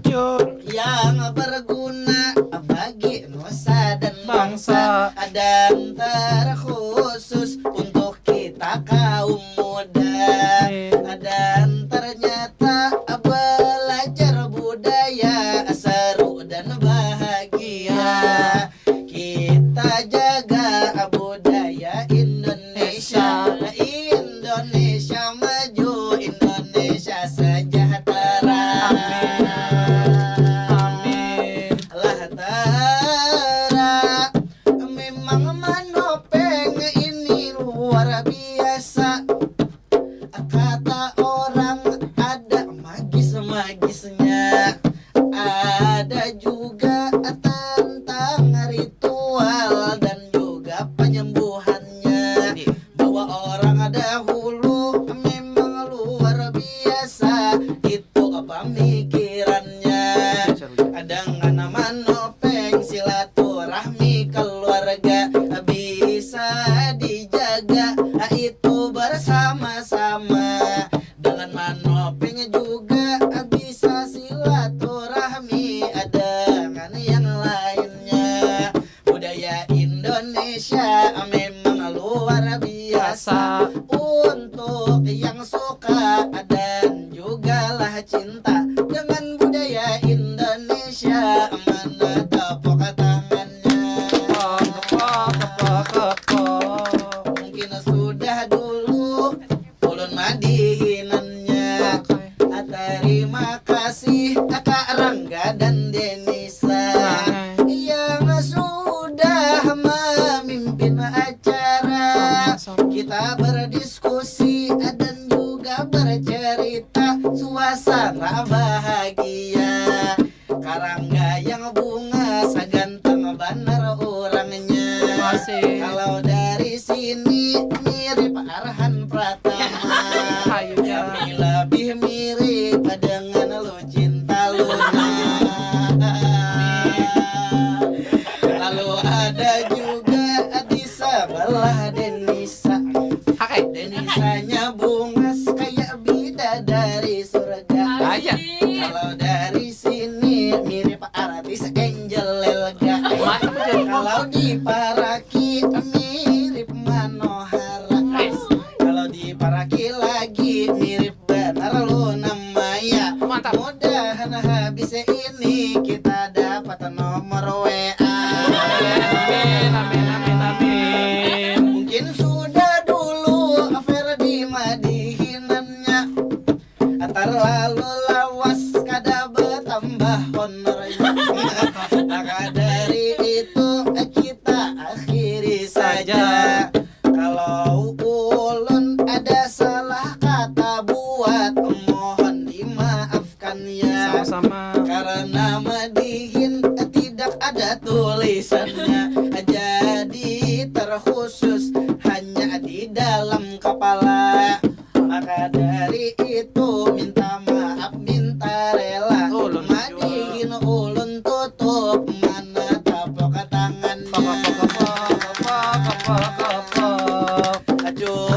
yang berguna bagi nusa dan bangsa, dan terkhusus untuk kita kaum muda. Dan ternyata belajar budaya seru dan bahagia. Kita jaga budaya Indonesia. Indonesia maju, Indonesia sejahtera. Lahtara. Memang Manopeng ini luar biasa. Kata orang ada magis-magisnya. Ada juga tentang ritual dan juga penyembuhannya. Bahwa orang dahulu memang luar biasa. Itu pemikirannya. Dengan Manopeng silaturahmi keluarga bisa dijaga itu bersama-sama. Dengan Manopeng juga bisa silaturahmi Indonesia memang luar biasa. Untuk yang suka dan juga lah cinta dengan budaya Indonesia, mana tepuk tangannya. Mungkin sudah dulu ulun madihinannya. Terima kasih Kakak Rangga dan Denisa yang sudah memimpin acara. Kita berdiskusi dan juga bercerita, suasana bahagia. Karangga yang bunga saganteng benar orangnya. Kalau dari sini mirip Arhan Pratama, kami lebih mirip dengan Lucinta Luna. Lalu ada juga di sebelah Denisa. Denisanya bungas kayak bidadari surga. Kalau dari sini mirip artis Angel Elga. Kalau di Paraki mirip Manohara. Kalau di Paraki lagi mirip benar Luna Maya. Mudahan habis ini kita dapat nomor WA. Mungkin sudah dulu Ferdi madihinannya, terlalu lawas kada bertambah honornya. Maka dari itu kita akhiri saja. Kalau ulun ada salah kata buat, mohon dimaafkan ya. Sama-sama. Karena madihin tidak ada tulisannya, jadi terkhusus hanya di dalam kepala. Maka dari itu minta maaf, minta rela. Madihin ulun tutup mana tepuk tangannya.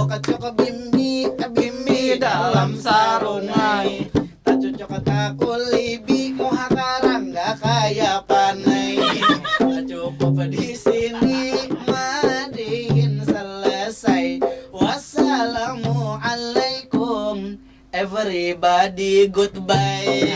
Acuk bimbi, bimbi dalam sarungai. Tak cocok tak kulibi, muha Karangga kaya panai. Cukup di sini madihin selesai. Wassalamualaikum everybody, goodbye.